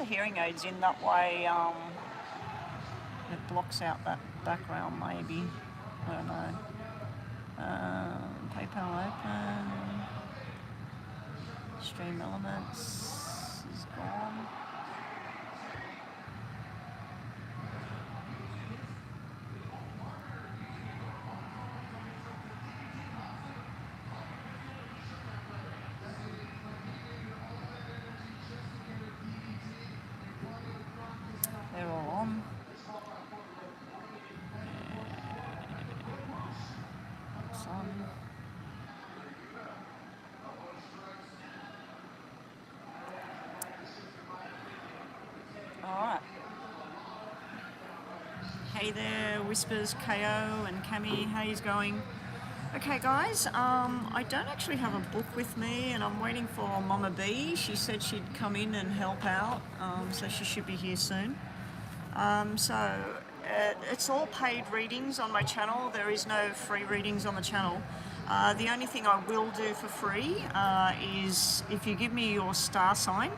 hearing aids in, that way it blocks out that background maybe. I don't know. PayPal open. Stream elements is gone. They're all on. It's on. Alright. Hey there, Whispers, KO and Cami, how's going? Okay guys, I don't actually have a book with me and I'm waiting for Mama B. She said she'd come in and help out, so she should be here soon. It's all paid readings on my channel. There is no free readings on the channel. The only thing I will do for free is if you give me your star sign,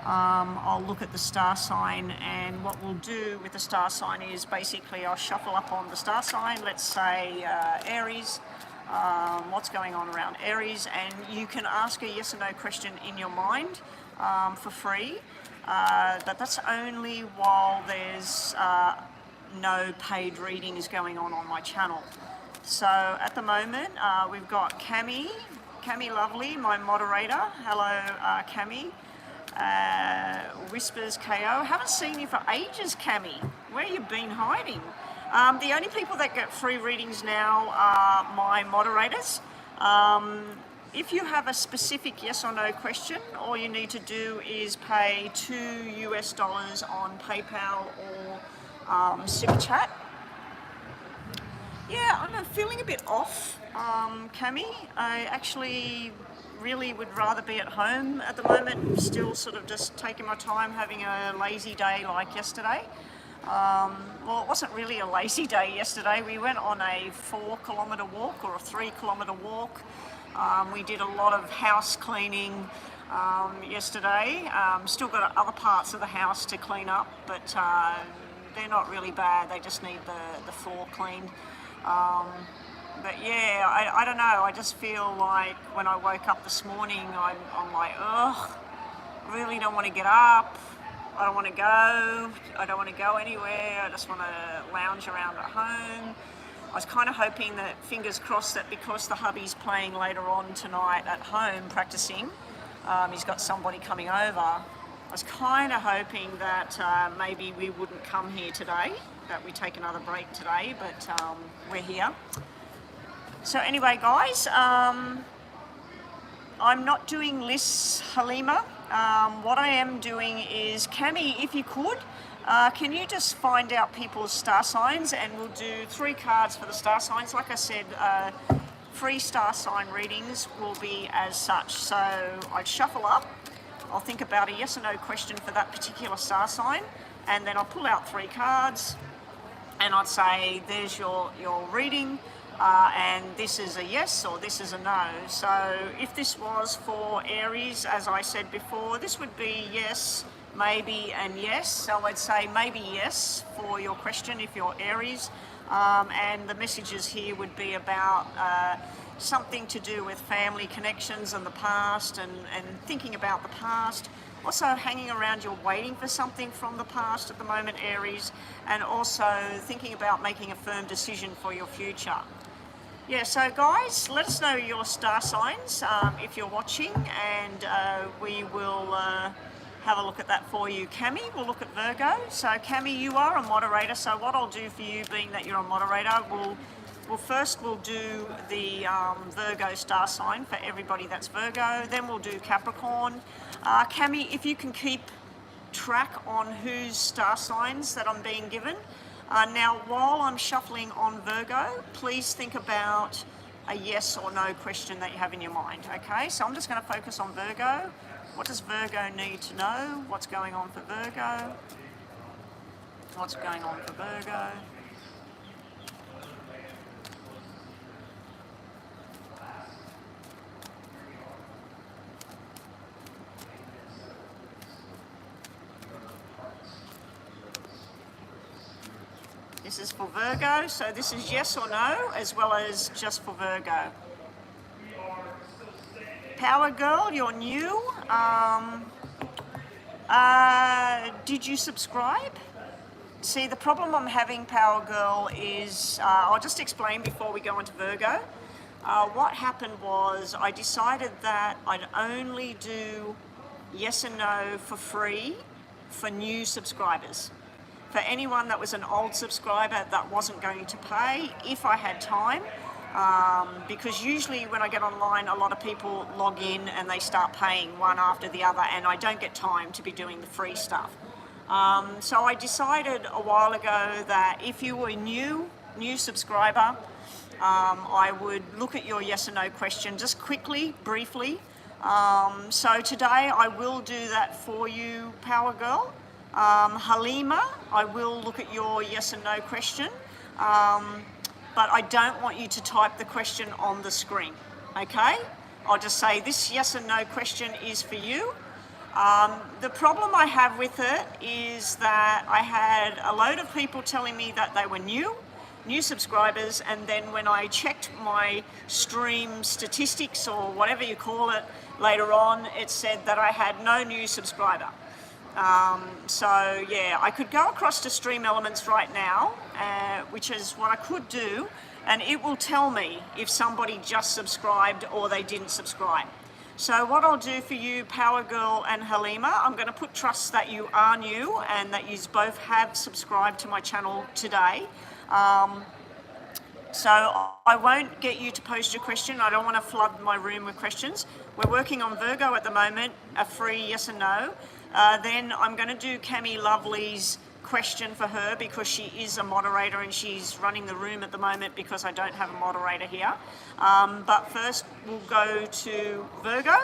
I'll look at the star sign, and what we'll do with the star sign is basically I'll shuffle up on the star sign, let's say Aries, what's going on around Aries, and you can ask a yes or no question in your mind for free, but that's only while there's no paid readings going on my channel. So at the moment we've got Cami Lovely, my moderator. Hello Cami. Whispers KO. Haven't seen you for ages, Cami. Where you been hiding? The only people that get free readings now are my moderators. If you have a specific yes or no question, all you need to do is pay $2 on PayPal or Superchat. Yeah, I'm feeling a bit off, Cami. I actually really would rather be at home at the moment, still sort of just taking my time, having a lazy day like yesterday. Well, it wasn't really a lazy day yesterday. We went on a 4-kilometre walk or a 3-kilometre walk. We did a lot of house cleaning yesterday. Still got other parts of the house to clean up, but they're not really bad. They just need the floor cleaned. But yeah, I don't know, I just feel like when I woke up this morning, I'm like, ugh, I really don't want to get up, I don't want to go anywhere, I just want to lounge around at home. I was kind of hoping that, fingers crossed, that because the hubby's playing later on tonight at home practicing, he's got somebody coming over, I was kind of hoping that maybe we wouldn't come here today, that we take another break today, but we're here. So anyway guys, I'm not doing lists, Halima. What I am doing is, Cami, if you could, can you just find out people's star signs, and we'll do 3 cards for the star signs. Like I said, free star sign readings will be as such. So I'd shuffle up, I'll think about a yes or no question for that particular star sign, and then I'll pull out 3 cards, and I'd say, there's your reading. And this is a yes or this is a no. So if this was for Aries, as I said before, this would be yes, maybe and yes. So I'd say maybe yes for your question if you're Aries. And the messages here would be about something to do with family connections and the past, and thinking about the past. Also hanging around, you're waiting for something from the past at the moment, Aries, and also thinking about making a firm decision for your future. Yeah, so guys, let us know your star signs if you're watching, and we will have a look at that for you. Cami, we'll look at Virgo. So Cami, you are a moderator, so what I'll do for you, being that you're a moderator, we'll do the Virgo star sign for everybody that's Virgo, then we'll do Capricorn. Cami, if you can keep track on whose star signs that I'm being given. Now, while I'm shuffling on Virgo, please think about a yes or no question that you have in your mind, okay? So I'm just going to focus on Virgo. What does Virgo need to know? What's going on for Virgo? What's going on for Virgo? This is for Virgo, so this is yes or no, as well as just for Virgo. Power Girl, you're new. Did you subscribe? See, the problem I'm having, Power Girl, is I'll just explain before we go into Virgo. What happened was I decided that I'd only do yes and no for free for new subscribers. For anyone that was an old subscriber that wasn't going to pay, if I had time, because usually when I get online, a lot of people log in and they start paying one after the other, and I don't get time to be doing the free stuff. So I decided a while ago that if you were a new subscriber, I would look at your yes or no question just quickly, briefly. So today I will do that for you, Power Girl. Halima, I will look at your yes and no question, but I don't want you to type the question on the screen, okay? I'll just say this yes and no question is for you. The problem I have with it is that I had a load of people telling me that they were new subscribers, and then when I checked my stream statistics or whatever you call it later on, it said that I had no new subscriber. So yeah, I could go across to Stream Elements right now, which is what I could do, and it will tell me if somebody just subscribed or they didn't subscribe. So what I'll do for you, Power Girl and Halima, I'm going to put trust that you are new and that you both have subscribed to my channel today. So I won't get you to post your question. I don't want to flood my room with questions. We're working on Virgo at the moment, a free yes and no. Then I'm going to do Cami Lovely's question for her because she is a moderator and she's running the room at the moment because I don't have a moderator here. But first we'll go to Virgo,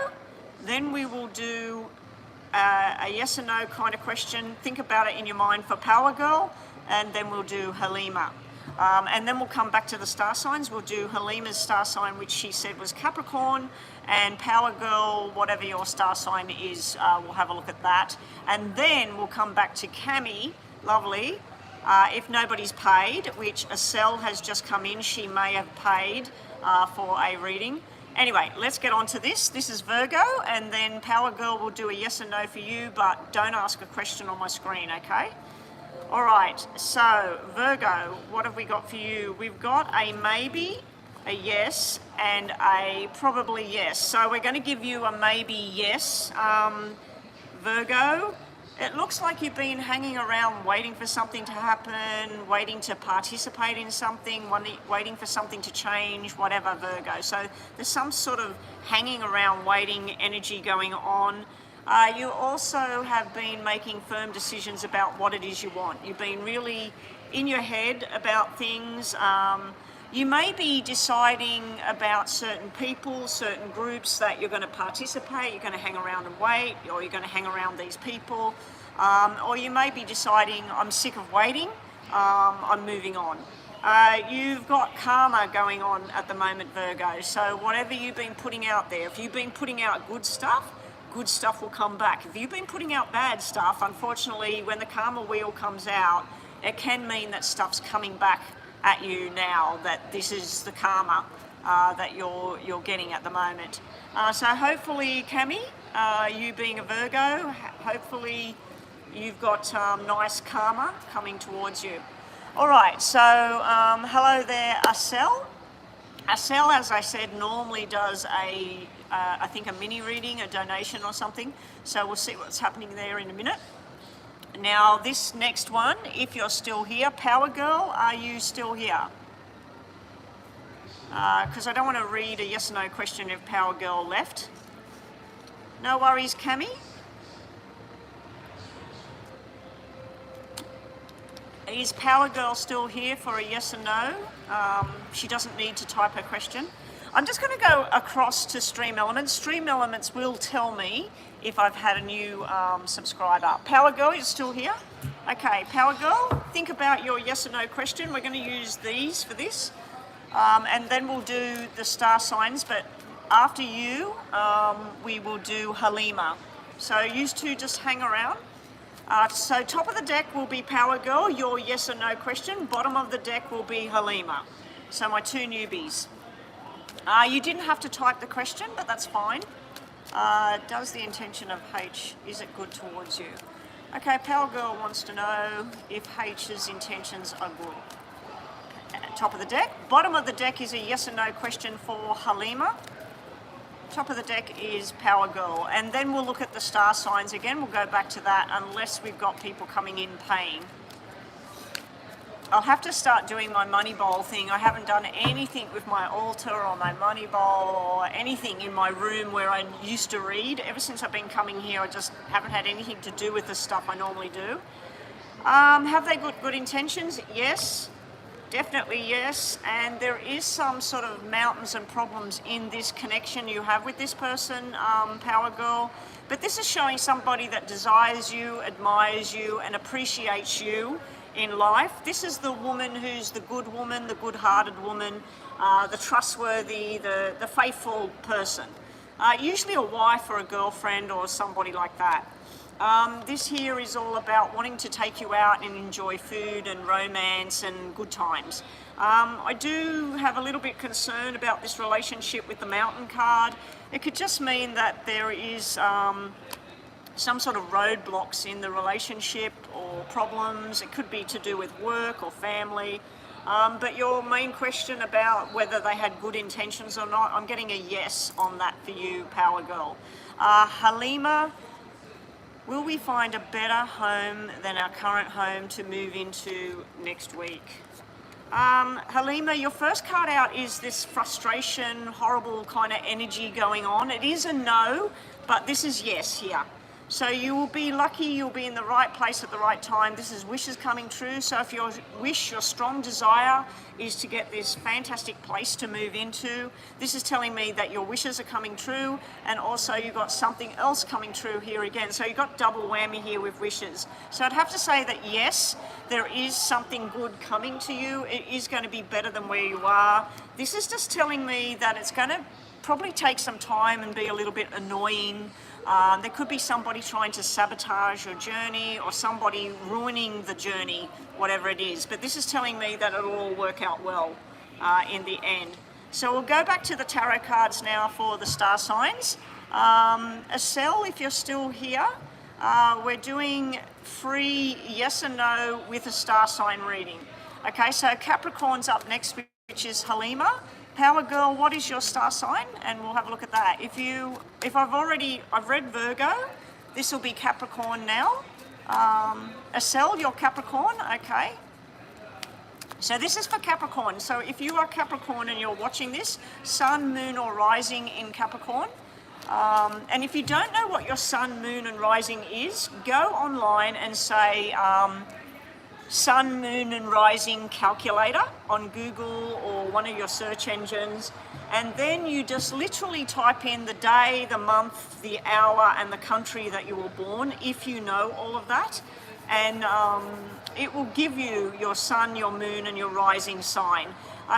then we will do a yes or no kind of question. Think about it in your mind for Power Girl, and then we'll do Halima. And then we'll come back to the star signs. We'll do Halima's star sign, which she said was Capricorn, and Power Girl, whatever your star sign is, we'll have a look at that. And then we'll come back to Cami Lovely. If nobody's paid, which Acel has just come in, she may have paid for a reading. Anyway, let's get on to this. This is Virgo, and then Power Girl will do a yes and no for you, but don't ask a question on my screen, okay? All right, so Virgo, what have we got for you? We've got a maybe, a yes, and a probably yes. So we're going to give you a maybe yes. Virgo, it looks like you've been hanging around waiting for something to happen, waiting to participate in something, waiting for something to change, whatever, Virgo. So there's some sort of hanging around waiting energy going on. You also have been making firm decisions about what it is you want. You've been really in your head about things. You may be deciding about certain people, certain groups that you're going to participate, you're going to hang around and wait, or you're going to hang around these people. Or you may be deciding, I'm sick of waiting, I'm moving on. You've got karma going on at the moment, Virgo. So whatever you've been putting out there, if you've been putting out good stuff will come back. If you've been putting out bad stuff, unfortunately, when the karma wheel comes out, it can mean that stuff's coming back at you now, that this is the karma that you're getting at the moment. So hopefully, Cami, you being a Virgo, hopefully you've got nice karma coming towards you. All right, so hello there, Acel. Acel, as I said, normally does I think a mini reading, a donation or something. So we'll see what's happening there in a minute. Now this next one, if you're still here, Power Girl, are you still here? Because I don't want to read a yes or no question if Power Girl left. No worries, Cami. Is Power Girl still here for a yes or no? She doesn't need to type her question. I'm just going to go across to Stream Elements. Stream Elements will tell me if I've had a new subscriber. Power Girl, you're still here? Okay, Power Girl, think about your yes or no question. We're going to use these for this. And then we'll do the star signs, but after you, we will do Halima. So you two just hang around. So top of the deck will be Power Girl, your yes or no question. Bottom of the deck will be Halima. So my two newbies. You didn't have to type the question, but that's fine. Does the intention of H, is it good towards you? Okay, Power Girl wants to know if H's intentions are good. Top of the deck. Bottom of the deck is a yes or no question for Halima. Top of the deck is Power Girl. And then we'll look at the star signs again. We'll go back to that unless we've got people coming in paying. I'll have to start doing my money bowl thing. I haven't done anything with my altar or my money bowl or anything in my room where I used to read. Ever since I've been coming here, I just haven't had anything to do with the stuff I normally do. Have they got good intentions? Yes, definitely yes. And there is some sort of mountains and problems in this connection you have with this person, Power Girl. But this is showing somebody that desires you, admires you, and appreciates you in life. This is the woman who's the good woman, the good-hearted woman, the trustworthy, the faithful person. Usually a wife or a girlfriend or somebody like that. This here is all about wanting to take you out and enjoy food and romance and good times. I do have a little bit concerned about this relationship with the Mountain card. It could just mean that there is some sort of roadblocks in the relationship or problems. It could be to do with work or family. But your main question about whether they had good intentions or not, I'm getting a yes on that for you, Power Girl. Halima, will we find a better home than our current home to move into next week? Halima, your first card out is this frustration, horrible kind of energy going on. It is a no, but this is yes here. So you will be lucky, you'll be in the right place at the right time. This is wishes coming true. So if your wish, your strong desire is to get this fantastic place to move into, this is telling me that your wishes are coming true, and also you've got something else coming true here again. So you've got double whammy here with wishes. So I'd have to say that yes, there is something good coming to you. It is going to be better than where you are. This is just telling me that it's going to probably take some time and be a little bit annoying. There could be somebody trying to sabotage your journey or somebody ruining the journey, whatever it is. But this is telling me that it'll all work out well in the end. So we'll go back to the tarot cards now for the star signs. Estelle, if you're still here, we're doing free yes and no with a star sign reading. Okay, so Capricorn's up next, which is Halima. Power Girl, what is your star sign? And we'll have a look at that. I've read Virgo, this will be Capricorn now. Estelle, you're Capricorn, okay. So this is for Capricorn. So if you are Capricorn and you're watching this, Sun, Moon or Rising in Capricorn. And if you don't know what your Sun, Moon and Rising is, go online and say, Sun, Moon and Rising calculator on Google or one of your search engines, and then you just literally type in the day, the month, the hour and the country that you were born, if you know all of that, and it will give you your Sun, your Moon and your Rising sign.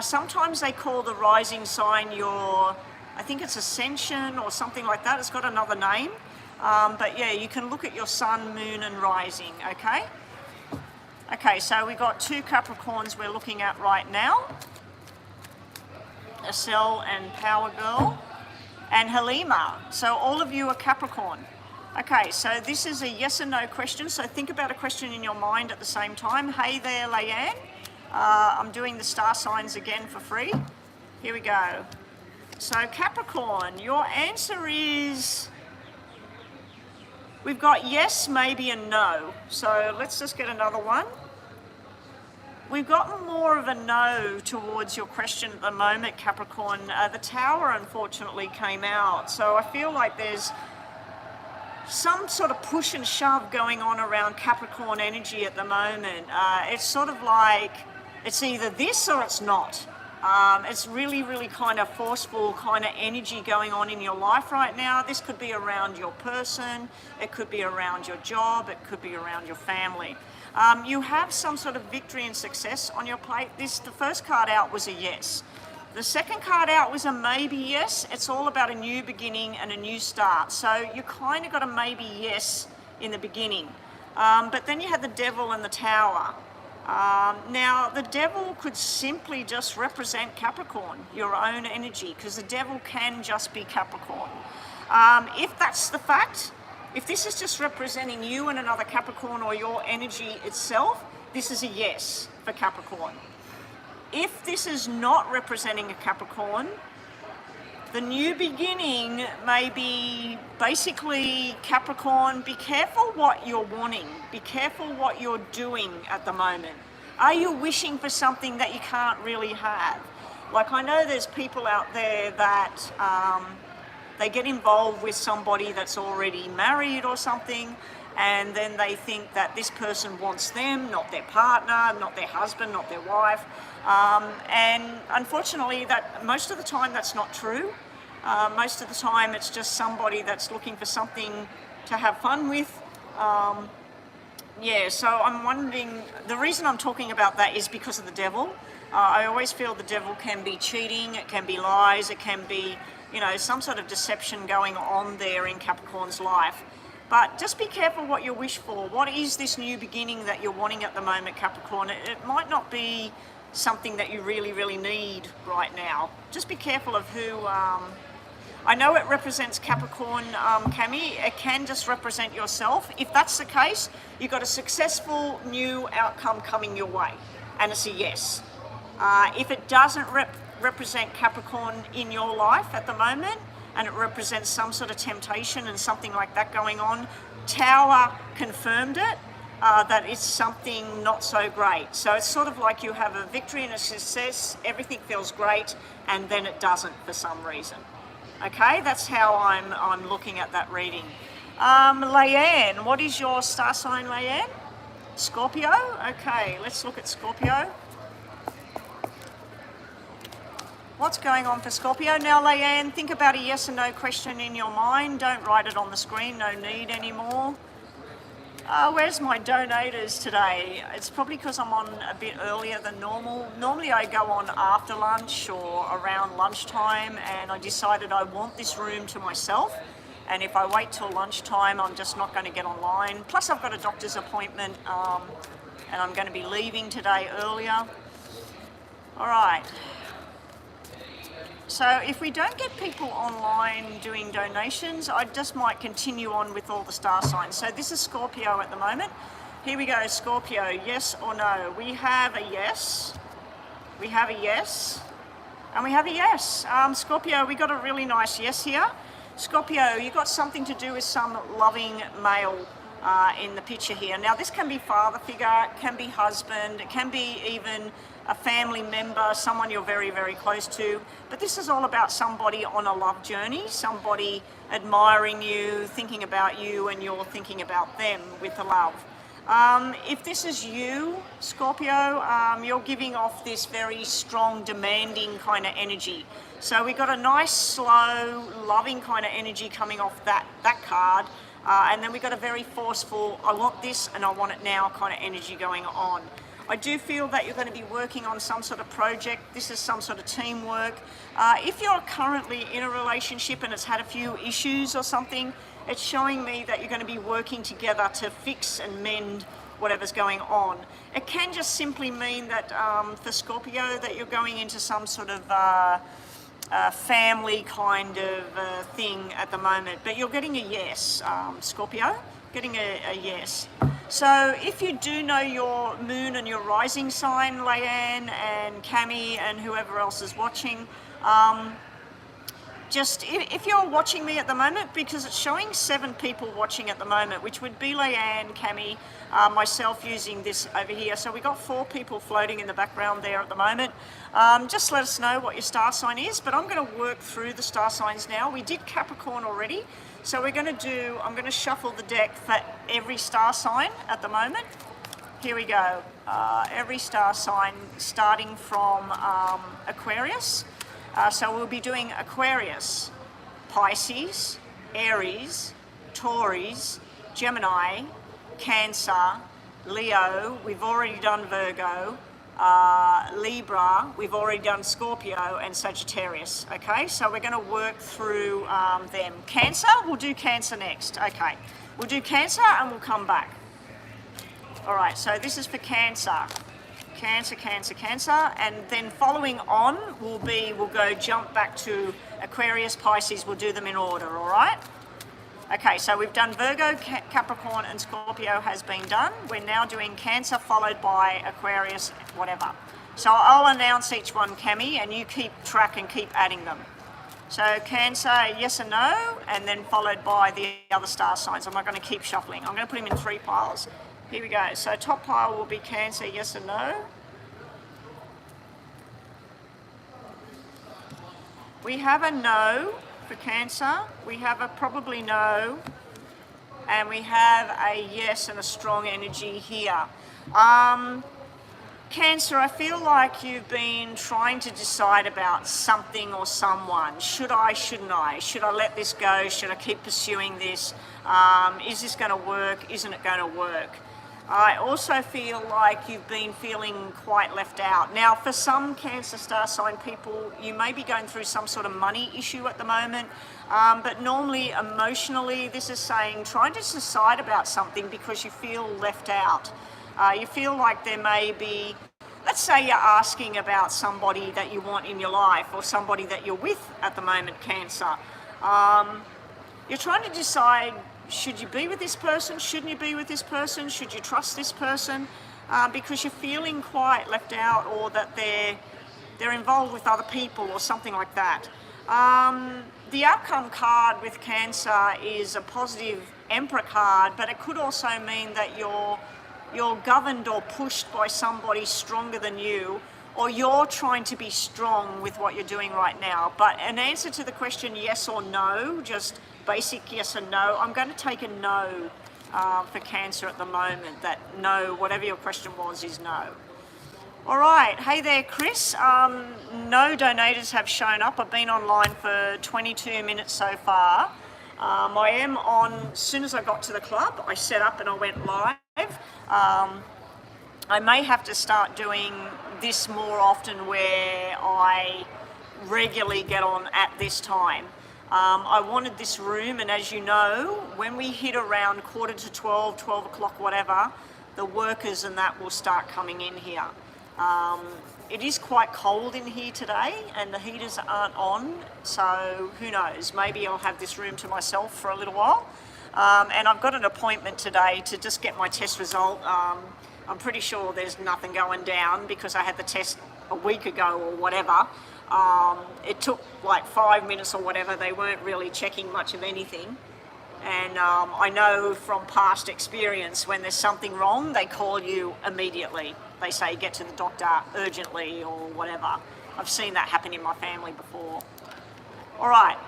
Sometimes they call the Rising sign your, I think it's Ascension or something like that. It's got another name, but yeah, you can look at your Sun, Moon and Rising, okay? Okay, so we've got two Capricorns we're looking at right now. Estelle and Power Girl. And Halima. So all of you are Capricorn. Okay, so this is a yes or no question. So think about a question in your mind at the same time. Hey there, Leanne. I'm doing the star signs again for free. Here we go. So Capricorn, your answer is... We've got yes, maybe, and no. So let's just get another one. We've got more of a no towards your question at the moment, Capricorn. The Tower, unfortunately, came out. So I feel like there's some sort of push and shove going on around Capricorn energy at the moment. It's sort of like it's either this or it's not. It's really, really kind of forceful kind of energy going on in your life right now. This could be around your person, it could be around your job, it could be around your family. You have some sort of victory and success on your plate. The first card out was a yes. The second card out was a maybe yes. It's all about a new beginning and a new start. So you kind of got a maybe yes in the beginning. But then you had the devil and the tower. Now, the devil could simply just represent Capricorn, your own energy, because the devil can just be Capricorn. If that's the fact, if this is just representing you and another Capricorn or your energy itself, this is a yes for Capricorn. If this is not representing a Capricorn, the new beginning may be basically Capricorn, be careful what you're wanting. Be careful what you're doing at the moment. Are you wishing for something that you can't really have? Like, I know there's people out there that they get involved with somebody that's already married or something, and then they think that this person wants them, not their partner, not their husband, not their wife. And unfortunately, that most of the time that's not true. Most of the time it's just somebody that's looking for something to have fun with. So I'm wondering, the reason I'm talking about that is because of the devil. I always feel the devil can be cheating, it can be lies, it can be, some sort of deception going on there in Capricorn's life. But just be careful what you wish for. What is this new beginning that you're wanting at the moment, Capricorn? It might not be something that you really, really need right now. Just be careful of who... I know it represents Capricorn, Cami. It can just represent yourself. If that's the case, you've got a successful new outcome coming your way, and it's a yes. If it doesn't represent Capricorn in your life at the moment, and it represents some sort of temptation and something like that going on, Tower confirmed it, that it's something not so great. So it's sort of like you have a victory and a success, everything feels great, and then it doesn't for some reason. Okay, that's how I'm looking at that reading. Leanne, what is your star sign, Leanne? Scorpio? Okay, let's look at Scorpio. What's going on for Scorpio? Now, Leanne, think about a yes or no question in your mind. Don't write it on the screen, no need anymore. Where's my donators today? It's probably because I'm on a bit earlier than normal. Normally I go on after lunch or around lunchtime, and I decided I want this room to myself. And if I wait till lunchtime, I'm just not going to get online. Plus I've got a doctor's appointment and I'm going to be leaving today earlier. All right. So if we don't get people online doing donations, I just might continue on with all the star signs. So this is Scorpio at the moment. Here we go, Scorpio, yes or no? We have a yes, we have a yes, and we have a yes. Scorpio, we got a really nice yes here. Scorpio, you got something to do with some loving male in the picture here. Now this can be father figure, it can be husband, it can be even a family member, someone you're very, very close to. But this is all about somebody on a love journey, somebody admiring you, thinking about you, and you're thinking about them with the love. If this is you, Scorpio, you're giving off this very strong, demanding kind of energy. So we got a nice, slow, loving kind of energy coming off that card. And then we got a very forceful, I want this and I want it now kind of energy going on. I do feel that you're going to be working on some sort of project. This is some sort of teamwork. If you're currently in a relationship and it's had a few issues or something, it's showing me that you're going to be working together to fix and mend whatever's going on. It can just simply mean that for Scorpio that you're going into some sort of family kind of thing at the moment. But you're getting a yes, Scorpio, getting a yes. So if you do know your moon and your rising sign, Leanne and Cami and whoever else is watching, just if you're watching me at the moment, because it's showing 7 people watching at the moment, which would be Leanne, Cami, myself using this over here. So we got 4 people floating in the background there at the moment. Just let us know what your star sign is, but I'm going to work through the star signs now. We did Capricorn already. So we're going to do, I'm going to shuffle the deck for every star sign at the moment. Here we go. Every star sign starting from Aquarius. So we'll be doing Aquarius, Pisces, Aries, Taurus, Gemini, Cancer, Leo, we've already done Virgo, Libra, we've already done Scorpio, and Sagittarius. Okay, so we're going to work through them. Cancer, we'll do Cancer next. Okay, we'll do Cancer and we'll come back. All right, so this is for Cancer. Cancer, Cancer, Cancer, and then following on will be, we'll go jump back to Aquarius, Pisces, we'll do them in order, all right? Okay, so we've done Virgo, Capricorn, and Scorpio has been done. We're now doing Cancer followed by Aquarius, whatever. So I'll announce each one, Cami, and you keep track and keep adding them. So Cancer, yes and no, and then followed by the other star signs. I'm not going to keep shuffling. I'm going to put them in 3 piles. Here we go. So top pile will be Cancer, yes and no. We have a no for Cancer. We have a probably no. And we have a yes and a strong energy here. Cancer, I feel like you've been trying to decide about something or someone. Should I, shouldn't I? Should I let this go? Should I keep pursuing this? Is this going to work? Isn't it going to work? I also feel like you've been feeling quite left out. Now, for some Cancer star sign people, you may be going through some sort of money issue at the moment, but normally emotionally, this is saying try to decide about something because you feel left out. You feel like there may be, let's say you're asking about somebody that you want in your life or somebody that you're with at the moment, Cancer. You're trying to decide, should you be with this person? Shouldn't you be with this person? Should you trust this person? Because you're feeling quite left out, or that they're involved with other people or something like that. The outcome card with Cancer is a positive Emperor card, but it could also mean that you're governed or pushed by somebody stronger than you, or you're trying to be strong with what you're doing right now. But an answer to the question yes or no, just basic yes and no, I'm going to take a no for Cancer at the moment. That no, whatever your question was, is no. All right, hey there, Chris. No donators have shown up. I've been online for 22 minutes so far. I am on, as soon as I got to the club, I set up and I went live. I may have to start doing this more often, where I regularly get on at this time. I wanted this room, and as you know, when we hit around 11:45, 12 o'clock, whatever, the workers and that will start coming in here. It is quite cold in here today and the heaters aren't on, so who knows, maybe I'll have this room to myself for a little while. And I've got an appointment today to just get my test result. I'm pretty sure there's nothing going down because I had the test a week ago or whatever. It took like 5 minutes or whatever. They weren't really checking much of anything. And I know from past experience, when there's something wrong, they call you immediately. They say get to the doctor urgently or whatever. I've seen that happen in my family before. All right.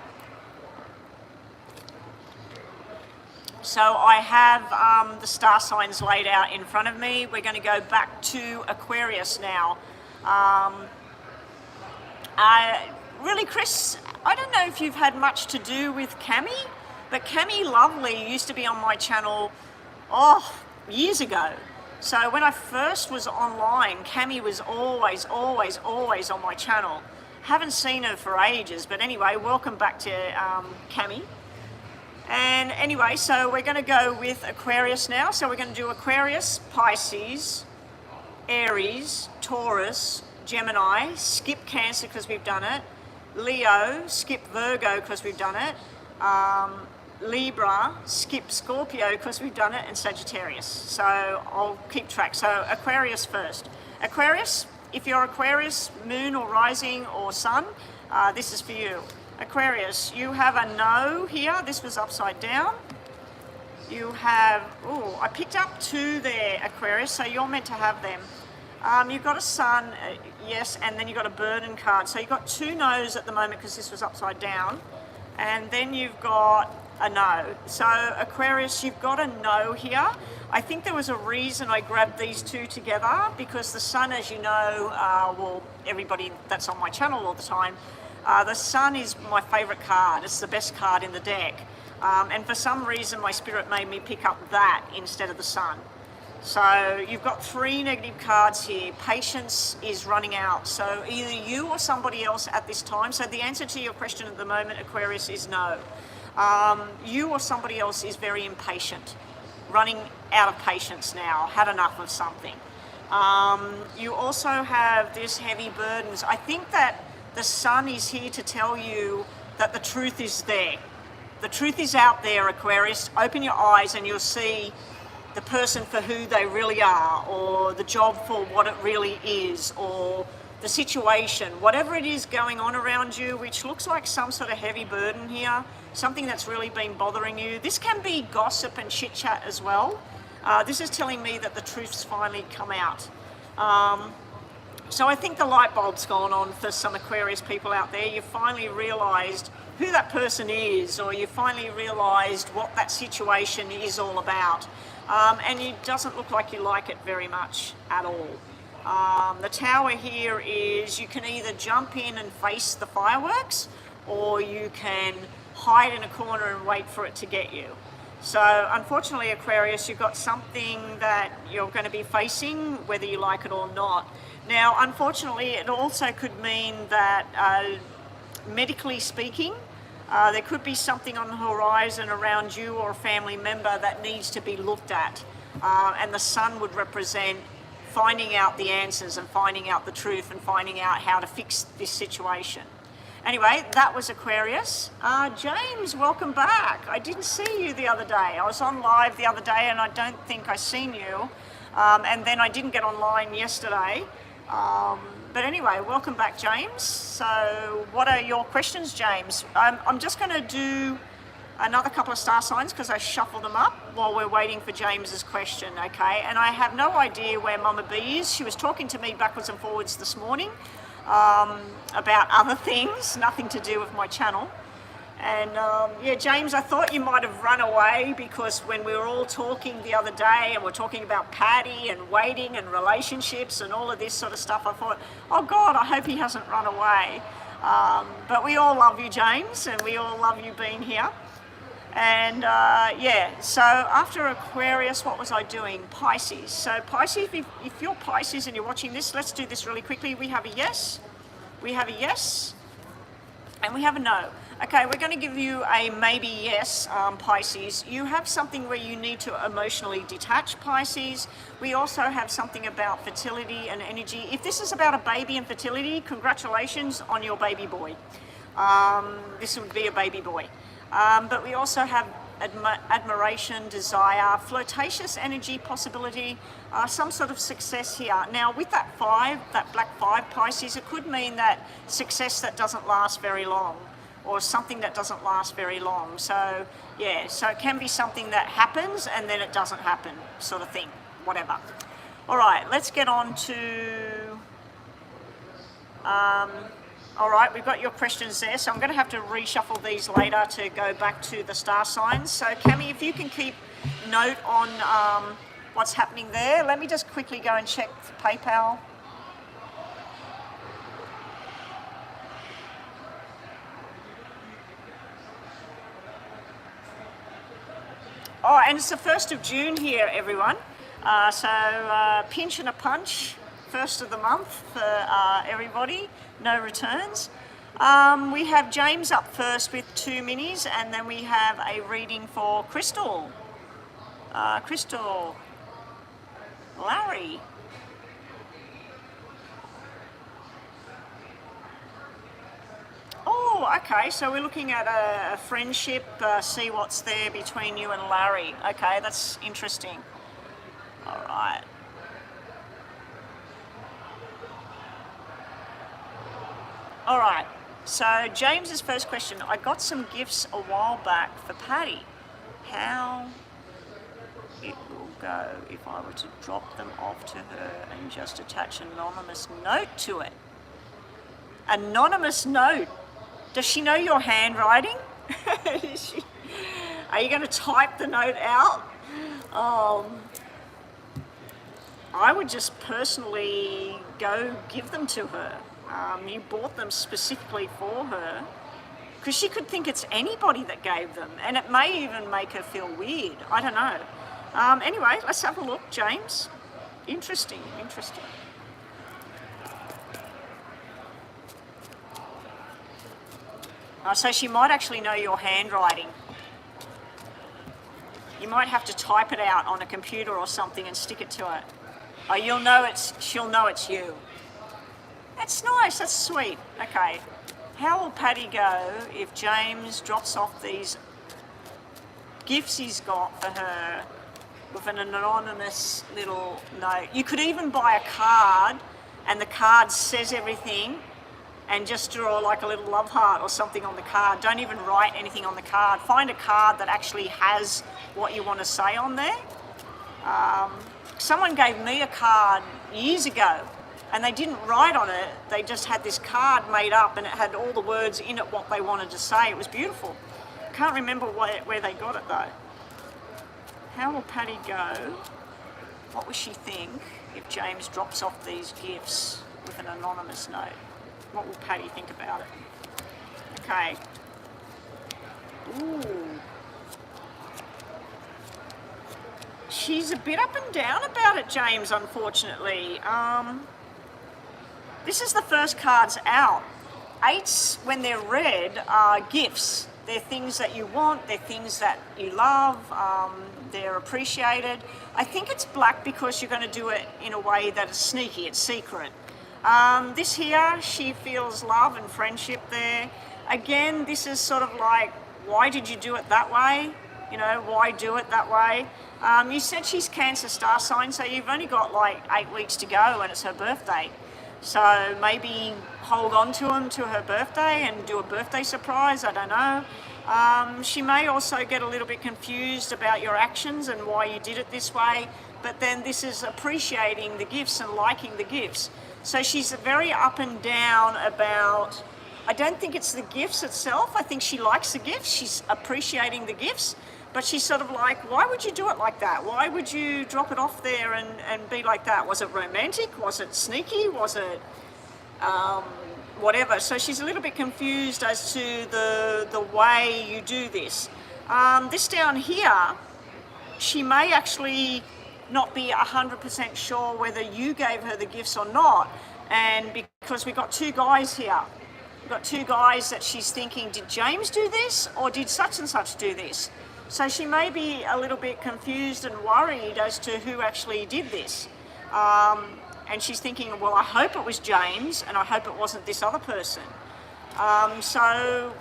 So I have the star signs laid out in front of me. We're going to go back to Aquarius now. Really, Chris, I don't know if you've had much to do with Cami, but Cami Lovely used to be on my channel, years ago. So when I first was online, Cami was always on my channel. Haven't seen her for ages, but anyway, welcome back to Cami. And anyway, so we're going to go with Aquarius now. So we're going to do Aquarius, Pisces, Aries, Taurus, Gemini, skip Cancer because we've done it, Leo, skip Virgo because we've done it, Libra, skip Scorpio because we've done it, and Sagittarius. So I'll keep track. So Aquarius first. Aquarius, if you're Aquarius, moon or rising or sun, this is for you. Aquarius, you have a no here. This was upside down. You have, I picked up 2 there, Aquarius, so you're meant to have them. You've got a sun, yes, and then you've got a burden card. So you've got 2 no's at the moment because this was upside down. And then you've got a no. So Aquarius, you've got a no here. I think there was a reason I grabbed these 2 together, because the sun, as you know, well, everybody that's on my channel all the time, the sun is my favourite card. It's the best card in the deck. And for some reason, my spirit made me pick up that instead of the sun. So you've got 3 negative cards here. Patience is running out. So either you or somebody else at this time. So the answer to your question at the moment, Aquarius, is no. You or somebody else is very impatient running out of patience now, had enough of something. You also have this heavy burdens. I think that the sun is here to tell you that the truth is there. The truth is out there, Aquarius. Open your eyes and you'll see the person for who they really are, or the job for what it really is, or the situation, whatever it is going on around you, which looks like some sort of heavy burden here, something that's really been bothering you. This can be gossip and chit chat as well. This is telling me that the truth's finally come out. So I think the light bulb's gone on for some Aquarius people out there. You've finally realised who that person is, or you finally realised what that situation is all about. And it doesn't look like you like it very much at all. The tower here is you can either jump in and face the fireworks, or you can hide in a corner and wait for it to get you. So unfortunately, Aquarius, you've got something that you're going to be facing, whether you like it or not. Now, unfortunately, it also could mean that medically speaking, there could be something on the horizon around you or a family member that needs to be looked at. And the sun would represent finding out the answers and finding out the truth and finding out how to fix this situation. Anyway, that was Aquarius. James, welcome back. I didn't see you the other day. I was on live the other day and I don't think I seen you. And then I didn't get online yesterday. But anyway, welcome back, James. So what are your questions, James? I'm just going to do another couple of star signs because I shuffled them up while we're waiting for James's question, okay? And I have no idea where Mama B is. She was talking to me backwards and forwards this morning about other things, nothing to do with my channel. And yeah, James, I thought you might have run away because when we were all talking the other day and we're talking about Patty and waiting and relationships and all of this sort of stuff, I thought, oh God, I hope he hasn't run away. But we all love you, James, and we all love you being here. And yeah, so after Aquarius, what was I doing? Pisces. So Pisces, if you're Pisces and you're watching this, let's do this really quickly. We have a yes, we have a yes, and we have a no. Okay, we're going to give you a maybe yes, Pisces. You have something where you need to emotionally detach, Pisces. We also have something about fertility and energy. If this is about a baby and fertility, congratulations on your baby boy. This would be a baby boy. But we also have admiration, desire, flirtatious energy, possibility, some sort of success here. Now with that five, that black five, Pisces, it could mean that success that doesn't last very long, or something that doesn't last very long. So yeah, so it can be something that happens and then it doesn't happen, sort of thing, whatever. All right, let's get on to, all right, we've got your questions there, so I'm going to have to reshuffle these later to go back to the star signs. So Cami, if you can keep note on what's happening there. Let me just quickly go and check PayPal. Oh, and it's the 1st of June here, everyone. So pinch and a punch, 1st of the month for everybody, no returns. We have James up first with 2 minis, and then we have a reading for Crystal. Crystal, Larry. Oh, okay, so we're looking at a friendship, see what's there between you and Larry. Okay, that's interesting. All right. All right, so James's first question. I got some gifts a while back for Patty. How it will go if I were to drop them off to her and just attach an anonymous note to it. Anonymous note? Does she know your handwriting? Are you going to type the note out? I would just personally go give them to her. You bought them specifically for her because she could think it's anybody that gave them, and it may even make her feel weird. I don't know. Anyway, let's have a look, James. Interesting, interesting. So she might actually know your handwriting. You might have to type it out on a computer or something and stick it to it. Oh, she'll know it's you. That's nice, that's sweet. Okay, how will Paddy go if James drops off these gifts he's got for her with an anonymous little note? You could even buy a card and the card says everything and just draw like a little love heart or something on the card. Don't even write anything on the card. Find a card that actually has what you want to say on there. Someone gave me a card years ago and they didn't write on it. They just had this card made up and it had all the words in it what they wanted to say. It was beautiful. Can't remember where they got it though. How will Paddy go? What will she think if James drops off these gifts with an anonymous note? What will Paddy think about it? Okay. Ooh. She's a bit up and down about it, James, unfortunately. This is the first cards out. Eights, when they're read, are gifts. They're things that you want, they're things that you love, they're appreciated. I think it's black because you're going to do it in a way that is sneaky, it's secret. This here, she feels love and friendship there. Again, this is sort of like, why did you do it that way? You know, why do it that way? You said she's Cancer star sign, so you've only got like 8 weeks to go and it's her birthday. So maybe hold on to them to her birthday and do a birthday surprise, I don't know. She may also get a little bit confused about your actions and why you did it this way, but then this is appreciating the gifts and liking the gifts. So she's very up and down about, I don't think it's the gifts itself, I think she likes the gifts, she's appreciating the gifts, but she's sort of like, why would you do it like that? Why would you drop it off there and be like that? Was it romantic? Was it sneaky? Was it whatever? So she's a little bit confused as to the way you do this. This down here, she may actually not be 100% sure whether you gave her the gifts or not. And because we've got 2 guys here, we've got 2 guys that she's thinking, did James do this or did such and such do this? So she may be a little bit confused and worried as to who actually did this. And she's thinking, well, I hope it was James and I hope it wasn't this other person. So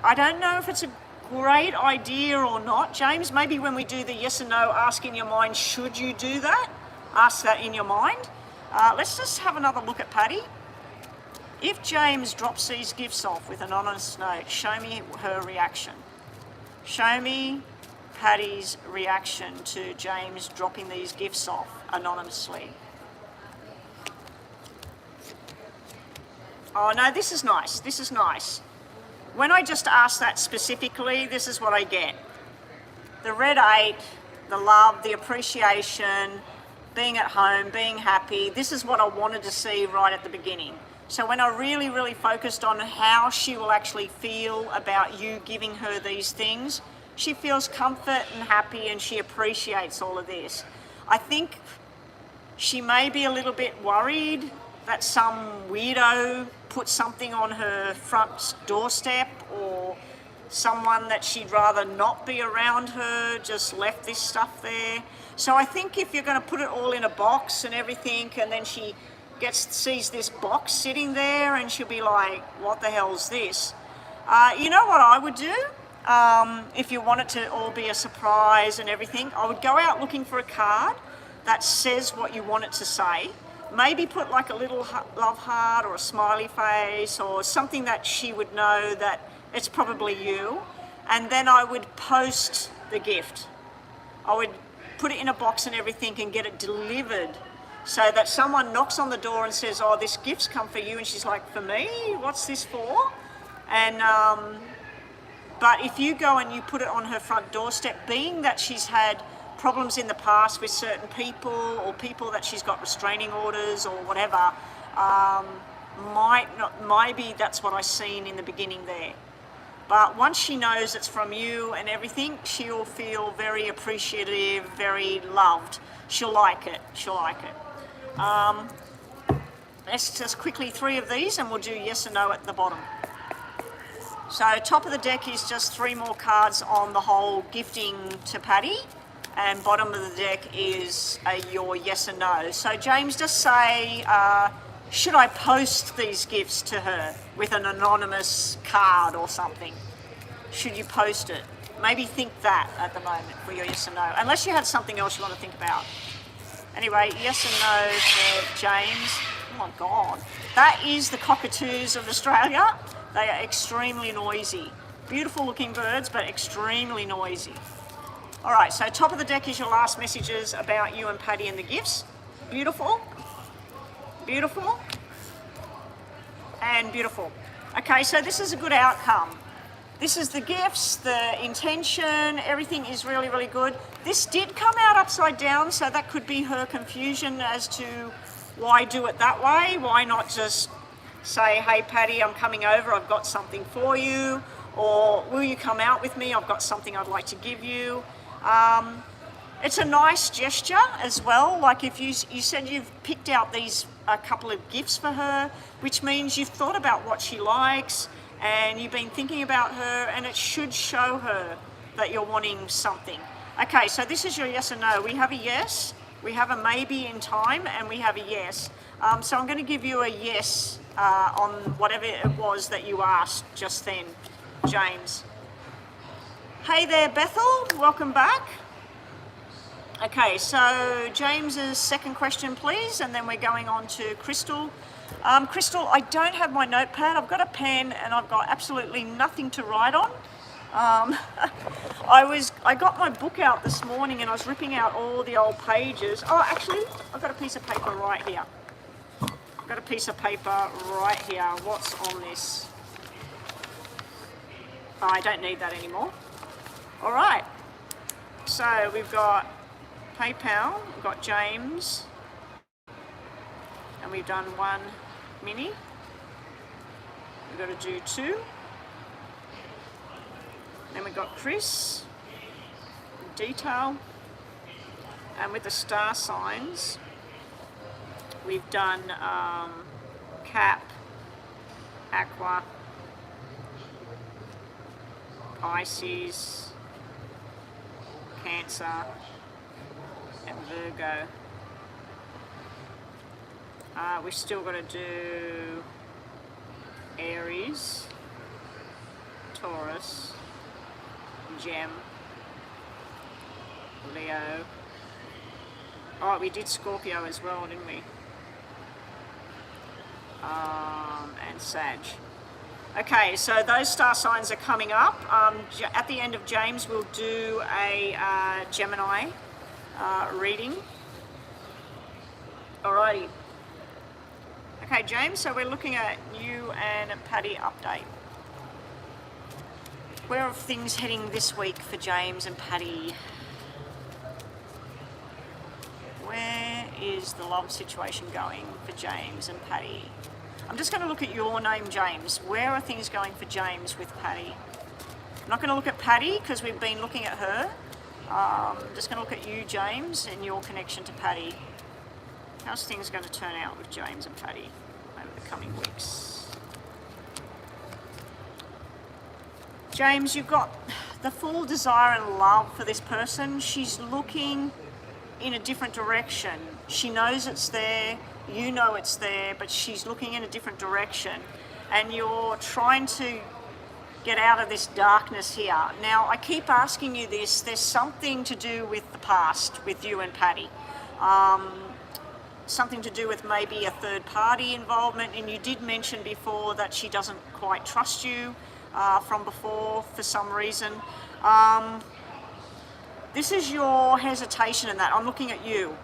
I don't know if it's a great idea or not, James. Maybe when we do the yes and no, ask in your mind, should you do that? Ask that in your mind. Let's just have another look at Paddy. If James drops these gifts off with an anonymous note, show me her reaction. Show me Paddy's reaction to James dropping these gifts off anonymously. Oh no, this is nice, this is nice. When I just ask that specifically, this is what I get. The red 8, the love, the appreciation, being at home, being happy. This is what I wanted to see right at the beginning. So when I really, really focused on how she will actually feel about you giving her these things, she feels comfort and happy and she appreciates all of this. I think she may be a little bit worried that some weirdo put something on her front doorstep or someone that she'd rather not be around her just left this stuff there. So I think if you're going to put it all in a box and everything and then she sees this box sitting there and she'll be like, what the hell's this? You know what I would do? If you want it to all be a surprise and everything, I would go out looking for a card that says what you want it to say. Maybe put like a little love heart or a smiley face or something that she would know that it's probably you. And then I would post the gift. I would put it in a box and everything and get it delivered so that someone knocks on the door and says, oh, this gift's come for you. And she's like, for me? What's this for? And but if you go and you put it on her front doorstep, being that she's had problems in the past with certain people or people that she's got restraining orders or whatever, maybe that's what I seen in the beginning there. But once she knows it's from you and everything, she'll feel very appreciative, very loved. She'll like it, she'll like it. Let's just quickly 3 of these and we'll do yes and no at the bottom. So top of the deck is just 3 more cards on the whole gifting to Paddy. and bottom of the deck is your yes or no. So James, just say, should I post these gifts to her with an anonymous card or something? Should you post it? Maybe think that at the moment for your yes or no, unless you had something else you want to think about. Anyway, yes and no for James. Oh my God. That is the cockatoos of Australia. They are extremely noisy. Beautiful looking birds, but extremely noisy. All right, so top of the deck is your last messages about you and Paddy and the gifts. Beautiful, beautiful, and beautiful. Okay, so this is a good outcome. This is the gifts, the intention, everything is really, really good. This did come out upside down, so that could be her confusion as to why do it that way. Why not just say, hey Paddy, I'm coming over, I've got something for you, or will you come out with me, I've got something I'd like to give you. It's a nice gesture as well, like if you said you've picked out a couple of gifts for her, which means you've thought about what she likes, and you've been thinking about her, and it should show her that you're wanting something. Okay, so this is your yes or no. We have a yes, we have a maybe in time, and we have a yes. So I'm going to give you a yes on whatever it was that you asked just then, James. Hey there, Bethel, welcome back. Okay, so James's second question, please, and then we're going on to Crystal. Crystal, I don't have my notepad. I've got a pen and I've got absolutely nothing to write on. I got my book out this morning and I was ripping out all the old pages. Oh, actually, I've got a piece of paper right here. I've got a piece of paper right here. What's on this? Oh, I don't need that anymore. All right. So we've got PayPal, we've got James, and we've done one mini. We've got to do two. Then we've got Chris, detail, and with the star signs, we've done Cap, Aqua, Pisces, Cancer, and Virgo. We've still got to do Aries, Taurus, Gem, Leo. Oh, we did Scorpio as well, didn't we? And Sag. Okay, so those star signs are coming up. At the end of James, we'll do a Gemini reading. Alrighty. Okay, James, so we're looking at you and Paddy update. Where are things heading this week for James and Paddy? Where is the love situation going for James and Paddy? I'm just going to look at your name, James. Where are things going for James with Paddy? I'm not going to look at Paddy because we've been looking at her. I'm just going to look at you, James, and your connection to Paddy. How's things going to turn out with James and Paddy over the coming weeks? James, you've got the full desire and love for this person. She's looking in a different direction. She knows it's there, you know it's there, but she's looking in a different direction. And you're trying to get out of this darkness here. Now, I keep asking you this, there's something to do with the past, with you and Paddy. Something to do with maybe a third party involvement, and you did mention before that she doesn't quite trust you from before for some reason. This is your hesitation in that. I'm looking at you.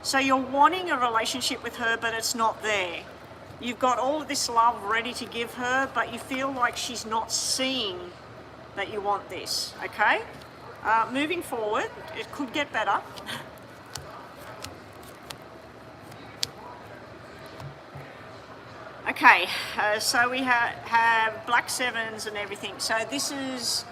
So you're wanting a relationship with her, but it's not there. You've got all of this love ready to give her, but you feel like she's not seeing that you want this, okay? Moving forward, it could get better. Okay, so we have black sevens and everything. So this is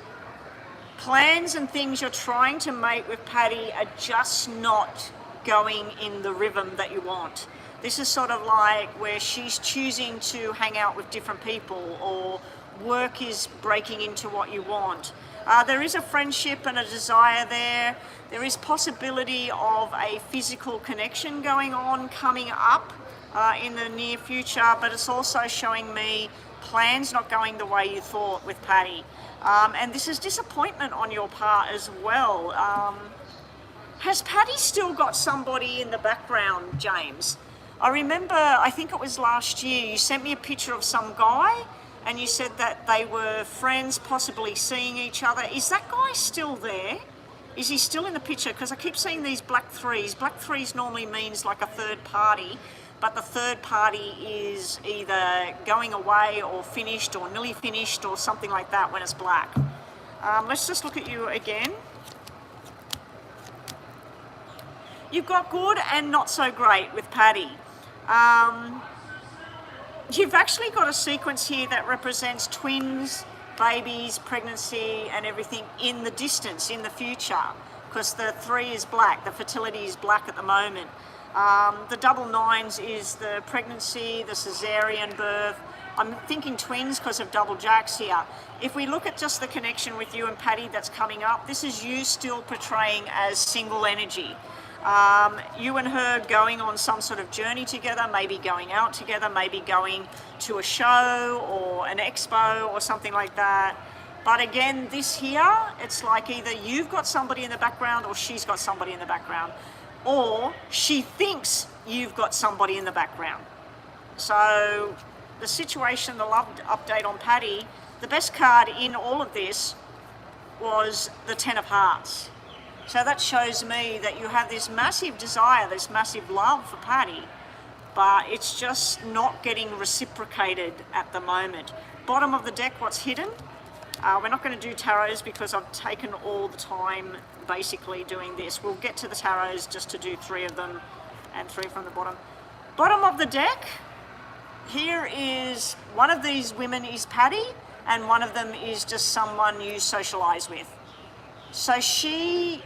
plans and things you're trying to make with Paddy are just not going in the rhythm that you want. This is sort of like where she's choosing to hang out with different people or work is breaking into what you want. There is a friendship and a desire there. There is possibility of a physical connection going on coming up in the near future, but it's also showing me plans not going the way you thought with Patty. And this is disappointment on your part as well. Has Patty still got somebody in the background, James? I remember, I think it was last year, you sent me a picture of some guy and you said that they were friends, possibly seeing each other. Is that guy still there? Is he still in the picture? Because I keep seeing these black threes. Black threes normally means like a third party, but the third party is either going away or finished or nearly finished or something like that when it's black. Let's just look at you again. You've got good and not so great with Patty. You've actually got a sequence here that represents twins, babies, pregnancy and everything in the distance, in the future, because the 3 is black, the fertility is black at the moment. The double 9s is the pregnancy, the cesarean birth. I'm thinking twins because of double jacks here. If we look at just the connection with you and Patty that's coming up, this is you still portraying as single energy. You and her going on some sort of journey together, maybe going out together, maybe going to a show or an expo or something like that. But again, this here, it's like either you've got somebody in the background or she's got somebody in the background, or she thinks you've got somebody in the background. So the situation, the love update on Patty, the best card in all of this was the 10 of Hearts. So that shows me that you have this massive desire, this massive love for Patty, but it's just not getting reciprocated at the moment. Bottom of the deck, what's hidden? We're not going to do tarots because I've taken all the time basically doing this. We'll get to the tarots just to do 3 of them and 3 from the bottom. Bottom of the deck, here is one of these women is Patty and one of them is just someone you socialise with. So she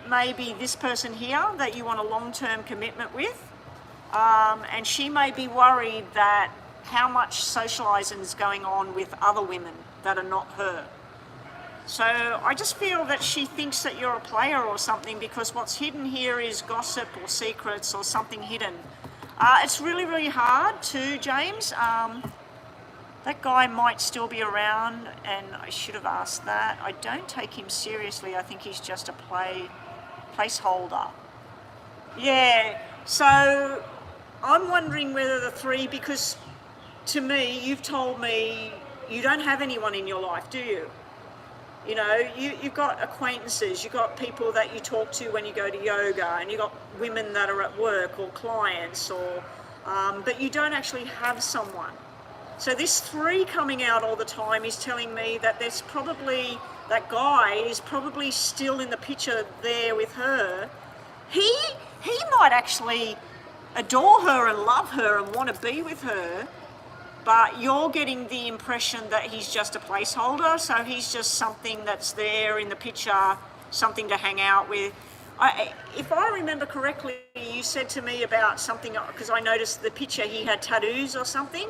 may be this person here that you want a long-term commitment with, and she may be worried that how much socialising is going on with other women that are not her. So I just feel that she thinks that you're a player or something, because what's hidden here is gossip or secrets or something hidden. It's really, really hard too, James. That guy might still be around, and I should have asked that. I don't take him seriously. I think he's just a placeholder. Yeah, so I'm wondering whether the 3, because to me, you've told me you don't have anyone in your life, do you? You know, you've got acquaintances, you've got people that you talk to when you go to yoga, and you've got women that are at work or clients, or but you don't actually have someone. So this 3 coming out all the time is telling me that there's probably, that guy is probably still in the picture there with her. He might actually adore her and love her and want to be with her, but you're getting the impression that he's just a placeholder, so he's just something that's there in the picture, something to hang out with. If I remember correctly, you said to me about something, because I noticed the picture, he had tattoos or something.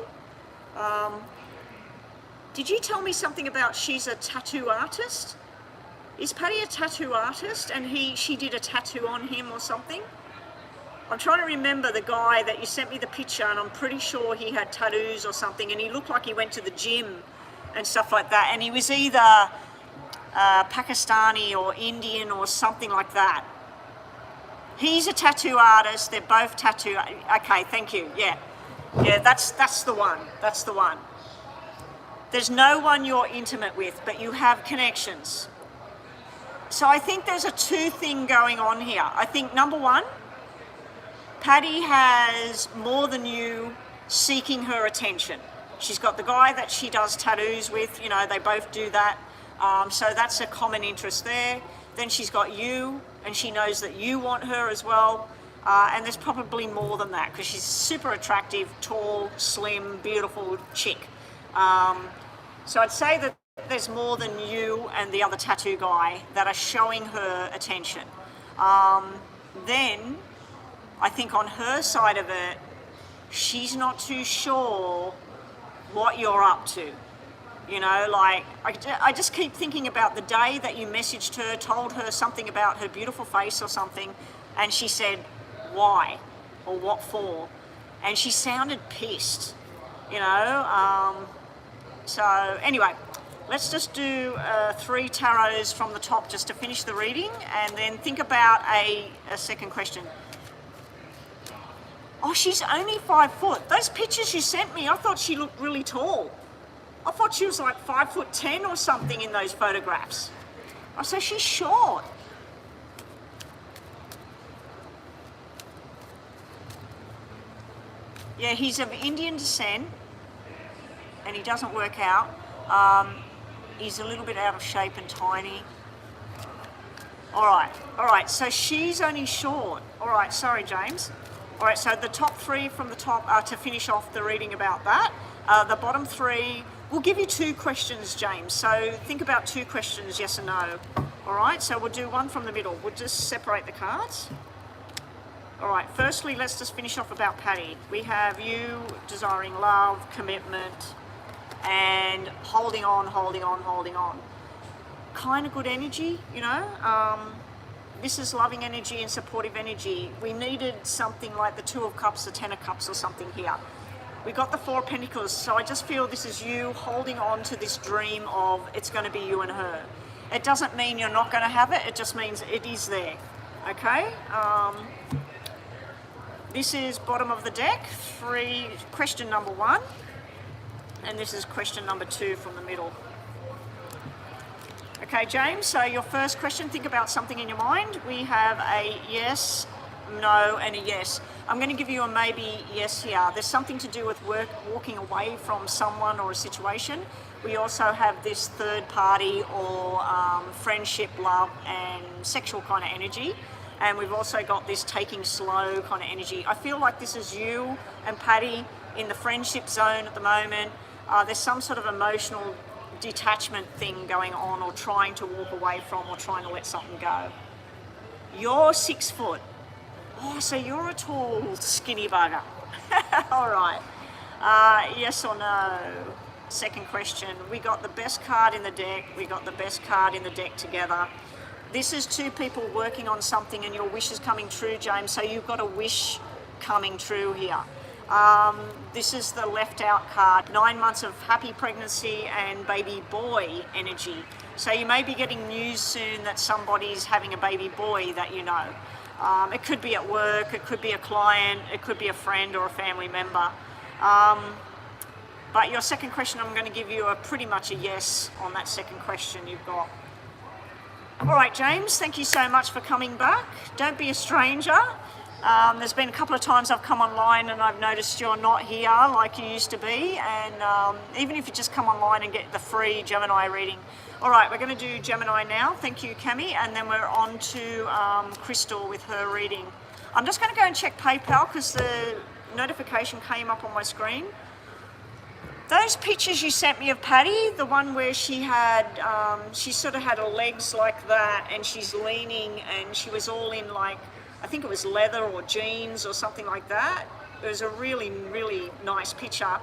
Did you tell me something about she's a tattoo artist? Is Patty a tattoo artist and she did a tattoo on him or something? I'm trying to remember the guy that you sent me the picture, and I'm pretty sure he had tattoos or something, and he looked like he went to the gym and stuff like that, and he was either Pakistani or Indian or something like that. He's a tattoo artist, they're both tattoo, okay, thank you, yeah. Yeah, that's the one, that's the one. There's no one you're intimate with, but you have connections. So I think there's a 2 thing going on here. I think number 1, Patty has more than you seeking her attention. She's got the guy that she does tattoos with, you know, they both do that. So that's a common interest there. Then she's got you, and she knows that you want her as well. And there's probably more than that, because she's super attractive, tall, slim, beautiful chick. So I'd say that there's more than you and the other tattoo guy that are showing her attention. Then I think on her side of it, she's not too sure what you're up to. You know, like, I just keep thinking about the day that you messaged her, told her something about her beautiful face or something, and she said, why? Or what for? And she sounded pissed, you know. So anyway, let's just do 3 tarots from the top just to finish the reading, and then think about a second question. Oh, she's only 5 foot. Those pictures you sent me, I thought she looked really tall. I thought she was like 5'10" or something in those photographs. Oh, so she's short. Yeah, he's of Indian descent, and he doesn't work out. He's a little bit out of shape and tiny. All right, so she's only short. All right, sorry, James. All right, so the top 3 from the top are to finish off the reading about that. The bottom 3, we'll give you 2 questions, James. So think about 2 questions, yes or no. All right, so we'll do one from the middle. We'll just separate the cards. All right, firstly, let's just finish off about Patty. We have you desiring love, commitment, and holding on. Kind of good energy, you know. This is loving energy and supportive energy. We needed something like the 2 of Cups, the 10 of Cups or something here. We got the 4 of Pentacles, so I just feel this is you holding on to this dream of it's going to be you and her. It doesn't mean you're not going to have it, it just means it is there, okay? This is bottom of the deck, question number 1, and this is question number 2 from the middle. Okay, James, so your first question, think about something in your mind. We have a yes, no, and a yes. I'm going to give you a maybe yes here. There's something to do with walking away from someone or a situation. We also have this third party or friendship, love, and sexual kind of energy. And we've also got this taking slow kind of energy. I feel like this is you and Patty in the friendship zone at the moment. There's some sort of emotional detachment thing going on, or trying to walk away from, or trying to let something go. You're 6 foot. Oh, so you're a tall, skinny bugger. All right. Yes or no? Second question. We got the best card in the deck. We got the best card in the deck together. This is 2 people working on something, and your wish is coming true, James. So you've got a wish coming true here. This is the left out card, 9 months of happy pregnancy and baby boy energy. So you may be getting news soon that somebody's having a baby boy that you know. It could be at work, it could be a client, it could be a friend or a family member. But your second question, I'm going to give you pretty much a yes on that second question you've got. All right, James, thank you so much for coming back. Don't be a stranger. There's been a couple of times I've come online and I've noticed you're not here like you used to be, and even if you just come online and get the free Gemini reading. All right, we're going to do Gemini now. Thank you, Cami, and then we're on to Crystal with her reading. I'm just going to go and check PayPal because the notification came up on my screen. Those pictures you sent me of Patty, the one where she had, she sort of had her legs like that and she's leaning and she was all in like, I think it was leather or jeans or something like that. It was a really, really nice picture.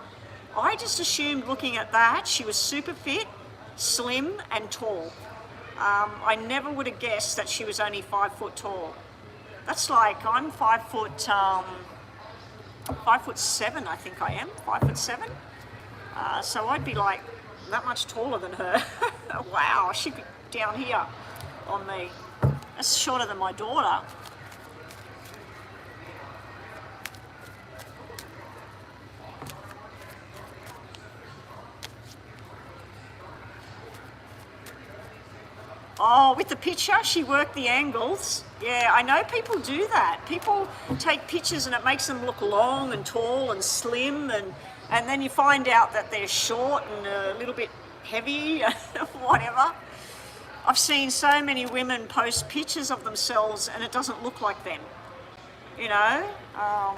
I just assumed looking at that, she was super fit, slim and tall. I never would have guessed that she was only 5 foot tall. That's like, I'm 5 foot, 5'7", I think I am, 5'7". So I'd be like that much taller than her. Wow, she'd be down here on me. That's shorter than my daughter. Oh, with the picture, she worked the angles. Yeah, I know people do that. People take pictures and it makes them look long and tall and slim, and then you find out that they're short and a little bit heavy, whatever. I've seen so many women post pictures of themselves and it doesn't look like them, you know? I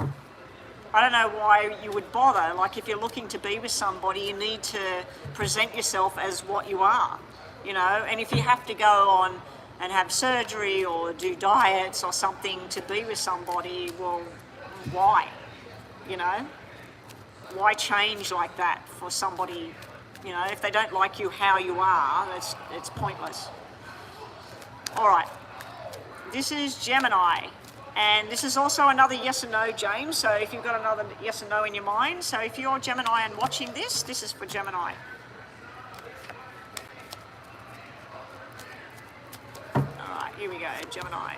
don't know why you would bother. Like, if you're looking to be with somebody, you need to present yourself as what you are, you know? And if you have to go on and have surgery or do diets or something to be with somebody, well, why, you know? Why change like that for somebody You know, if they don't like you how you are, it's pointless. All right, this is Gemini. And this is also another yes and no, James. So if you've got another yes and no in your mind. So if you're Gemini and watching this, this is for Gemini. All right, here we go, Gemini.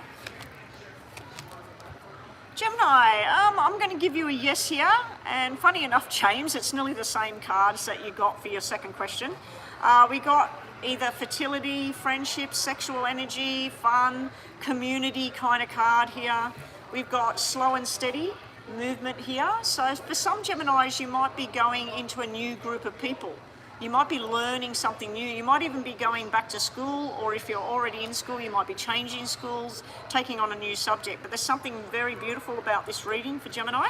Gemini, I'm going to give you a yes here. And funny enough, James, it's nearly the same cards that you got for your second question. We got either fertility, friendship, sexual energy, fun, community kind of card here. We've got slow and steady movement here. So for some Geminis, you might be going into a new group of people. You might be learning something new. You might even be going back to school, or if you're already in school, you might be changing schools, taking on a new subject. But there's something very beautiful about this reading for Gemini.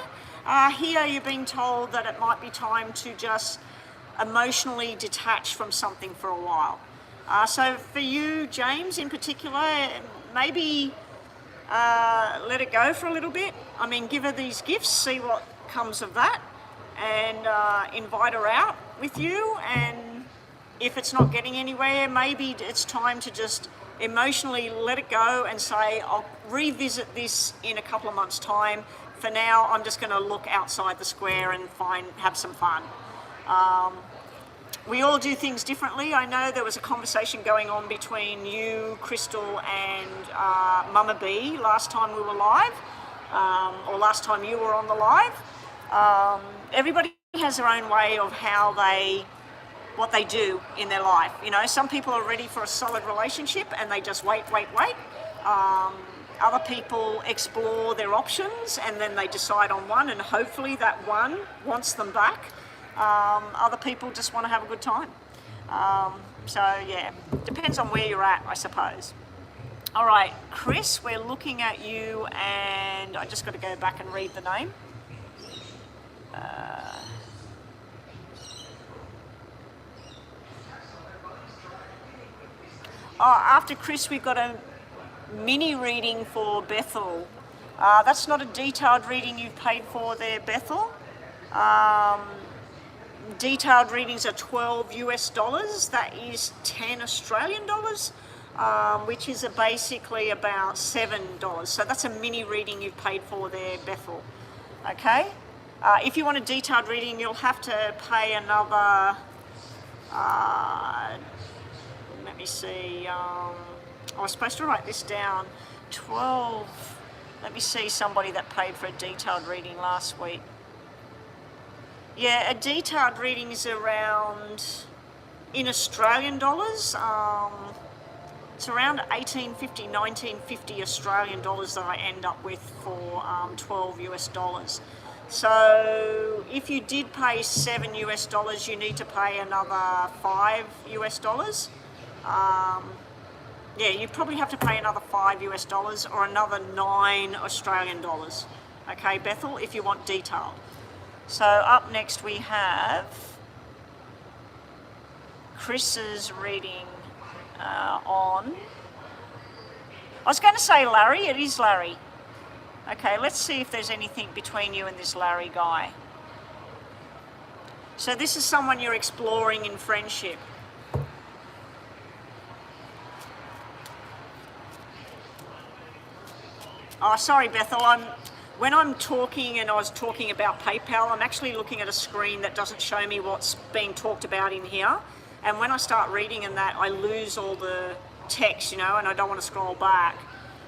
Here you're being told that it might be time to just emotionally detach from something for a while. So for you, James, in particular, maybe let it go for a little bit. I mean, give her these gifts, see what comes of that, and invite her out with you. And if it's not getting anywhere, maybe it's time to just emotionally let it go and say, I'll revisit this in a couple of months' time. For now, I'm just going to look outside the square and have some fun. We all do things differently. I know there was a conversation going on between you, Crystal, and Mama B last time we were live, or last time you were on the live. Everybody has their own way of what they do in their life. You know, some people are ready for a solid relationship and they just wait. Other people explore their options and then they decide on one, and hopefully that one wants them back. Other people just want to have a good time. So yeah, depends on where you're at, I suppose. All right, Chris, we're looking at you, and I just got to go back and read the name. After Chris, we've got a mini reading for Bethel. That's not a detailed reading you've paid for there, Bethel. Detailed readings are $12 US. That is 10 Australian dollars, which is basically about $7. So that's a mini reading you've paid for there, Bethel. Okay. If you want a detailed reading, you'll have to pay another. Let me see. I was supposed to write this down. 12. Let me see somebody that paid for a detailed reading last week. Yeah, a detailed reading is around, in Australian dollars, it's around 1850, 1950 Australian dollars that I end up with for $12 US. So if you did pay $7 US, you need to pay another $5 US. Yeah, you probably have to pay another $5 US or another $9 Australian dollars. Okay, Bethel, if you want detailed. So up next we have Chris's reading on, I was going to say Larry, it is Larry. Okay, let's see if there's anything between you and this Larry guy. So this is someone you're exploring in friendship. Oh, sorry, Bethel, when I'm talking and I was talking about PayPal, I'm actually looking at a screen that doesn't show me what's being talked about in here. And when I start reading in that, I lose all the text, you know, and I don't want to scroll back.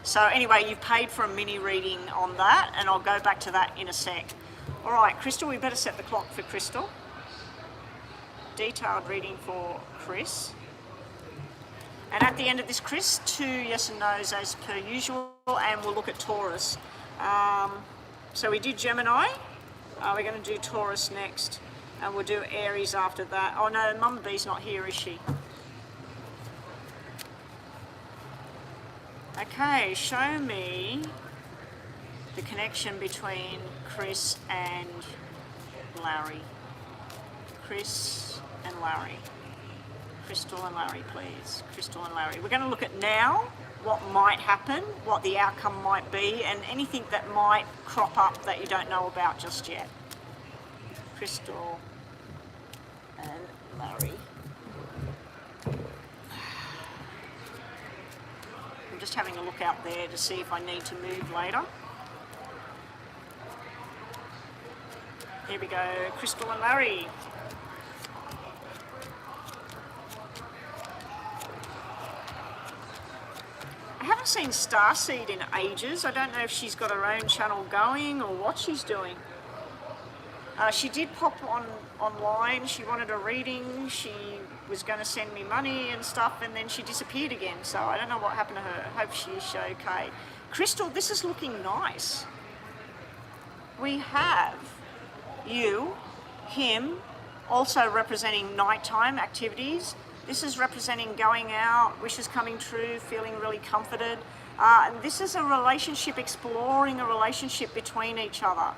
So anyway, you've paid for a mini reading on that, and I'll go back to that in a sec. All right, Crystal, we better set the clock for Crystal. Detailed reading for Chris. And at the end of this, Chris, 2 yes and no's as per usual, and we'll look at Taurus. So we did Gemini, we're going to do Taurus next, and we'll do Aries after that. Oh no, Mama B's not here, is she? Okay, show me the connection between Chris and Larry. Chris and Larry. Crystal and Larry, please. Crystal and Larry. We're going to look at now what might happen, what the outcome might be, and anything that might crop up that you don't know about just yet. Crystal and Larry. I'm just having a look out there to see if I need to move later. Here we go, Crystal and Larry. I haven't seen Starseed in ages. I don't know if she's got her own channel going or what she's doing. She did pop online. She wanted a reading. She was going to send me money and stuff, and then she disappeared again. So I don't know what happened to her. I hope she's okay. Crystal, this is looking nice. We have you, him, also representing nighttime activities. This is representing going out, wishes coming true, feeling really comforted. And this is a relationship, exploring a relationship between each other.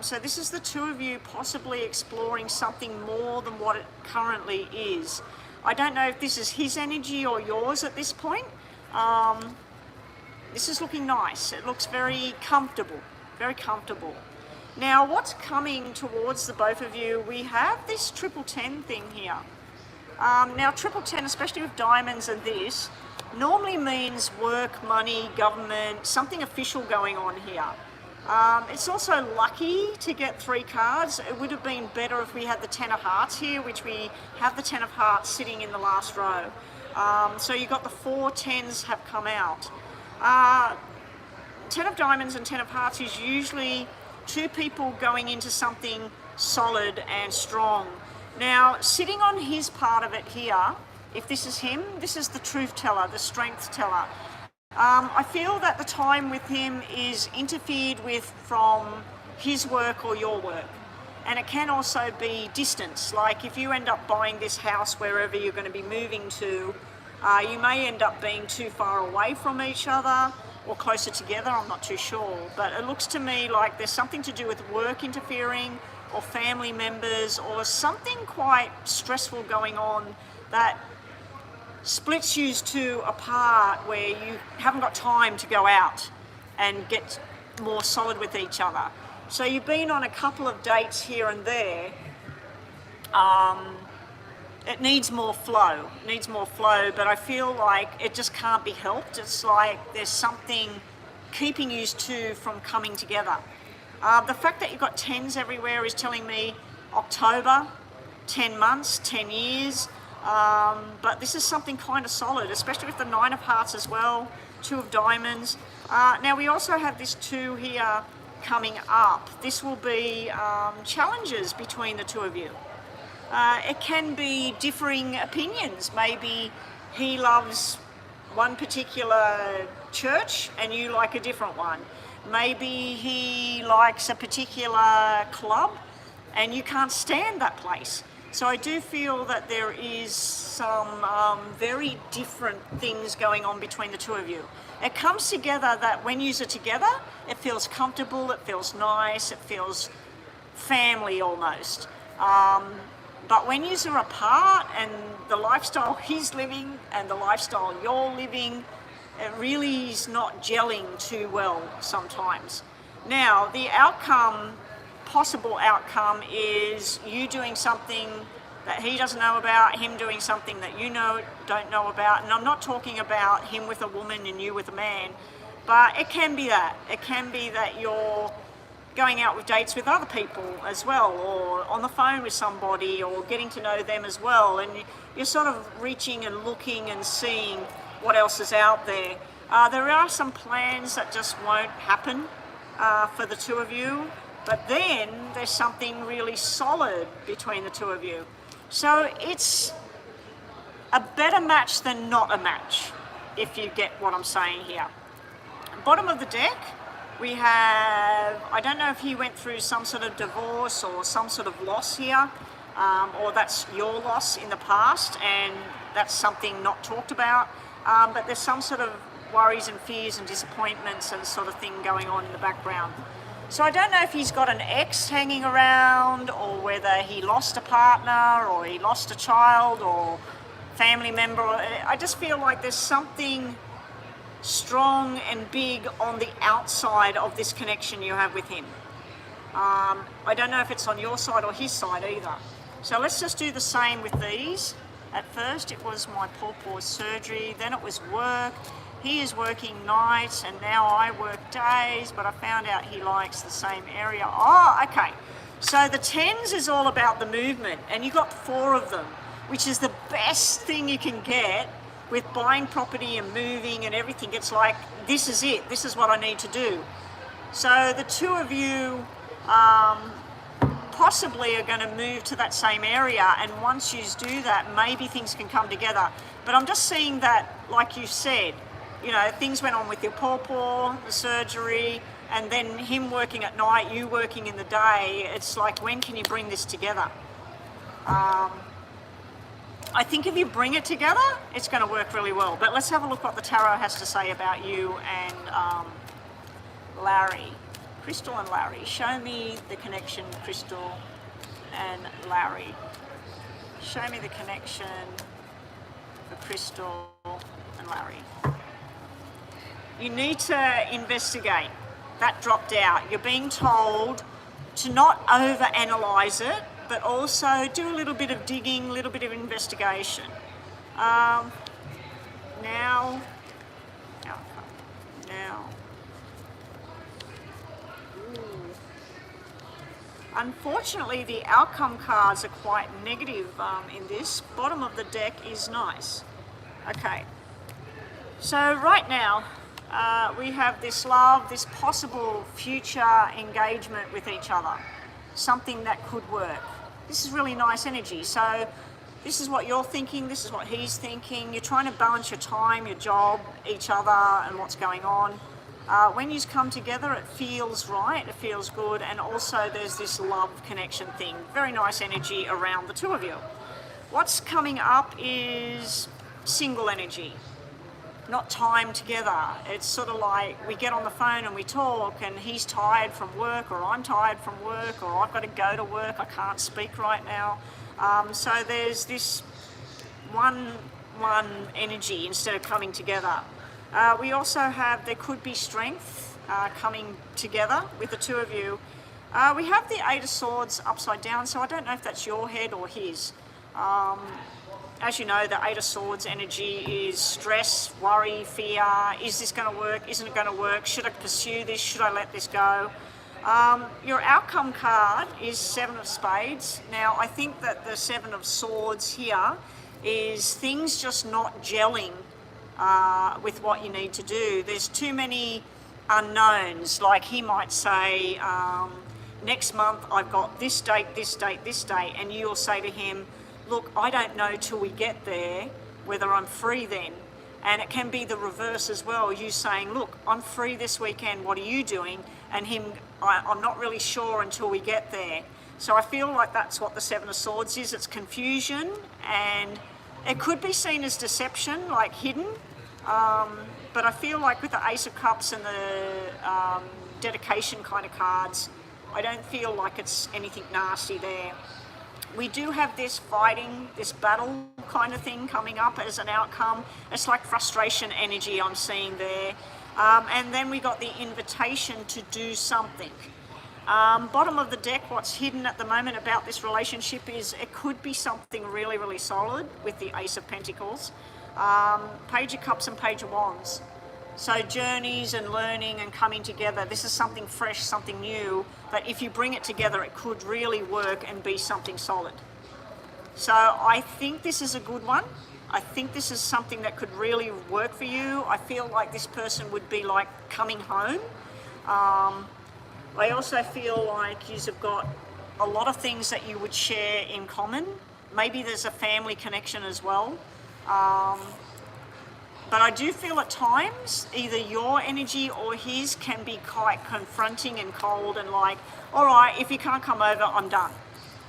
So this is the two of you possibly exploring something more than what it currently is. I don't know if this is his energy or yours at this point. This is looking nice. It looks very comfortable, very comfortable. Now, what's coming towards the both of you, we have this 1010 thing here. Now, 1010, especially with diamonds and this, normally means work, money, government, something official going on here. It's also lucky to get 3 cards. It would have been better if we had the 10 of hearts here, which we have the 10 of hearts sitting in the last row. So you got the 4 10s have come out. 10 of diamonds and 10 of hearts is usually 2 people going into something solid and strong. Now, sitting on his part of it here, if this is him, this is the truth teller, the strength teller. I feel that the time with him is interfered with from his work or your work. And it can also be distance. Like if you end up buying this house wherever you're going to be moving to, you may end up being too far away from each other or closer together, I'm not too sure. But it looks to me like there's something to do with work interfering or family members or something quite stressful going on that splits you two apart where you haven't got time to go out and get more solid with each other. So you've been on a couple of dates here and there. It needs more flow, but I feel like it just can't be helped. It's like there's something keeping you two from coming together. The fact that you've got 10s everywhere is telling me October, 10 months, 10 years, but this is something kind of solid, especially with the 9 of hearts as well, 2 of diamonds. Now we also have this 2 here coming up. This will be challenges between the two of you. It can be differing opinions. Maybe he loves one particular church and you like a different one. Maybe he likes a particular club and you can't stand that place. So I do feel that there is some very different things going on between the two of you. It comes together that when you're together, it feels comfortable, it feels nice, it feels family almost. But when you're apart and the lifestyle he's living and the lifestyle you're living, it really is not gelling too well sometimes. Now, the outcome, possible outcome, is you doing something that he doesn't know about, him doing something that you don't know about. And I'm not talking about him with a woman and you with a man, but it can be that. It can be that you're going out with dates with other people as well, or on the phone with somebody, or getting to know them as well. And you're sort of reaching and looking and seeing what else is out there. There are some plans that just won't happen for the two of you, but then there's something really solid between the two of you. So it's a better match than not a match, if you get what I'm saying here. Bottom of the deck, we have, I don't know if he went through some sort of divorce or some sort of loss here, or that's your loss in the past and that's something not talked about. But there's some sort of worries and fears and disappointments and sort of thing going on in the background. So I don't know if he's got an ex hanging around, or whether he lost a partner, or he lost a child, or family member. I just feel like there's something strong and big on the outside of this connection you have with him. I don't know if it's on your side or his side either. So let's just do the same with these. At first it was my pawpaw surgery, then it was work. He is working nights and now I work days, but I found out he likes the same area. Oh, okay. So the 10s is all about the movement, and you got 4 of them, which is the best thing you can get with buying property and moving and everything. It's like, this is it, this is what I need to do. So the 2 of you possibly are going to move to that same area, and once you do that, maybe things can come together. But I'm just seeing that, like you said, you know, things went on with your pawpaw, the surgery, and then him working at night, you working in the day. It's like, when can you bring this together? I think if you bring it together, it's going to work really well. But let's have a look what the tarot has to say about you and Larry. Crystal and Larry. Show me the connection, Crystal and Larry. Show me the connection for Crystal and Larry. You need to investigate. That dropped out. You're being told to not overanalyze it, but also do a little bit of digging, a little bit of investigation. Now. Ooh. Unfortunately, the outcome cards are quite negative in this. Bottom of the deck is nice. Okay. So right now, we have this love, this possible future engagement with each other. Something that could work. This is really nice energy. So this is what you're thinking, this is what he's thinking. You're trying to balance your time, your job, each other, and what's going on. When you come together, it feels right, it feels good, and also there's this love connection thing. Very nice energy around the 2 of you. What's coming up is single energy, not time together. It's sort of like we get on the phone and we talk, and he's tired from work, or I'm tired from work, or I've got to go to work, I can't speak right now. So there's this one energy instead of coming together. We also have, there could be strength coming together with the 2 of you. We have the 8 of Swords upside down, so I don't know if that's your head or his. As you know, the 8 of Swords energy is stress, worry, fear. Is this going to work? Isn't it going to work? Should I pursue this? Should I let this go? Your outcome card is 7 of Spades. Now, I think that the 7 of Swords here is things just not gelling with what you need to do. There's too many unknowns. Like he might say, next month I've got this date, this date, this date, and you'll say to him, look, I don't know till we get there whether I'm free then. And it can be the reverse as well. You saying, look, I'm free this weekend, what are you doing? And him, I'm not really sure until we get there. So I feel like that's what the 7 of Swords is. It's confusion, and it could be seen as deception, like hidden. But I feel like with the Ace of Cups and the dedication kind of cards, I don't feel like it's anything nasty there. We do have this fighting, this battle kind of thing coming up as an outcome. It's like frustration energy I'm seeing there. And then we got the invitation to do something. Bottom of the deck, what's hidden at the moment about this relationship is it could be something really, really solid with the Ace of Pentacles. Page of Cups and Page of Wands. So journeys and learning and coming together. This is something fresh, something new, but if you bring it together, it could really work and be something solid. So I think this is a good one. I think this is something that could really work for you. I feel like this person would be like coming home. I also feel like you've got a lot of things that you would share in common. Maybe there's a family connection as well. But I do feel at times either your energy or his can be quite confronting and cold and like, all right, if you can't come over, I'm done.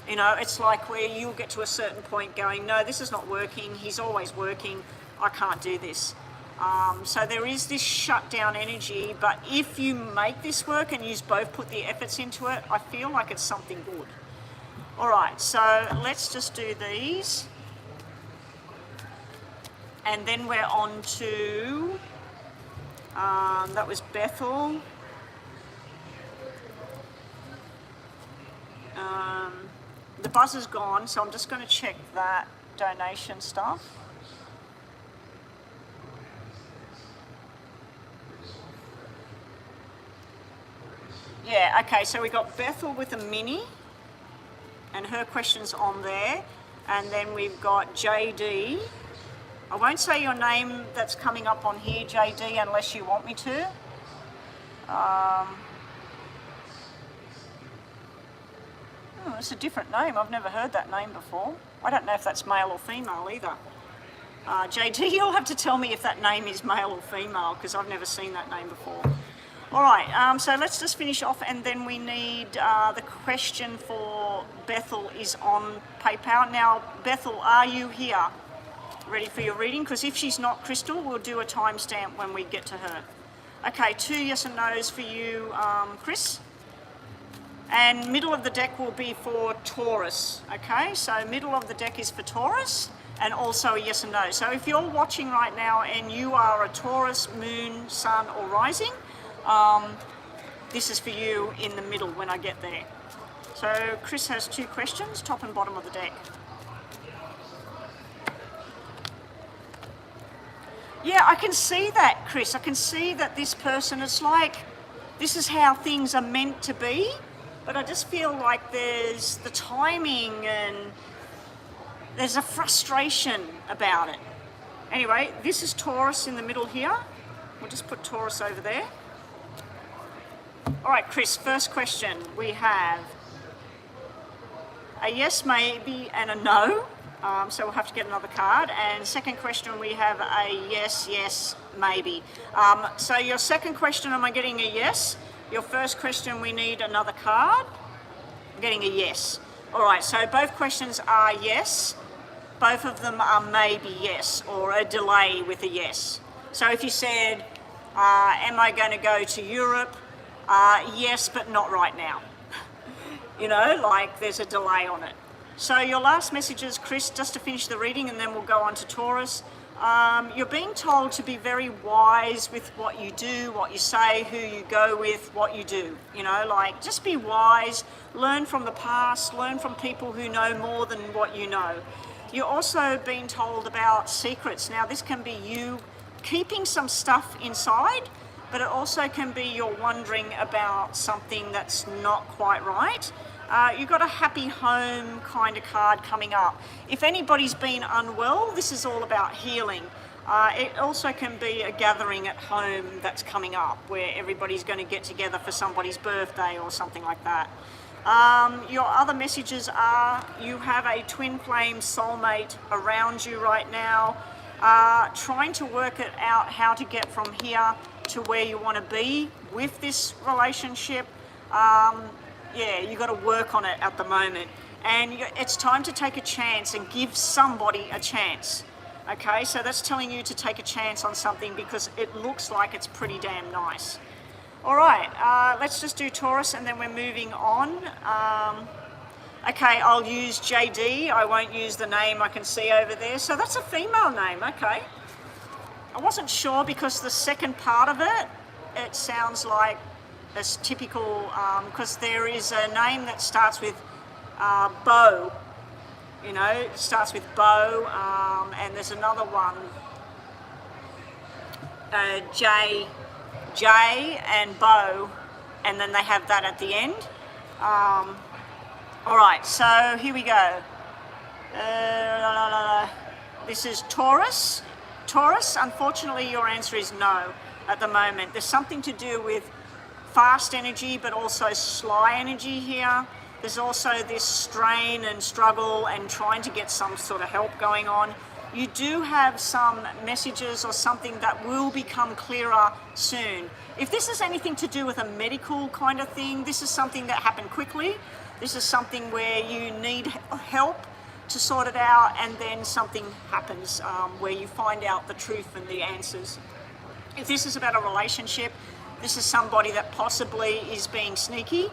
You know, it's like where you'll get to a certain point going, no, this is not working. He's always working. I can't do this. So there is this shutdown energy, but if you make this work and you both put the efforts into it, I feel like it's something good. All right, so let's just do these. And then we're on to, that was Bethel. the buzzer's gone, so I'm just going to check that donation stuff. Yeah, okay, so we got Bethel with a mini, and her question's on there. And then we've got JD. I won't say your name that's coming up on here, JD, unless you want me to. Oh, it's a different name. I've never heard that name before. I don't know if that's male or female either. JD, you'll have to tell me if that name is male or female, because I've never seen that name before. All right, so let's just finish off, and then we need the question for Bethel is on PayPal. Now, Bethel, are you here ready for your reading? Because if she's not, Crystal, we'll do a timestamp when we get to her. Okay, 2 yes and no's for you, Chris. And middle of the deck will be for Taurus, okay? So middle of the deck is for Taurus, and also a yes and no. So if you're watching right now and you are a Taurus, moon, sun, or rising, this is for you in the middle when I get there. So Chris has 2 questions, top and bottom of the deck. Yeah, I can see that, Chris. I can see that this person, it's like, this is how things are meant to be, but I just feel like there's the timing and there's a frustration about it. Anyway, this is Taurus in the middle here. We'll just put Taurus over there. All right, Chris, first question. We have a yes, maybe, and a no. So we'll have to get another card. And second question, we have a yes, yes, maybe. So your second question, am I getting a yes? Your first question, we need another card. I'm getting a yes. All right, so both questions are yes. Both of them are maybe yes, or a delay with a yes. So if you said, am I going to go to Europe? Yes, but not right now. You know, like there's a delay on it. So your last messages, Chris, just to finish the reading, and then we'll go on to Taurus. You're being told to be very wise with what you do, what you say, who you go with, what you do. You know, like just be wise, learn from the past, learn from people who know more than what you know. You're also being told about secrets. Now, this can be you keeping some stuff inside, but it also can be you're wondering about something that's not quite right. You've got a happy home kind of card coming up. If anybody's been unwell, this is all about healing. It also can be a gathering at home that's coming up where everybody's going to get together for somebody's birthday or something like that. Your other messages are you have a twin flame soulmate around you right now, trying to work it out how to get from here to where you want to be with this relationship. Yeah, you got to work on it at the moment, and it's time to take a chance and give somebody a chance. Okay, so that's telling you to take a chance on something because it looks like it's pretty damn nice. All right, let's just do Taurus and then we're moving on. Okay, I'll use JD. I won't use the name I can see over there. So that's a female name, okay. I wasn't sure because the second part of it, it sounds like as typical, because there is a name that starts with Bo, you know, it starts with Bo, and there's another one, J and Bo, and then they have that at the end. All right, so here we go. This is Taurus. Taurus, unfortunately, your answer is no at the moment. There's something to do with fast energy, but also sly energy here. There's also this strain and struggle and trying to get some sort of help going on. You do have some messages or something that will become clearer soon. If this is anything to do with a medical kind of thing, this is something that happened quickly. This is something where you need help to sort it out, and then something happens where you find out the truth and the answers. If this is about a relationship, this is somebody that possibly is being sneaky.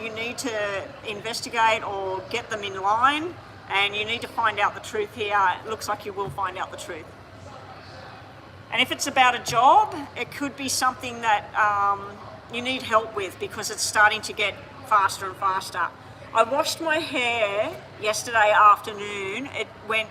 You need to investigate or get them in line, and you need to find out the truth here. It looks like you will find out the truth. And if it's about a job, it could be something that you need help with because it's starting to get faster and faster. I washed my hair yesterday afternoon. It went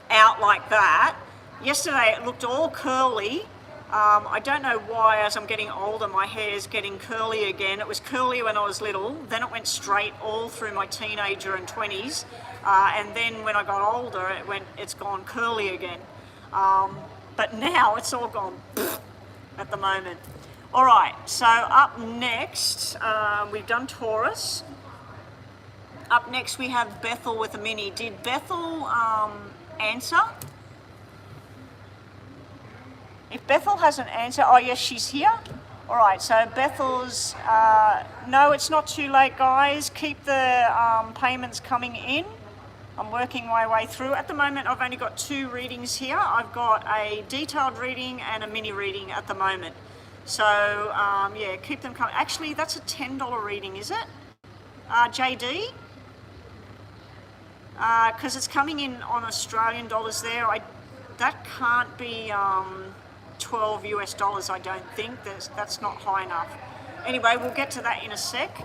out like that. Yesterday it looked all curly. I don't know why, as I'm getting older, my hair is getting curly again. It was curly when I was little, then it went straight all through my teenager and 20s, and then when I got older, it's gone curly again. But now it's all gone at the moment. All right, so up next, we've done Taurus. Up next we have Bethel with a mini. Did Bethel answer? If Bethel has an answer, oh yes, she's here. All right, so Bethel's, no, it's not too late, guys. Keep the payments coming in. I'm working my way through. At the moment, I've only got 2 readings here. I've got a detailed reading and a mini reading at the moment. So, yeah, keep them coming. Actually, that's a $10 reading, is it? JD? Because it's coming in on Australian dollars there. That can't be 12 US dollars, I don't think. That's not high enough. Anyway, we'll get to that in a sec.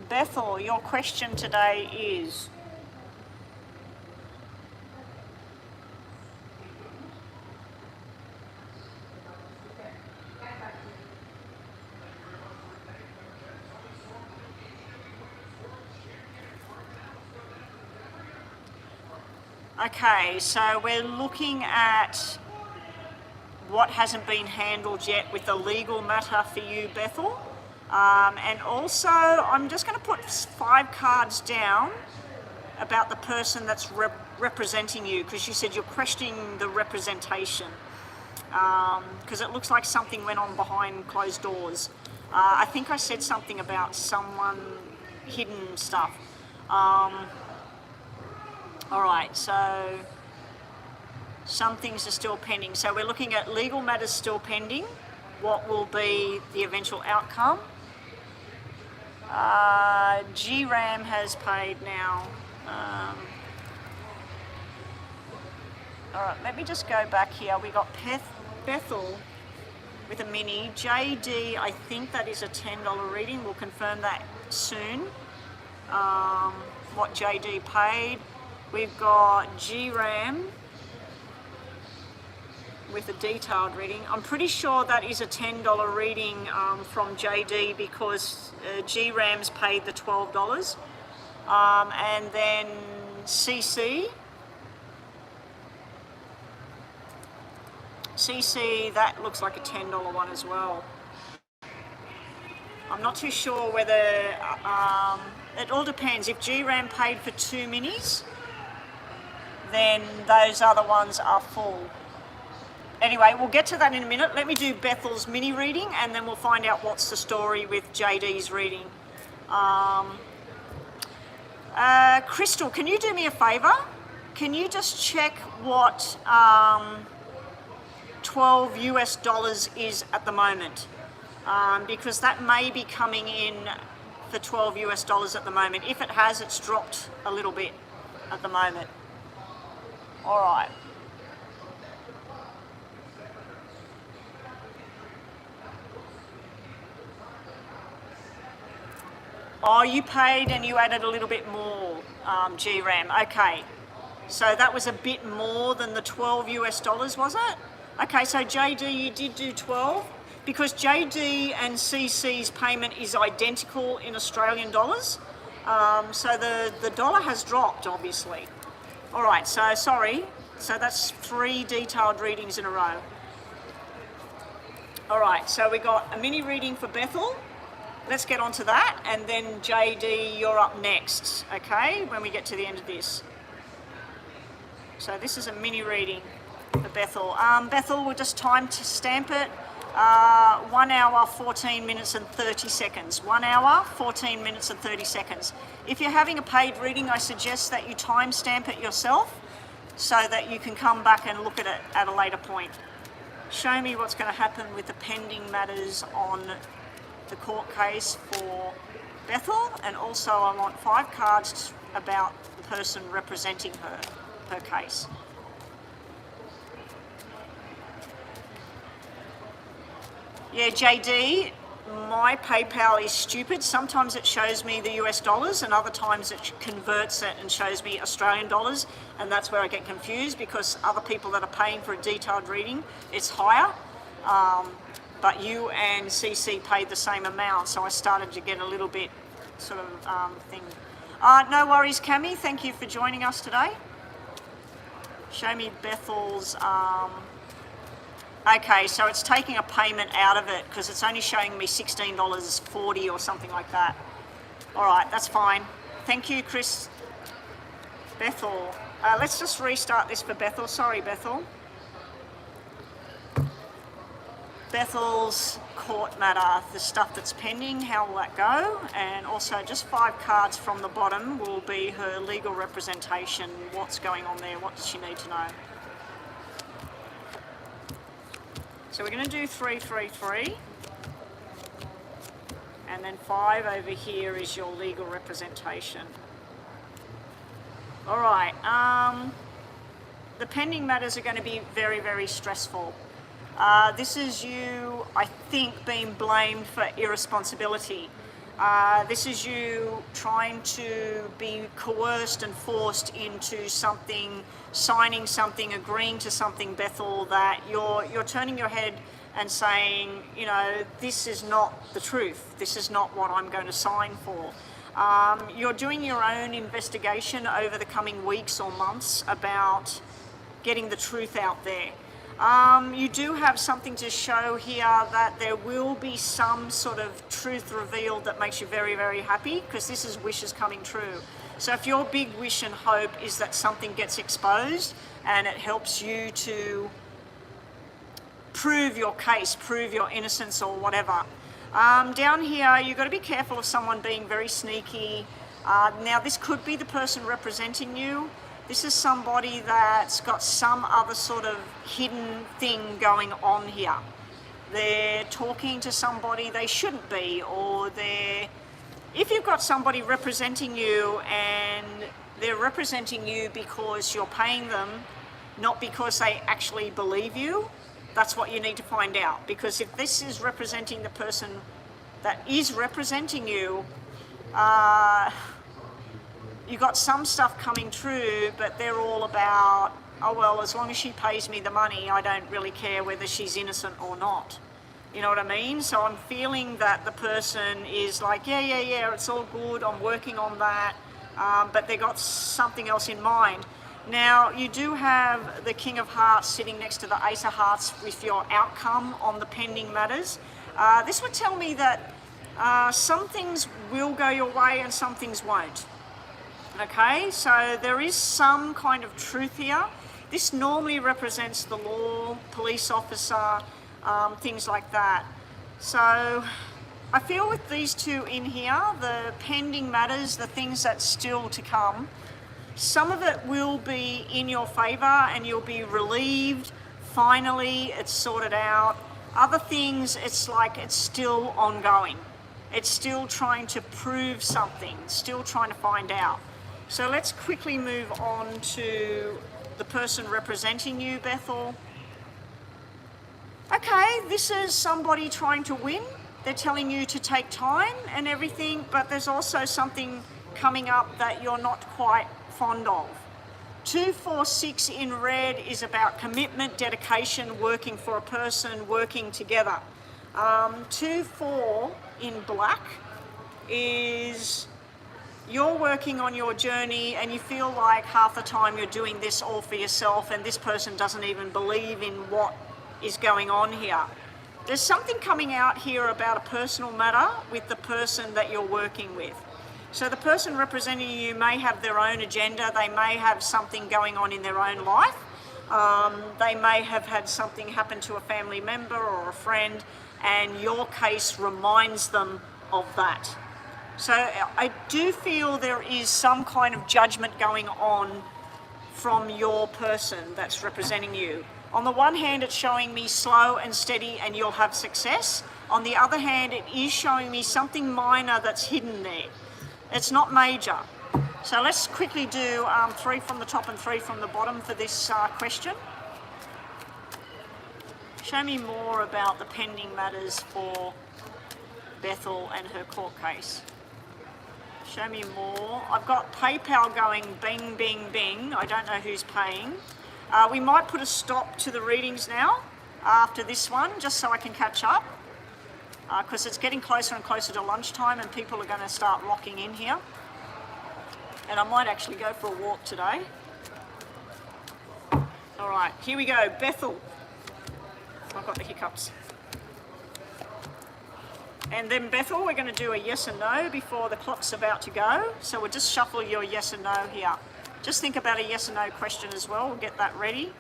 Bethel, your question today is... Okay, so we're looking at what hasn't been handled yet with the legal matter for you, Bethel. And also, I'm just going to put 5 cards down about the person that's representing you, because you said you're questioning the representation. Because it looks like something went on behind closed doors. I think I said something about someone hidden stuff. All right, so some things are still pending. So we're looking at legal matters still pending. What will be the eventual outcome? GRAM has paid now. All right, let me just go back here. We got Bethel with a mini. JD, I think that is a $10 reading. We'll confirm that soon. What JD paid. We've got GRAM with a detailed reading. I'm pretty sure that is a $10 reading from JD, because GRAM's paid the $12. And then CC, that looks like a $10 one as well. I'm not too sure whether, it all depends. If GRAM paid for 2 minis, then those other ones are full. Anyway, we'll get to that in a minute. Let me do Bethel's mini reading, and then we'll find out what's the story with JD's reading. Crystal, can you do me a favour? Can you just check what 12 US dollars is at the moment? Because that may be coming in for 12 US dollars at the moment. If it has, it's dropped a little bit at the moment. All right. Oh, you paid and you added a little bit more, GRAM. Okay. So that was a bit more than the 12 US dollars, was it? Okay, so JD, you did do 12? Because JD and CC's payment is identical in Australian dollars. So the dollar has dropped, obviously. All right, so sorry. So that's 3 detailed readings in a row. All right, so we got a mini reading for Bethel. Let's get on to that, and then JD, you're up next, okay, when we get to the end of this. So this is a mini reading for Bethel. Bethel, we'll just time to stamp it. 1 hour, 14 minutes and 30 seconds. 1 hour, 14 minutes and 30 seconds. If you're having a paid reading, I suggest that you time stamp it yourself so that you can come back and look at it at a later point. Show me what's going to happen with the pending matters on the court case for Bethel, and also I want 5 cards about the person representing her case. Yeah, JD, my PayPal is stupid. Sometimes it shows me the US dollars and other times it converts it and shows me Australian dollars, and that's where I get confused because other people that are paying for a detailed reading, it's higher. But you and CC paid the same amount, so I started to get a little bit sort of thing. No worries, Cami. Thank you for joining us today. Show me Bethel's. Okay, so it's taking a payment out of it because it's only showing me $16.40 or something like that. All right, that's fine. Thank you, Chris. Bethel. Let's just restart this for Bethel. Sorry, Bethel. Bethel's court matter, the stuff that's pending, how will that go? And also just 5 cards from the bottom will be her legal representation, what's going on there, what does she need to know? So we're going to do 3, 3, 3. And then 5 over here is your legal representation. All right, the pending matters are going to be very, very stressful. This is you, I think, being blamed for irresponsibility. This is you trying to be coerced and forced into something, signing something, agreeing to something, Bethel, that you're turning your head and saying, you know, this is not the truth. This is not what I'm going to sign for. You're doing your own investigation over the coming weeks or months about getting the truth out there. You do have something to show here that there will be some sort of truth revealed that makes you very, very happy, because this is wishes coming true. So if your big wish and hope is that something gets exposed and it helps you to prove your case, prove your innocence or whatever. Down here, you've got to be careful of someone being very sneaky. Now this could be the person representing you. This is somebody that's got some other sort of hidden thing going on here. They're talking to somebody they shouldn't be, or if you've got somebody representing you and they're representing you because you're paying them, not because they actually believe you, that's what you need to find out. Because if this is representing the person that is representing you, you got some stuff coming true, but they're all about, oh well, as long as she pays me the money, I don't really care whether she's innocent or not. You know what I mean? So I'm feeling that the person is like, yeah, it's all good, I'm working on that, but they got something else in mind. Now, you do have the King of Hearts sitting next to the Ace of Hearts with your outcome on the pending matters. This would tell me that some things will go your way and some things won't. Okay, so there is some kind of truth here. This normally represents the law, police officer, things like that. So I feel with these two in here, the pending matters, the things that's still to come, some of it will be in your favor and you'll be relieved. Finally, it's sorted out. Other things, it's like it's still ongoing. It's still trying to prove something, still trying to find out. So let's quickly move on to the person representing you, Bethel. Okay, this is somebody trying to win. They're telling you to take time and everything, but there's also something coming up that you're not quite fond of. 2, 4, 6 in red is about commitment, dedication, working for a person, working together. 2, 4 in black is you're working on your journey and you feel like half the time you're doing this all for yourself and this person doesn't even believe in what is going on here. There's something coming out here about a personal matter with the person that you're working with. So the person representing you may have their own agenda, they may have something going on in their own life, they may have had something happen to a family member or a friend, and your case reminds them of that. So I do feel there is some kind of judgment going on from your person that's representing you. On the one hand, it's showing me slow and steady and you'll have success. On the other hand, it is showing me something minor that's hidden there. It's not major. So let's quickly do 3 from the top and 3 from the bottom for this question. Show me more about the pending matters for Bethel and her court case. Show me more. I've got PayPal going bing, bing, bing. I don't know who's paying. We might put a stop to the readings now after this one, just so I can catch up, because it's getting closer and closer to lunchtime and people are going to start locking in here. And I might actually go for a walk today. All right, here we go. Bethel. I've got the hiccups. And then Bethel, we're going to do a yes and no before the clock's about to go. So we'll just shuffle your yes and no here. Just think about a yes and no question as well. We'll get that ready.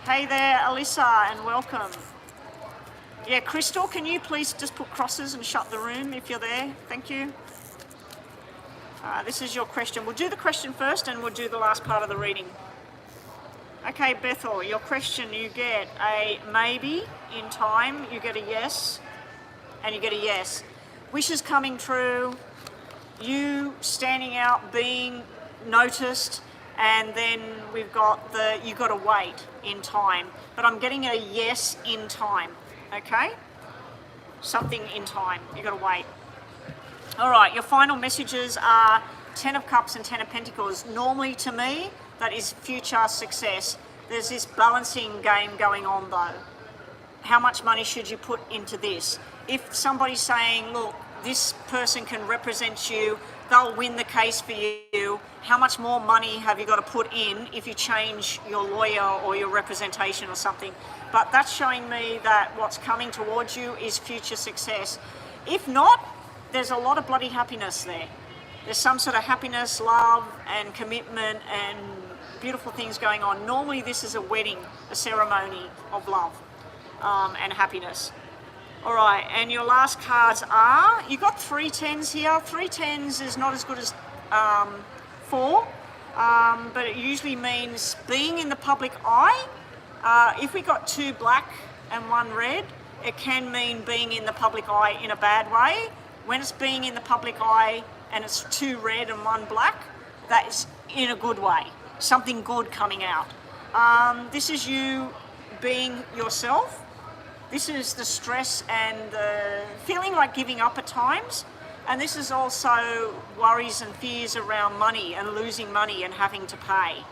Hey there, Alyssa, and welcome. Yeah, Crystal, can you please just put crosses and shut the room if you're there? Thank you. This is your question. We'll do the question first and we'll do the last part of the reading. Okay, Bethel, your question, you get a maybe in time, you get a yes, and you get a yes. Wishes coming true, you standing out, being noticed, and then we've got the, you got to wait in time. But I'm getting a yes in time, okay? Something in time, you got to wait. All right, your final messages are 10 of Cups and 10 of Pentacles. Normally to me, that is future success. There's this balancing game going on though. How much money should you put into this? If somebody's saying, look, this person can represent you, they'll win the case for you, how much more money have you got to put in if you change your lawyer or your representation or something? But that's showing me that what's coming towards you is future success. If not, there's a lot of bloody happiness there. There's some sort of happiness, love, and commitment, and beautiful things going on. Normally this is a wedding, a ceremony of love and happiness. All right, and your last cards are, you got 3 10s here. 3 10s is not as good as 4, but it usually means being in the public eye. If we got 2 black and 1 red, it can mean being in the public eye in a bad way. When it's being in the public eye and it's 2 red and 1 black, that is in a good way. Something good coming out. This is you being yourself. This is the stress and the feeling like giving up at times. And this is also worries and fears around money and losing money and having to pay.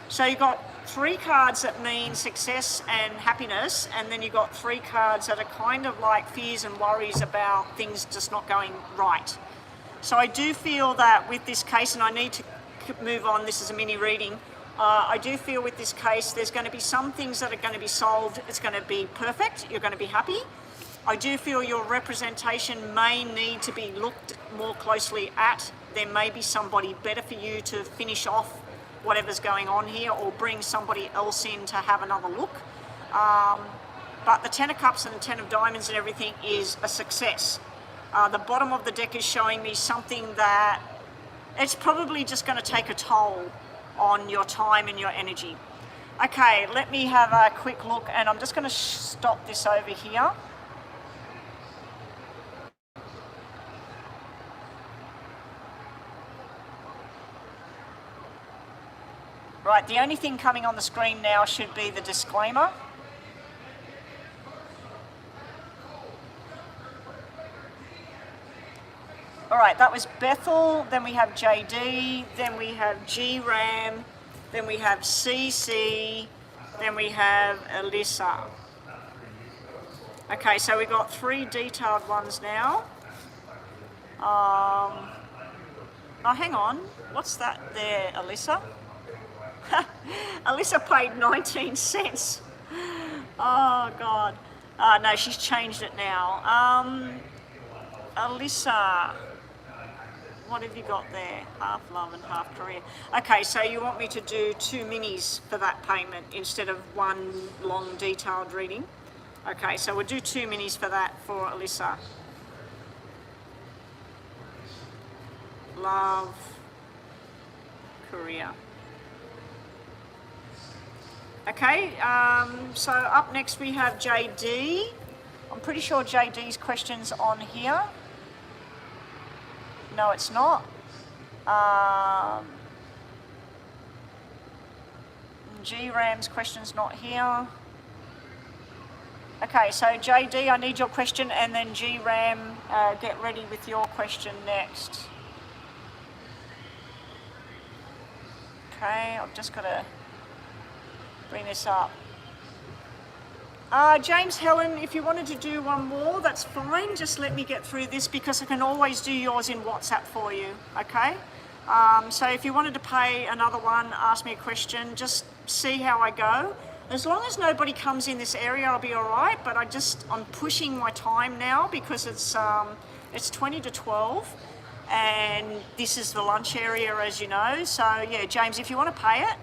So you've got 3 cards that mean success and happiness, and then you've got 3 cards that are kind of like fears and worries about things just not going right. So I do feel that with this case, and I need to move on, this is a mini reading, I do feel with this case there's going to be some things that are going to be solved. It's going to be perfect, you're going to be happy. I do feel your representation may need to be looked more closely at. There may be somebody better for you to finish off whatever's going on here, or bring somebody else in to have another look. But the 10 of Cups and the 10 of Diamonds and everything is a success. The bottom of the deck is showing me something that it's probably just going to take a toll on your time and your energy. Okay, let me have a quick look, and I'm just going to stop this over here. Right, the only thing coming on the screen now should be the disclaimer. All right, that was Bethel, then we have JD, then we have G-Ram, then we have CC, then we have Alyssa. Okay, so we got 3 detailed ones now. Oh, hang on, what's that there, Alyssa? Alyssa paid 19 cents. Oh, God. No, she's changed it now. Alyssa, what have you got there? Half love and half career. Okay, so you want me to do 2 minis for that payment instead of 1 long detailed reading? Okay, so we'll do 2 minis for that for Alyssa. Love, career. Okay, so up next we have JD. I'm pretty sure JD's question's on here. No, it's not. G-Ram's question's not here. Okay, so JD, I need your question, and then GRAM, get ready with your question next. Okay, I've just got to bring this up. James Helen, if you wanted to do one more, that's fine. Just let me get through this because I can always do yours in WhatsApp for you, okay? So if you wanted to pay another one, ask me a question, just see how I go. As long as nobody comes in this area, I'll be all right, but I'm pushing my time now because it's 20 to 12 and this is the lunch area, as you know. So yeah, James, if you want to pay it,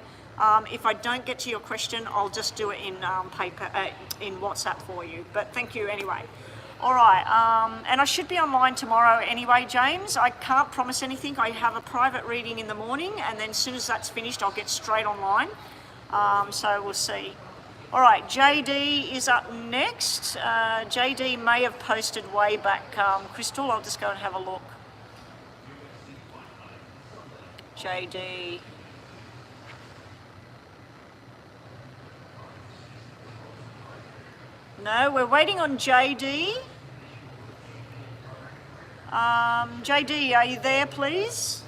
if I don't get to your question, I'll just do it in in WhatsApp for you. But thank you anyway. All right, and I should be online tomorrow anyway, James. I can't promise anything. I have a private reading in the morning, and then as soon as that's finished, I'll get straight online. So we'll see. All right, JD is up next. JD may have posted way back. Crystal, I'll just go and have a look. JD. No, we're waiting on JD. JD, are you there, please?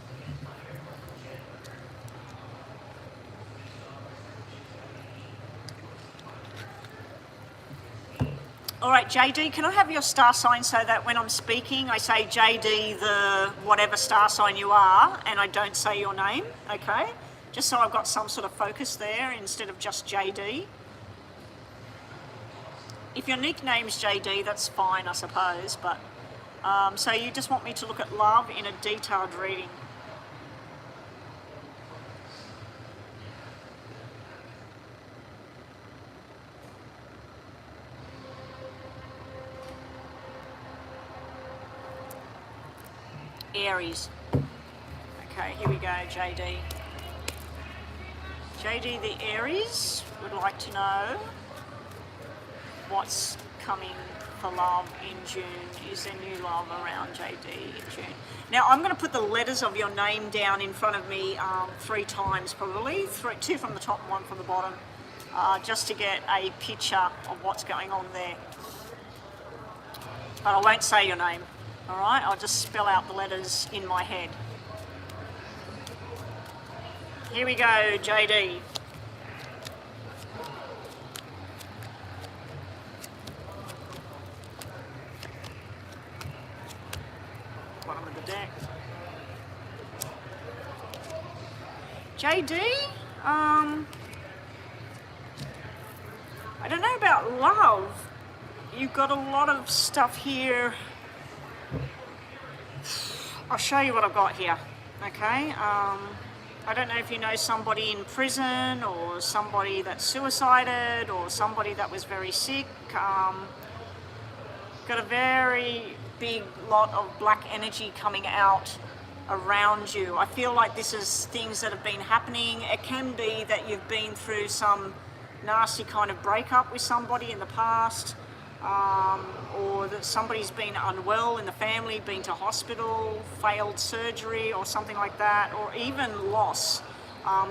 All right, JD, can I have your star sign so that when I'm speaking, I say JD, the whatever star sign you are, and I don't say your name, okay? Just so I've got some sort of focus there instead of just JD. If your nickname's JD, that's fine, I suppose, but so you just want me to look at love in a detailed reading. Aries. Okay, here we go, JD. JD the Aries would like to know what's coming for love in June. Is there new love around JD in June? Now I'm going to put the letters of your name down in front of me 3 times probably, 2 from the top, 1 from the bottom, just to get a picture of what's going on there. But I won't say your name. All right, I'll just spell out the letters in my head. Here we go, JD. Bottom of the deck. JD, I don't know about love. You've got a lot of stuff here. I'll show you what I've got here, okay? I don't know if you know somebody in prison or somebody that suicided or somebody that was very sick. Got a very big lot of black energy coming out around you. I feel like this is things that have been happening. It can be that you've been through some nasty kind of breakup with somebody in the past. Or that somebody's been unwell in the family, been to hospital, failed surgery or something like that, or even loss,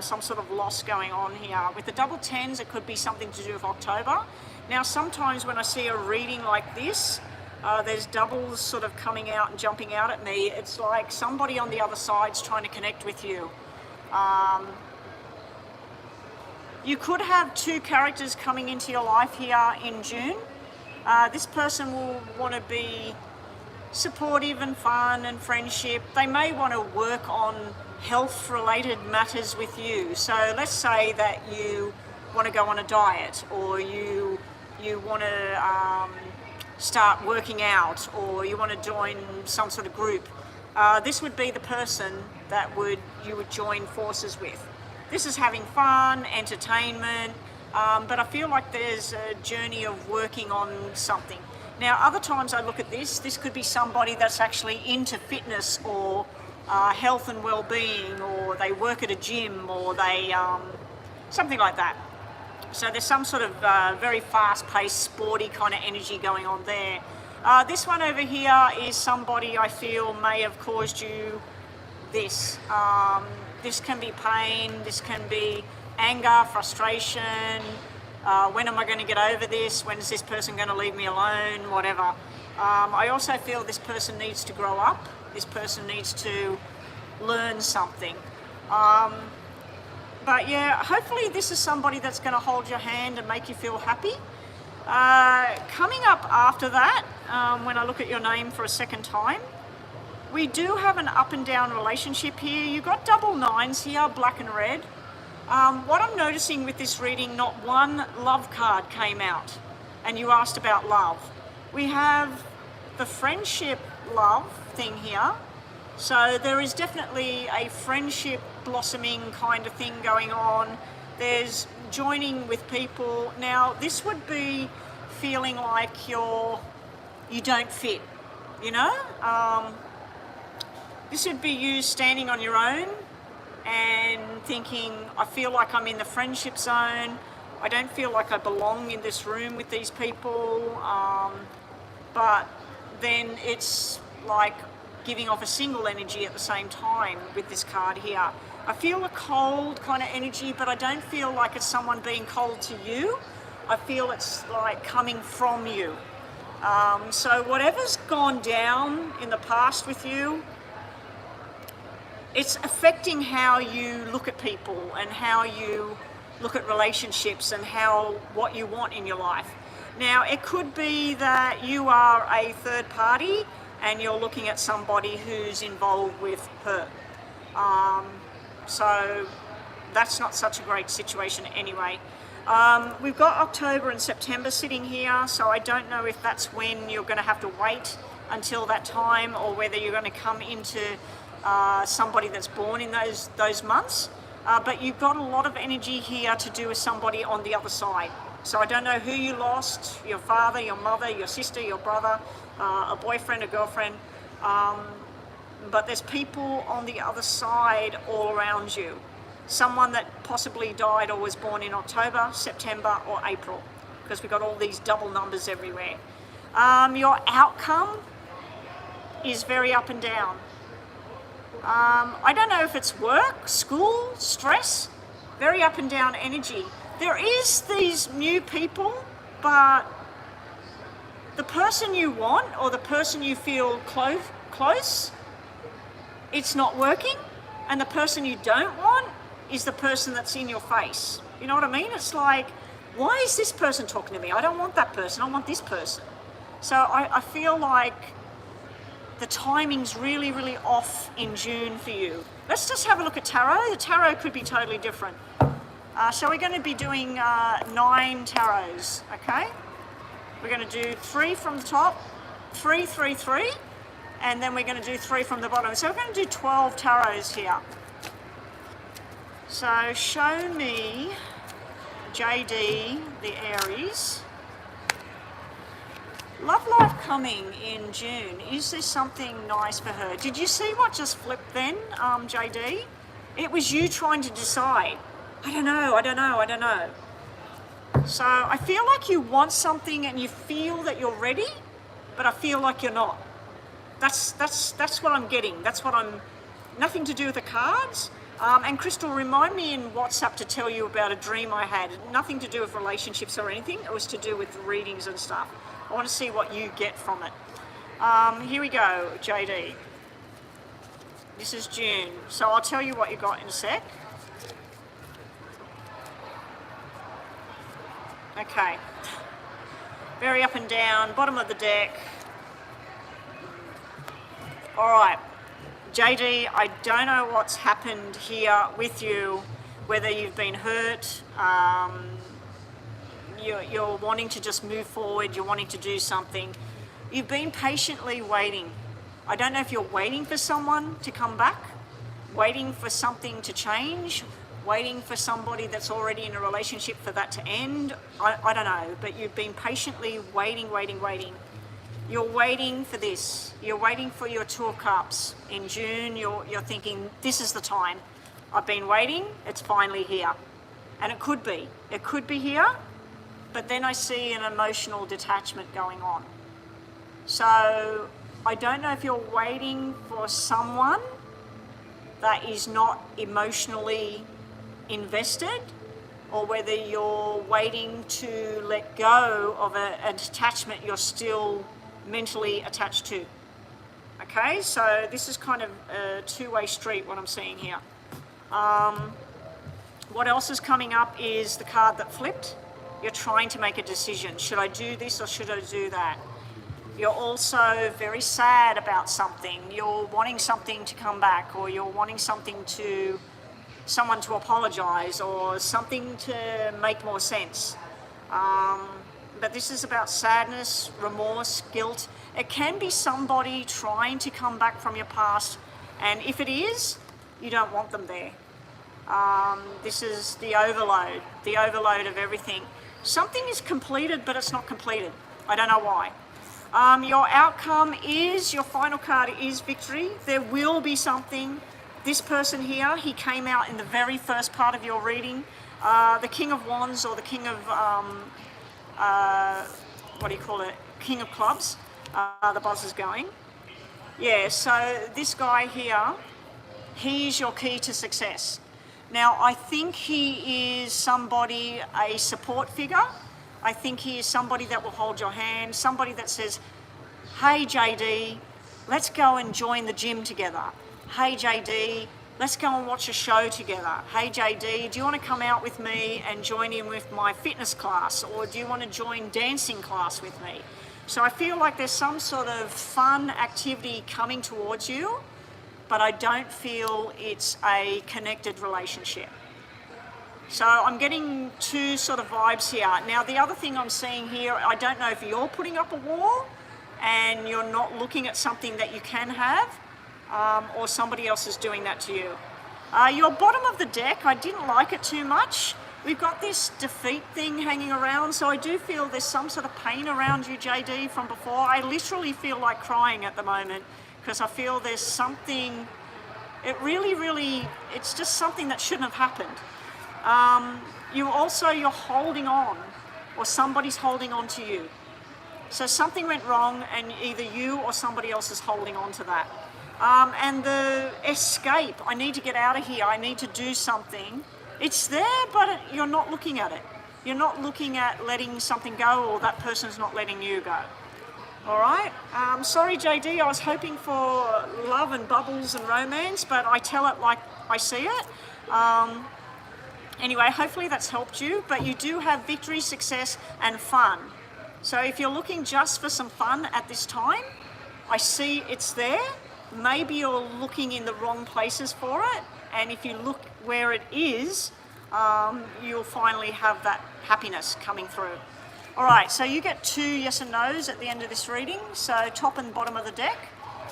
some sort of loss going on here. With the double 10s, it could be something to do with October. Now, sometimes when I see a reading like this, there's doubles sort of coming out and jumping out at me. It's like somebody on the other side's trying to connect with you. You could have 2 characters coming into your life here in June. This person will want to be supportive and fun and friendship. They may want to work on health-related matters with you. So let's say that you want to go on a diet, or you want to start working out, or you want to join some sort of group. This would be the person that you would join forces with. This is having fun, entertainment. But I feel like there's a journey of working on something. Now, other times I look at this could be somebody that's actually into fitness or health and well-being, or they work at a gym, or they, something like that. So there's some sort of very fast-paced, sporty kind of energy going on there. This one over here is somebody I feel may have caused you this. This can be pain, this can be anger, frustration, When am I going to get over this? When is this person going to leave me alone? Whatever. I also feel this person needs to grow up. This person needs to learn something. But yeah, hopefully this is somebody that's going to hold your hand and make you feel happy. Coming up after that, when I look at your name for a second time, we do have an up and down relationship here. You've got double nines here, black and red. What I'm noticing with this reading, not one love card came out, and you asked about love. We have the friendship love thing here. So there is definitely a friendship blossoming kind of thing going on. There's joining with people. Now, this would be feeling like you don't fit, you know? This would be you standing on your own and thinking, I feel like I'm in the friendship zone. I don't feel like I belong in this room with these people. But then it's like giving off a single energy at the same time with this card here. I feel a cold kind of energy, but I don't feel like it's someone being cold to you. I feel it's like coming from you. So whatever's gone down in the past with you, it's affecting how you look at people and how you look at relationships and what you want in your life. Now, it could be that you are a third party and you're looking at somebody who's involved with her. So that's not such a great situation anyway. We've got October and September sitting here, so I don't know if that's when you're going to have to wait until that time or whether you're going to come into somebody that's born in those months. But you've got a lot of energy here to do with somebody on the other side. So I don't know who you lost, your father, your mother, your sister, your brother, a boyfriend, a girlfriend, but there's people on the other side all around you. Someone that possibly died or was born in October, September or April, because we've got all these double numbers everywhere. Your outcome is very up and down. I don't know if it's work, school, stress, very up and down energy. There is these new people, but the person you want or the person you feel close, it's not working. And the person you don't want is the person that's in your face. You know what I mean? It's like, why is this person talking to me? I don't want that person, I want this person. So I feel like the timing's really, really off in June for you. Let's just have a look at tarot. The tarot could be totally different. So we're going to be doing 9 tarots, okay? We're going to do 3 from the top, 3, 3, 3, and then we're going to do 3 from the bottom. So we're going to do 12 tarots here. So show me JD, the Aries. Love life coming in June. Is there something nice for her? Did you see what just flipped then, JD? It was you trying to decide. I don't know. So I feel like you want something and you feel that you're ready, but I feel like you're not. That's what I'm getting. Nothing to do with the cards. And Crystal, remind me in WhatsApp to tell you about a dream I had. Nothing to do with relationships or anything. It was to do with readings and stuff. I want to see what you get from it. Here we go, JD. This is June. So I'll tell you what you got in a sec. Okay. Very up and down, bottom of the deck. All right. JD, I don't know what's happened here with you, whether you've been hurt, you're wanting to just move forward, you're wanting to do something. You've been patiently waiting. I don't know if you're waiting for someone to come back, waiting for something to change, waiting for somebody that's already in a relationship for that to end. I don't know, but you've been patiently waiting. You're waiting for this. You're waiting for your 2 of Cups. In June, you're thinking, this is the time. I've been waiting, it's finally here. And it could be here, but then I see an emotional detachment going on. So I don't know if you're waiting for someone that is not emotionally invested, or whether you're waiting to let go of an attachment you're still mentally attached to. Okay, so this is kind of a two-way street, what I'm seeing here. What else is coming up is the card that flipped. You're trying to make a decision. Should I do this or should I do that? You're also very sad about something. You're wanting something to come back, or you're wanting someone to apologize, or something to make more sense. But this is about sadness, remorse, guilt. It can be somebody trying to come back from your past, and if it is, you don't want them there. This is the overload of everything. Something is completed, but it's not completed. I don't know why. Your outcome is, your final card is victory. There will be something. This person here, he came out in the very first part of your reading. The King of Wands, or the King of, King of Clubs. The buzz is going. Yeah, so this guy here, he's your key to success. Now, I think he is somebody, a support figure. I think he is somebody that will hold your hand, somebody that says, hey JD, let's go and join the gym together. Hey JD, let's go and watch a show together. Hey JD, do you want to come out with me and join in with my fitness class? Or do you want to join dancing class with me? So I feel like there's some sort of fun activity coming towards you, but I don't feel it's a connected relationship. So I'm getting two sort of vibes here. Now, the other thing I'm seeing here, I don't know if you're putting up a wall and you're not looking at something that you can have, or somebody else is doing that to you. Your bottom of the deck, I didn't like it too much. We've got this defeat thing hanging around, so I do feel there's some sort of pain around you, JD, from before. I literally feel like crying at the moment, because I feel there's something, it's just something that shouldn't have happened. You're holding on, or somebody's holding on to you. So something went wrong, and either you or somebody else is holding on to that. And the escape, I need to get out of here, I need to do something. It's there, but you're not looking at it. You're not looking at letting something go, or that person's not letting you go. All right, sorry JD, I was hoping for love and bubbles and romance, but I tell it like I see it. Anyway, hopefully that's helped you, but you do have victory, success, and fun. So if you're looking just for some fun at this time, I see it's there. Maybe you're looking in the wrong places for it, and if you look where it is, you'll finally have that happiness coming through. All right, so you get 2 yes and no's at the end of this reading, so top and bottom of the deck.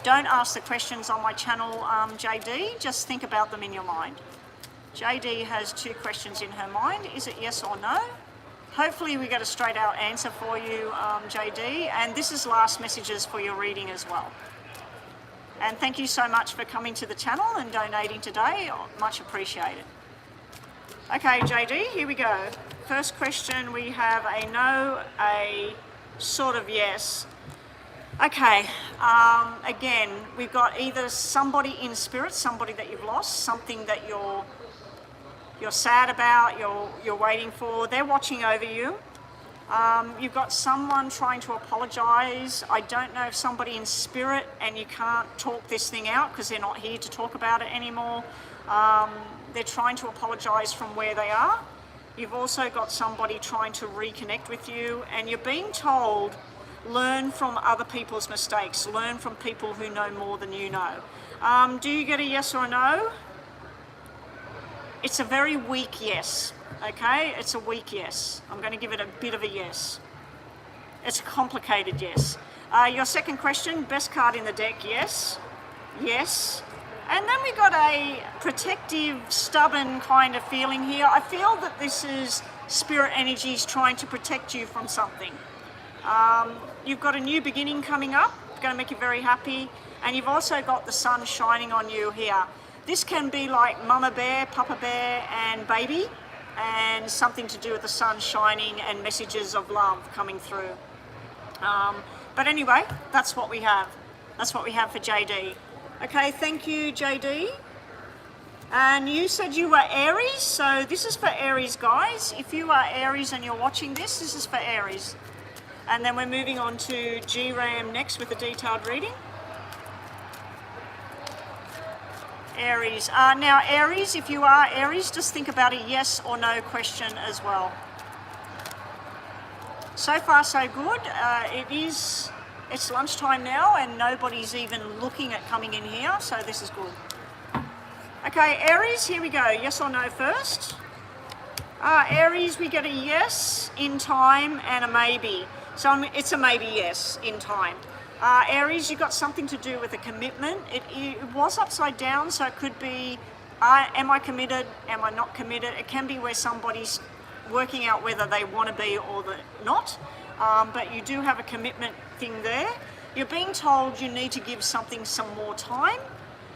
Don't ask the questions on my channel, JD, just think about them in your mind. JD has 2 questions in her mind. Is it yes or no? Hopefully we get a straight out answer for you, JD, and this is last messages for your reading as well. And thank you so much for coming to the channel and donating today, much appreciated. Okay, JD, here we go. First question, we have a no, a sort of yes. Okay, again, we've got either somebody in spirit, somebody that you've lost, something that you're sad about, you're waiting for, they're watching over you. You've got someone trying to apologize. I don't know if somebody in spirit, and you can't talk this thing out because they're not here to talk about it anymore. They're trying to apologize from where they are. You've also got somebody trying to reconnect with you, and you're being told, learn from other people's mistakes, learn from people who know more than you know. Do you get a yes or a no? It's a very weak yes, okay? It's a weak yes. I'm going to give it a bit of a yes. It's a complicated yes. Your second question, best card in the deck, yes. Yes. And then we got a protective, stubborn kind of feeling here. I feel that this is spirit energies trying to protect you from something. You've got a new beginning coming up, going to make you very happy. And you've also got the sun shining on you here. This can be like mama bear, papa bear, and baby, and something to do with the sun shining and messages of love coming through. But anyway, that's what we have. That's what we have for JD. Okay, thank you, JD. And you said you were Aries, so this is for Aries, guys. If you are Aries and you're watching this, this is for Aries. And then we're moving on to GRAM next with a detailed reading. Aries. Now, Aries, if you are Aries, just think about a yes or no question as well. So far, so good. It's lunchtime now and nobody's even looking at coming in here, so this is good. Okay, Aries, here we go. Yes or no first. Aries, we get a yes in time and a maybe. So it's a maybe yes in time. Aries, you got something to do with a commitment. It was upside down, so it could be, am I committed? Am I not committed? It can be where somebody's working out whether they want to be or not. But you do have a commitment thing there. You're being told you need to give something some more time.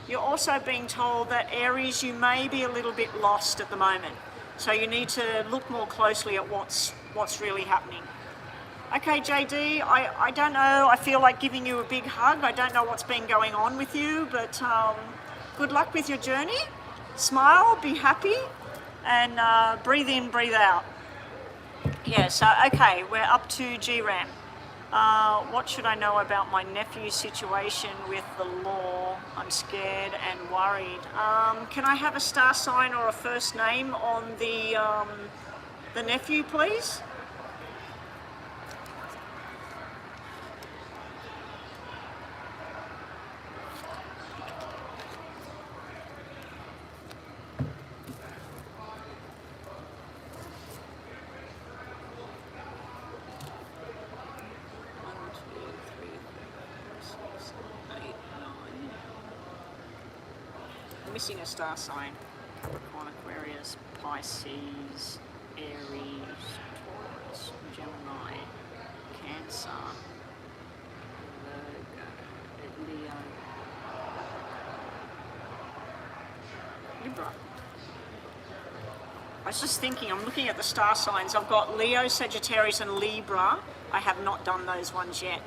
You're also being told that Aries, you may be a little bit lost at the moment. So you need to look more closely at what's really happening. Okay, JD, I don't know, I feel like giving you a big hug. I don't know what's been going on with you, but good luck with your journey. Smile, be happy, and breathe in, breathe out. Yeah, so okay, we're up to GRAM. What should I know about my nephew's situation with the law? I'm scared and worried. Can I have a star sign or a first name on the nephew, please? Missing a star sign. Capricorn, Aquarius, Pisces, Aries, Taurus, Gemini, Cancer, Virgo, Leo, Libra. I was just thinking, I'm looking at the star signs. I've got Leo, Sagittarius and Libra. I have not done those ones yet.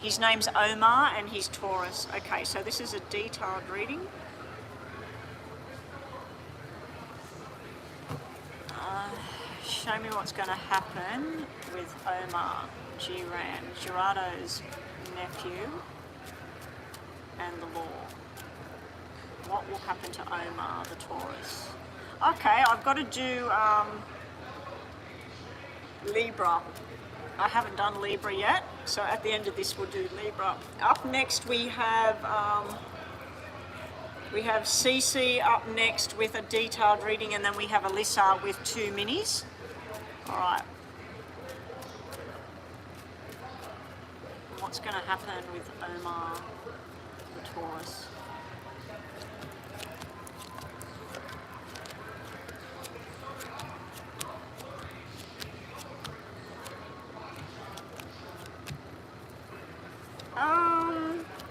His name's Omar and he's Taurus. Okay, so this is a detailed reading. Show me what's going to happen with Omar, GRAM, Gerardo's nephew, and the law. What will happen to Omar, the Taurus? Okay, I've got to do Libra. I haven't done Libra yet, so at the end of this we'll do Libra. Up next we have Cece up next with a detailed reading, and then we have Alyssa with 2 minis. All right. What's going to happen with Omar, the Taurus?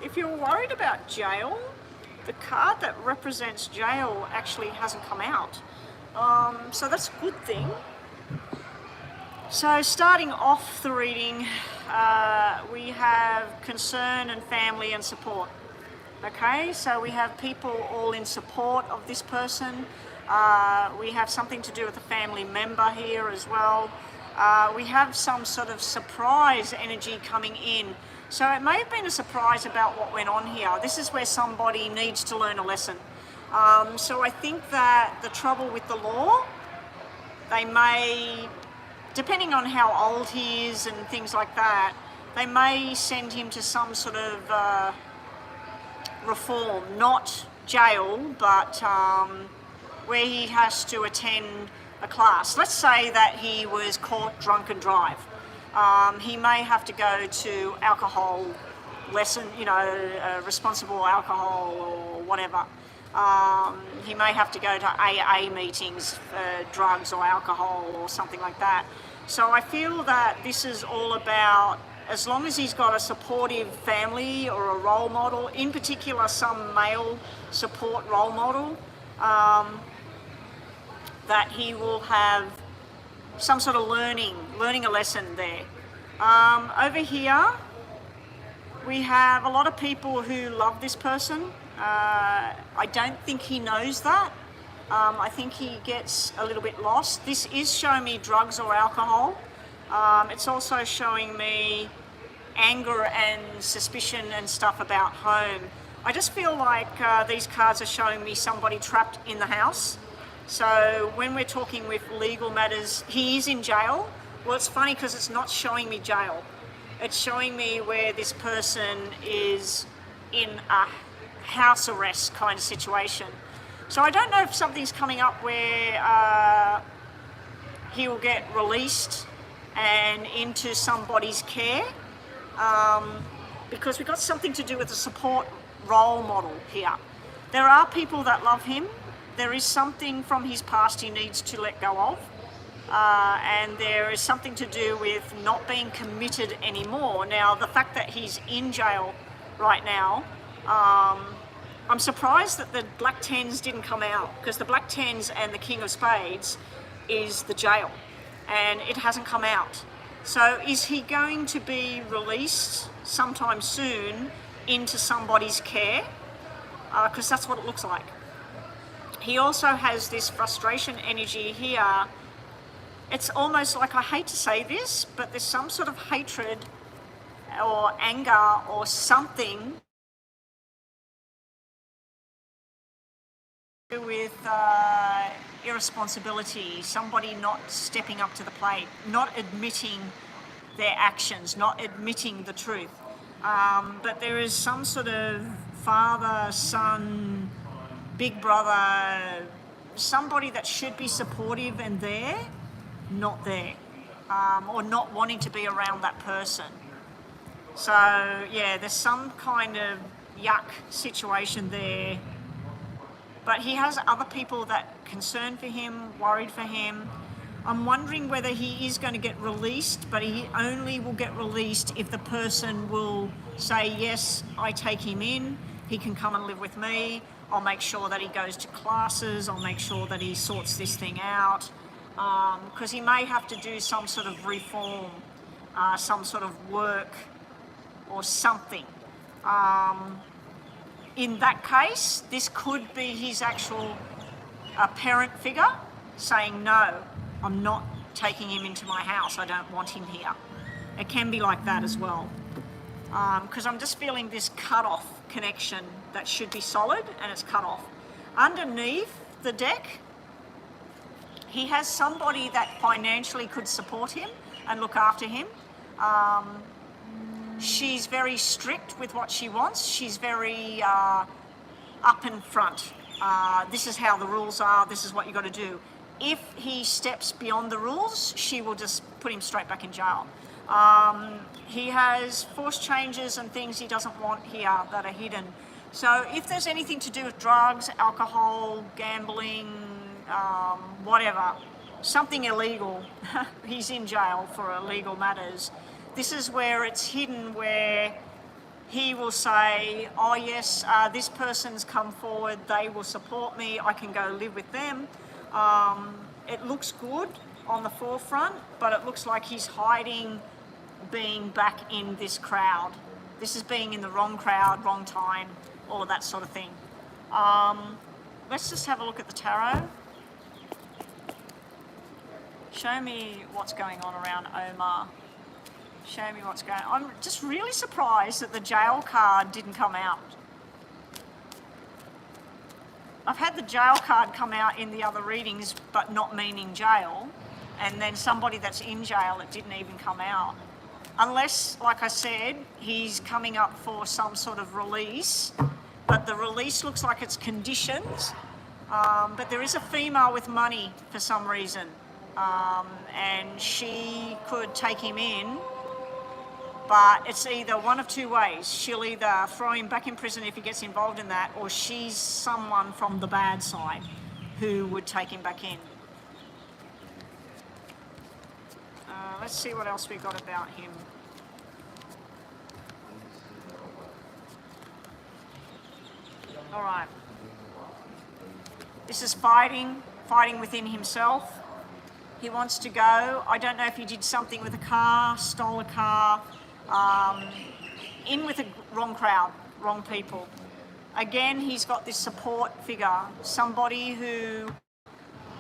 If you're worried about jail, the card that represents jail actually hasn't come out. So that's a good thing. So starting off the reading, we have concern and family and support. Okay, so we have people all in support of this person. We have something to do with a family member here as well. We have some sort of surprise energy coming in. So it may have been a surprise about what went on here. This is where somebody needs to learn a lesson. So I think that the trouble with the law, they may, depending on how old he is and things like that, they may send him to some sort of reform, not jail, but where he has to attend a class. Let's say that he was caught drunk and drive. He may have to go to alcohol lesson, responsible alcohol or whatever. He may have to go to AA meetings for drugs or alcohol or something like that. So I feel that this is all about, as long as he's got a supportive family or a role model, in particular some male support role model, that he will have some sort of learning a lesson there. Over here, we have a lot of people who love this person. I don't think he knows that. I think he gets a little bit lost. This is showing me drugs or alcohol. It's also showing me anger and suspicion and stuff about home. I just feel like these cards are showing me somebody trapped in the house. So when we're talking with legal matters, he is in jail. Well, it's funny because it's not showing me jail. It's showing me where this person is in a house arrest kind of situation. So I don't know if something's coming up where he will get released and into somebody's care, because we've got something to do with a support role model here. There are people that love him. There is something from his past he needs to let go of. And there is something to do with not being committed anymore. Now, the fact that he's in jail right now, I'm surprised that the Black Tens didn't come out, because the Black Tens and the King of Spades is the jail, and it hasn't come out. So is he going to be released sometime soon into somebody's care? Because that's what it looks like. He also has this frustration energy here. It's almost like, I hate to say this, but there's some sort of hatred or anger or something with irresponsibility, somebody not stepping up to the plate, not admitting their actions, not admitting the truth. But there is some sort of father, son, big brother, somebody that should be supportive and there, not there, or not wanting to be around that person. So yeah, there's some kind of yuck situation there. But he has other people that concerned for him, worried for him. I'm wondering whether he is going to get released, but he only will get released if the person will say, yes, I take him in, he can come and live with me, I'll make sure that he goes to classes, I'll make sure that he sorts this thing out, because he may have to do some sort of reform, some sort of work or something. In that case, this could be his actual parent figure saying, no, I'm not taking him into my house, I don't want him here. It can be like that as well. Because I'm just feeling this cut-off connection that should be solid, and it's cut off. Underneath the deck, he has somebody that financially could support him and look after him. She's very strict with what she wants. She's very up in front. This is how the rules are. This is what you got to do. If he steps beyond the rules, she will just put him straight back in jail. He has forced changes and things he doesn't want here that are hidden. So if there's anything to do with drugs, alcohol, gambling, whatever, something illegal, he's in jail for illegal matters. This is where it's hidden, where he will say, oh yes, this person's come forward, they will support me, I can go live with them. It looks good on the forefront, but it looks like he's hiding being back in this crowd. This is being in the wrong crowd, wrong time, all of that sort of thing. Let's just have a look at the tarot. Show me what's going on around Omar. Show me what's going on. I'm just really surprised that the jail card didn't come out. I've had the jail card come out in the other readings, but not meaning jail. And then somebody that's in jail, it didn't even come out. Unless, like I said, he's coming up for some sort of release. But the release looks like it's conditions. But there is a female with money for some reason. And she could take him in. But it's either one of two ways. She'll either throw him back in prison if he gets involved in that, or she's someone from the bad side who would take him back in. Let's see what else we got about him. All right. This is fighting within himself. He wants to go. I don't know if he did something with a car, stole a car, in with the wrong crowd, wrong people. Again, he's got this support figure, somebody who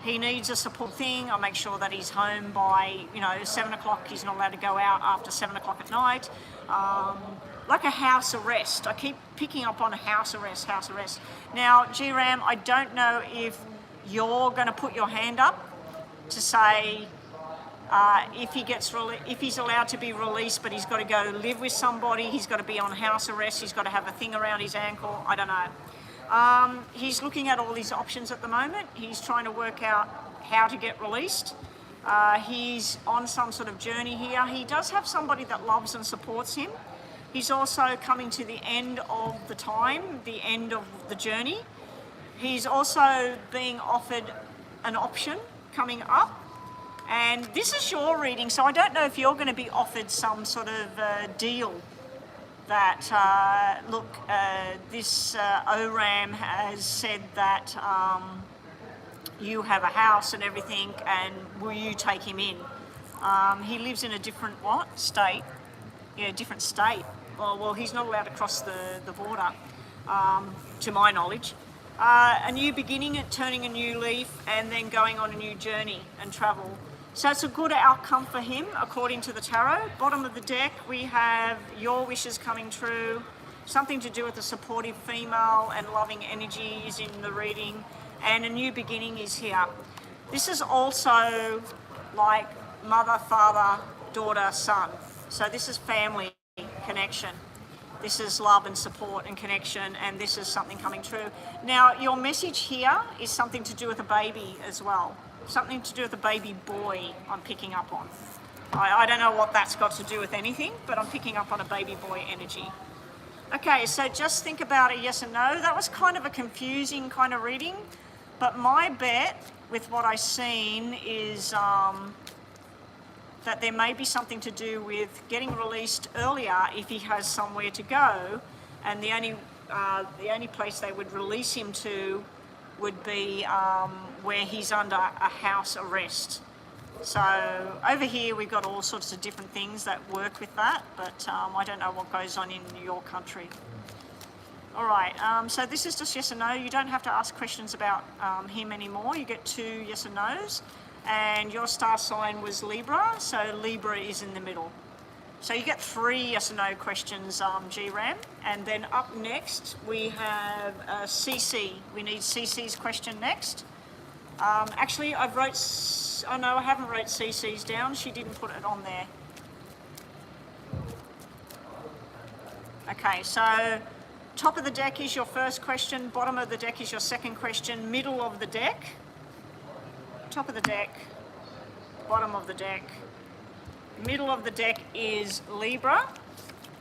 he needs a support thing. I make sure that he's home by, 7 o'clock. He's not allowed to go out after 7 o'clock at night. Like a house arrest. I keep picking up on house arrest. Now, G-Ram, I don't know if you're going to put your hand up to say if he's allowed to be released, but he's got to go live with somebody, he's got to be on house arrest, he's got to have a thing around his ankle. I don't know. He's looking at all these options at the moment. He's trying to work out how to get released. He's on some sort of journey here. He does have somebody that loves and supports him. He's also coming to the end of the time, the end of the journey. He's also being offered an option coming up. And this is your reading, so I don't know if you're going to be offered some sort of deal that, this ORAM has said that you have a house and everything, and will you take him in? He lives in a different state? Yeah, different state. Well, he's not allowed to cross the border, to my knowledge. A new beginning, turning a new leaf, and then going on a new journey and travel. So it's a good outcome for him, according to the tarot. Bottom of the deck, we have your wishes coming true, something to do with a supportive female and loving energy is in the reading, and a new beginning is here. This is also like mother, father, daughter, son. So this is family connection. This is love and support and connection, and this is something coming true. Now, your message here is something to do with a baby as well. Something to do with a baby boy I'm picking up on. I don't know what that's got to do with anything, but I'm picking up on a baby boy energy. Okay, so just think about a yes and no. That was kind of a confusing kind of reading, but my bet with what I've seen is that there may be something to do with getting released earlier if he has somewhere to go, and the only place they would release him to would be where he's under a house arrest. So over here we've got all sorts of different things that work with that, but I don't know what goes on in your country. All right, so this is just yes and no. You don't have to ask questions about him anymore. You get 2 yes and no's, and your star sign was Libra, so Libra is in the middle. So you get 3 yes and no questions, G-Ram. And then up next, we have CC. We need CC's question next. Actually, I haven't wrote CC's down. She didn't put it on there. Okay, so top of the deck is your first question. Bottom of the deck is your second question. Middle of the deck. Top of the deck. Bottom of the deck. Middle of the deck is Libra.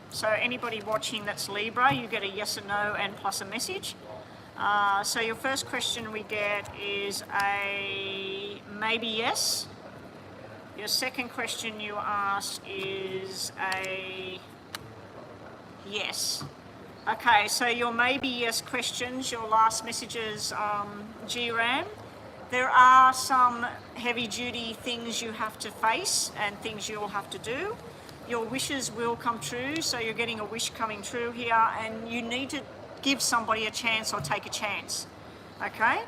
So anybody watching that's Libra, you get a yes or no and plus a message. So your first question we get is a maybe yes. Your second question you ask is a yes. Okay, so your maybe yes questions, your last messages, G-Ram. There are some heavy-duty things you have to face and things you'll have to do. Your wishes will come true, so you're getting a wish coming true here, and you need to give somebody a chance or take a chance, okay?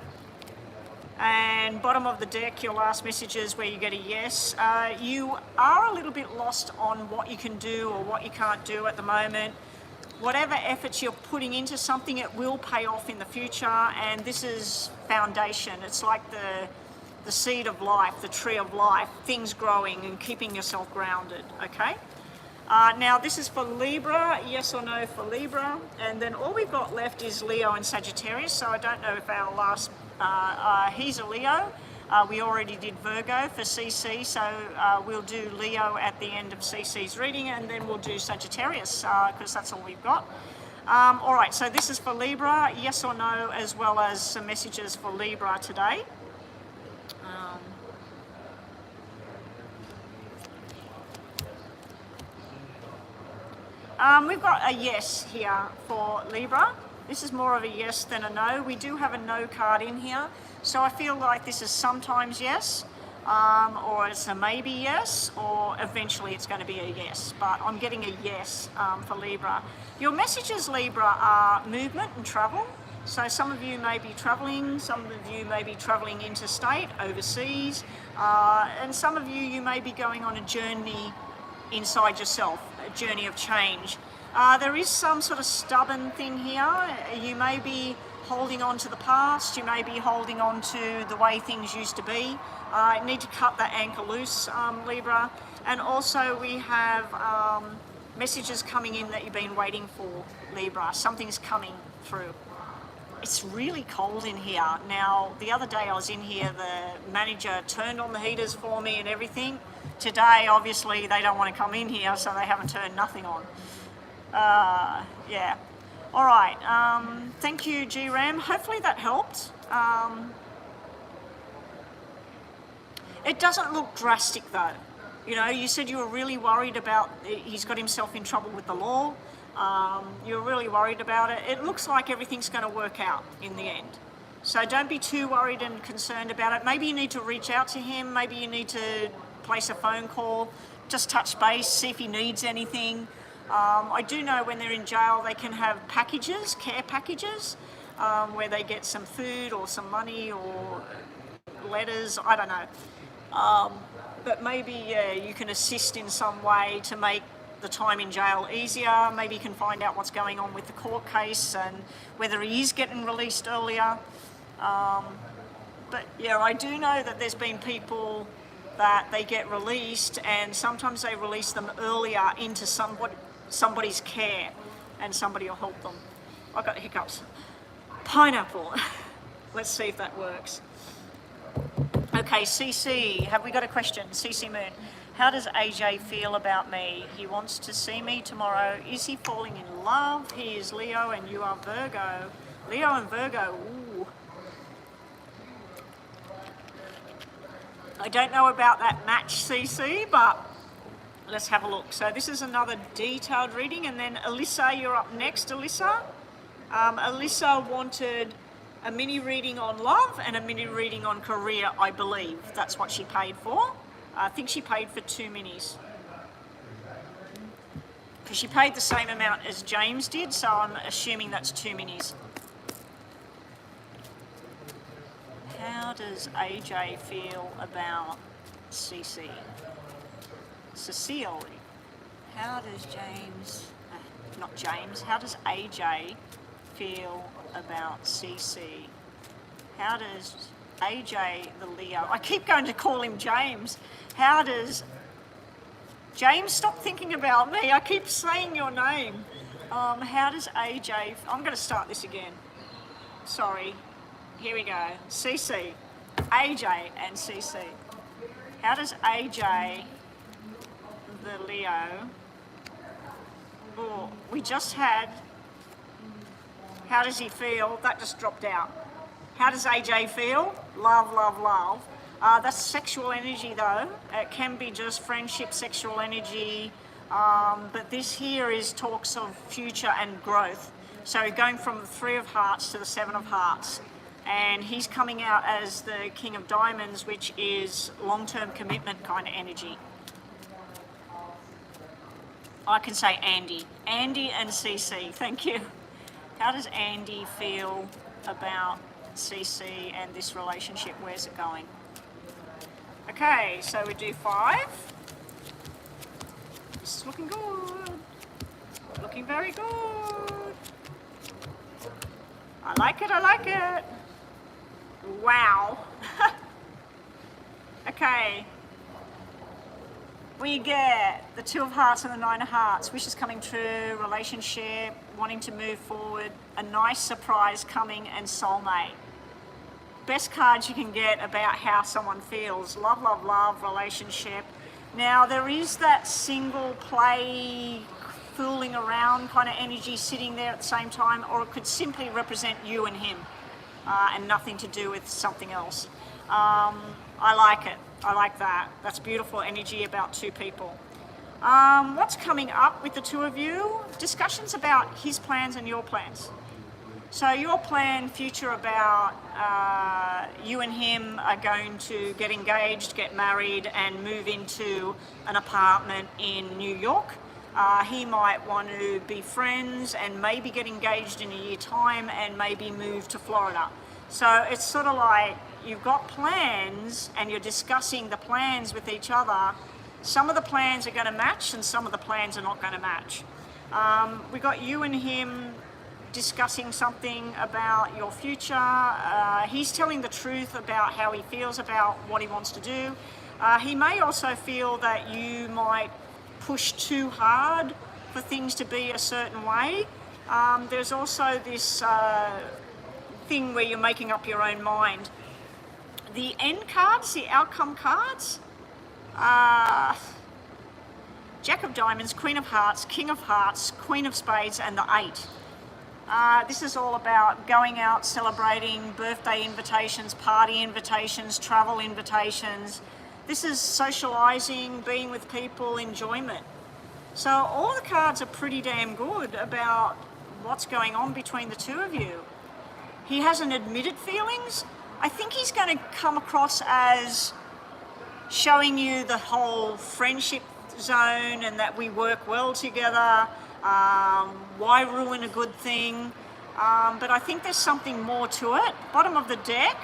And bottom of the deck, your last messages where you get a yes. You are a little bit lost on what you can do or what you can't do at the moment. Whatever efforts you're putting into something, it will pay off in the future, and this is foundation. It's like the seed of life, the tree of life, things growing and keeping yourself grounded, okay? Now this is for Libra, yes or no for Libra, and then all we've got left is Leo and Sagittarius, so I don't know if our last, he's a Leo. We already did Virgo for CC, so we'll do Leo at the end of CC's reading, and then we'll do Sagittarius, because that's all we've got. All right, so this is for Libra, yes or no, as well as some messages for Libra today. We've got a yes here for Libra. This is more of a yes than a no. We do have a no card in here, so I feel like this is sometimes yes. or it's a maybe yes, or eventually it's going to be a yes. But I'm getting a yes for Libra. Your messages, Libra, are movement and travel. So some of you may be traveling, some of you may be traveling interstate, overseas, and some of you may be going on a journey inside yourself, a journey of change. There is some sort of stubborn thing here. You may be holding on to the past, you may be holding on to the way things used to be. You need to cut that anchor loose, Libra. And also we have messages coming in that you've been waiting for, Libra. Something's coming through. It's really cold in here. Now, the other day I was in here, the manager turned on the heaters for me and everything. Today, obviously, they don't want to come in here, so they haven't turned nothing on. Yeah. All right. Thank you, GRAM. Hopefully that helped. It doesn't look drastic, though. You know, you said you were really worried about, he's got himself in trouble with the law. You're really worried about it. It looks like everything's going to work out in the end. So don't be too worried and concerned about it. Maybe you need to reach out to him. Maybe you need to place a phone call, just touch base, see if he needs anything. I do know when they're in jail, they can have packages, care packages, where they get some food or some money or letters, I don't know. But maybe you can assist in some way to make the time in jail easier. Maybe you can find out what's going on with the court case and whether he is getting released earlier. But yeah, I do know that there's been people that they get released and sometimes they release them earlier into somebody's care and somebody will help them. I've got hiccups. Pineapple. Let's see if that works. Okay, CC, have we got a question? CC Moon. How does AJ feel about me? He wants to see me tomorrow. Is he falling in love? He is Leo and you are Virgo. Leo and Virgo, ooh. I don't know about that match, CC, but let's have a look. So this is another detailed reading, and then Alyssa, you're up next, Alyssa. Alyssa wanted a mini reading on love and a mini reading on career, I believe. That's what she paid for. I think she paid for 2 minis. Because she paid the same amount as James did, so I'm assuming that's 2 minis. How does AJ feel about CC? Cecile. How does how does AJ feel about CC? How does AJ, the Leo, I keep going to call him James. How does James, stop thinking about me. I keep saying your name. How does AJ, I'm going to start this again. Sorry. Here we go. CC, AJ and CC. How does AJ, the Leo, oh, we just had, how does he feel? That just dropped out. How does AJ feel? Love, love, love. That's sexual energy though. It can be just friendship, sexual energy, but this here is talks of future and growth. So going from the 3 of Hearts to the 7 of Hearts. And he's coming out as the King of Diamonds, which is long-term commitment kind of energy. I can say Andy. Andy and CC, thank you. How does Andy feel about CC and this relationship? Where's it going? Okay, so we do 5. This is looking good. Looking very good. I like it, I like it. Wow. Okay. We get the 2 of Hearts and the 9 of Hearts. Wishes coming true, relationship, wanting to move forward, a nice surprise coming, and soulmate. Best cards you can get about how someone feels. Love, love, love, relationship. Now, there is that single play, fooling around kind of energy sitting there at the same time, or it could simply represent you and him. And nothing to do with something else. I like it. I like that. That's beautiful energy about 2 people. What's coming up with the 2 of you? Discussions about his plans and your plans. So your plan, future about you and him are going to get engaged, get married, and move into an apartment in New York. He might want to be friends and maybe get engaged in a year's time and maybe move to Florida. So it's sort of like you've got plans and you're discussing the plans with each other. Some of the plans are going to match and some of the plans are not going to match. We got you and him discussing something about your future. He's telling the truth about how he feels about what he wants to do. He may also feel that you might push too hard for things to be a certain way. There's also this thing where you're making up your own mind. The end cards, the outcome cards, Jack of Diamonds, Queen of Hearts, King of Hearts, Queen of Spades, and the 8. This is all about going out, celebrating, birthday invitations, party invitations, travel invitations. This is socializing, being with people, enjoyment. So all the cards are pretty damn good about what's going on between the two of you. He hasn't admitted feelings. I think he's going to come across as showing you the whole friendship zone and that we work well together. Why ruin a good thing? But I think there's something more to it. Bottom of the deck,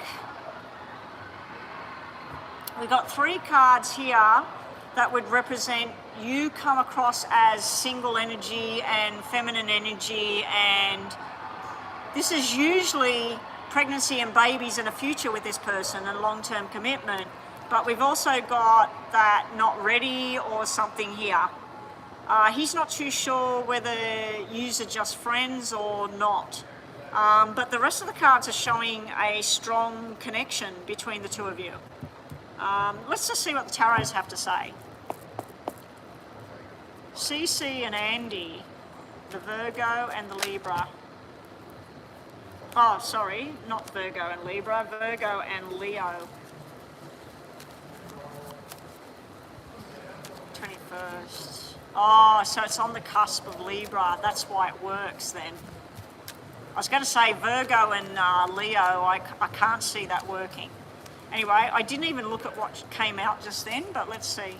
we got 3 cards here that would represent you come across as single energy and feminine energy, and this is usually pregnancy and babies and a future with this person and long-term commitment. But we've also got that not ready or something here. He's not too sure whether yous are just friends or not. But the rest of the cards are showing a strong connection between the two of you. Let's just see what the tarots have to say. CC and Andy, the Virgo and the Libra. Oh, sorry, not Virgo and Libra, Virgo and Leo. 21st. Oh, so it's on the cusp of Libra. That's why it works then. I was going to say Virgo and Leo, I can't see that working. Anyway, I didn't even look at what came out just then, but let's see.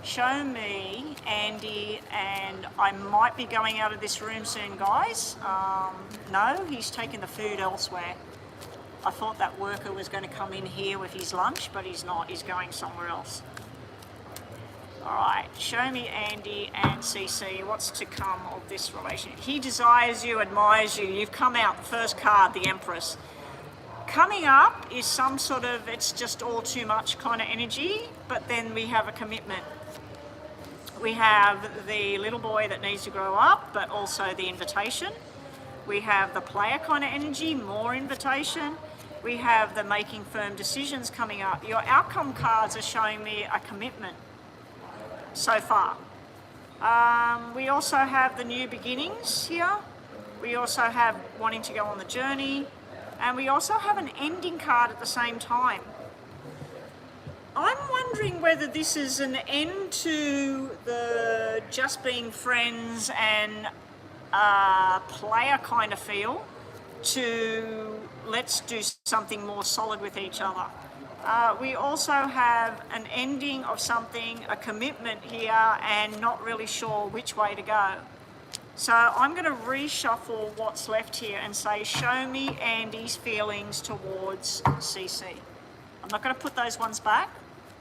Show me Andy, and I might be going out of this room soon, guys. No, he's taking the food elsewhere. I thought that worker was going to come in here with his lunch, but he's not. He's going somewhere else. All right, show me Andy and CC. What's to come of this relationship? He desires you, admires you. You've come out, the first card, the Empress. Coming up is some sort of, it's just all too much kind of energy, but then we have a commitment. We have the little boy that needs to grow up, but also the invitation. We have the player kind of energy, more invitation. We have the making firm decisions coming up. Your outcome cards are showing me a commitment so far. We also have the new beginnings here. We also have wanting to go on the journey. And we also have an ending card at the same time. I'm wondering whether this is an end to the just being friends and player kind of feel to let's do something more solid with each other. We also have an ending of something, a commitment here, and not really sure which way to go. So I'm going to reshuffle what's left here and say, show me Andy's feelings towards CC. I'm not going to put those ones back.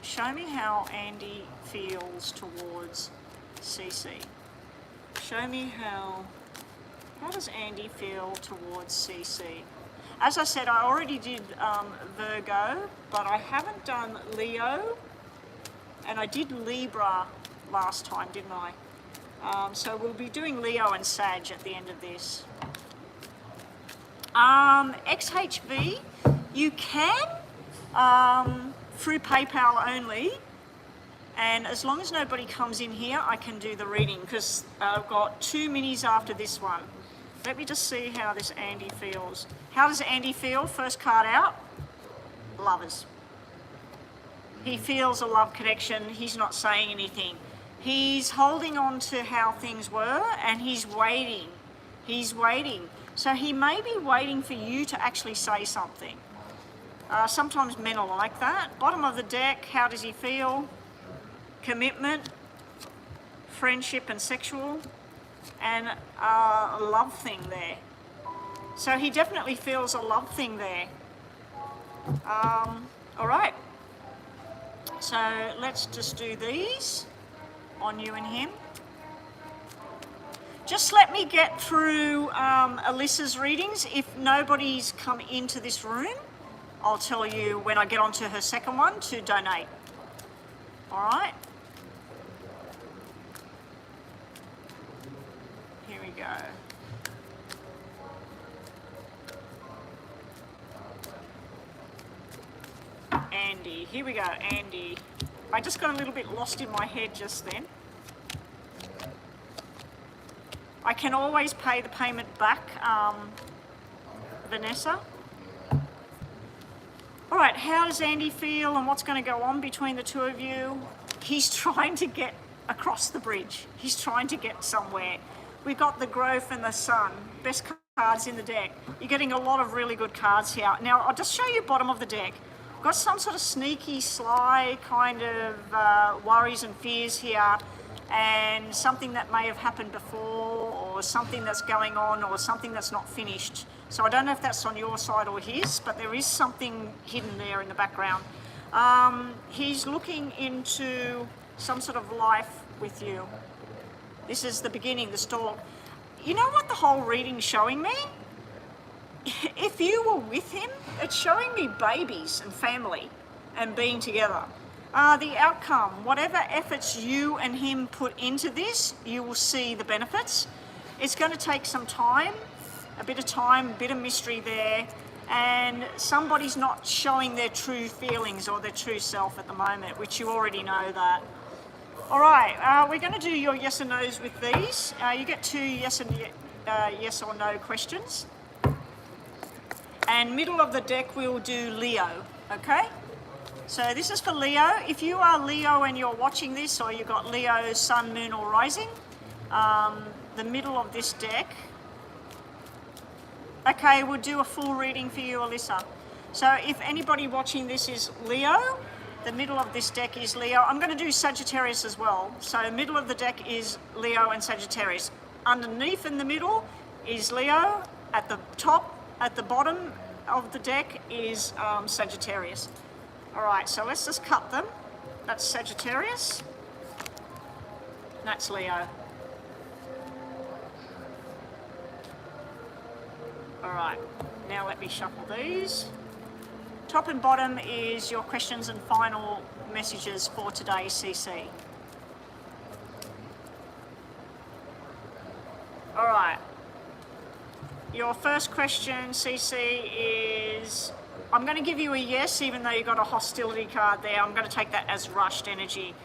Show me how Andy feels towards CC. Show me how does Andy feel towards CC? As I said, I already did Virgo, but I haven't done Leo, and I did Libra last time, didn't I? So we'll be doing Leo and Sag at the end of this. XHV, you can, through PayPal only, and as long as nobody comes in here, I can do the reading, because I've got 2 minis after this one. Let me just see how this Andy feels. How does Andy feel? First card out, Lovers. He feels a love connection. He's not saying anything. He's holding on to how things were, and he's waiting. He's waiting. So he may be waiting for you to actually say something. Sometimes men are like that. Bottom of the deck, how does he feel? Commitment, friendship and sexual, and a love thing there. So he definitely feels a love thing there. All right. So let's just do these on you and him. Just let me get through Alyssa's readings. If nobody's come into this room, I'll tell you when I get onto her second one to donate. All right. Here we go. Andy, here we go, Andy. I just got a little bit lost in my head just then. I can always pay the payment back, Vanessa. All right, how does Andy feel and what's going to go on between the two of you? He's trying to get across the bridge. He's trying to get somewhere. We've got the Growth and the Sun, best cards in the deck. You're getting a lot of really good cards here. Now, I'll just show you bottom of the deck. Got some sort of sneaky, sly kind of worries and fears here, and something that may have happened before, or something that's going on, or something that's not finished. So I don't know if that's on your side or his, but there is something hidden there in the background. He's looking into some sort of life with you. This is the beginning, the start. You know what the whole reading's showing me? If you were with him, it's showing me babies and family and being together. The outcome, whatever efforts you and him put into this, you will see the benefits. It's going to take some time, a bit of mystery there, and somebody's not showing their true feelings or their true self at the moment, which you already know that. All right, we're going to do your yes or no's with these. You get 2 yes or no questions. And middle of the deck, we'll do Leo, okay? So this is for Leo. If you are Leo and you're watching this, or you've got Leo, Sun, Moon, or Rising, the middle of this deck. Okay, we'll do a full reading for you, Alyssa. So if anybody watching this is Leo, the middle of this deck is Leo. I'm going to do Sagittarius as well. So middle of the deck is Leo and Sagittarius. Underneath in the middle is Leo. At the top, at the bottom of the deck is Sagittarius. All right, so let's just cut them. That's Sagittarius. That's Leo. All right, now let me shuffle these. Top and bottom is your questions and final messages for today's CC. All right. Your first question, CC, is, I'm going to give you a yes, even though you got a hostility card there. I'm going to take that as rushed energy.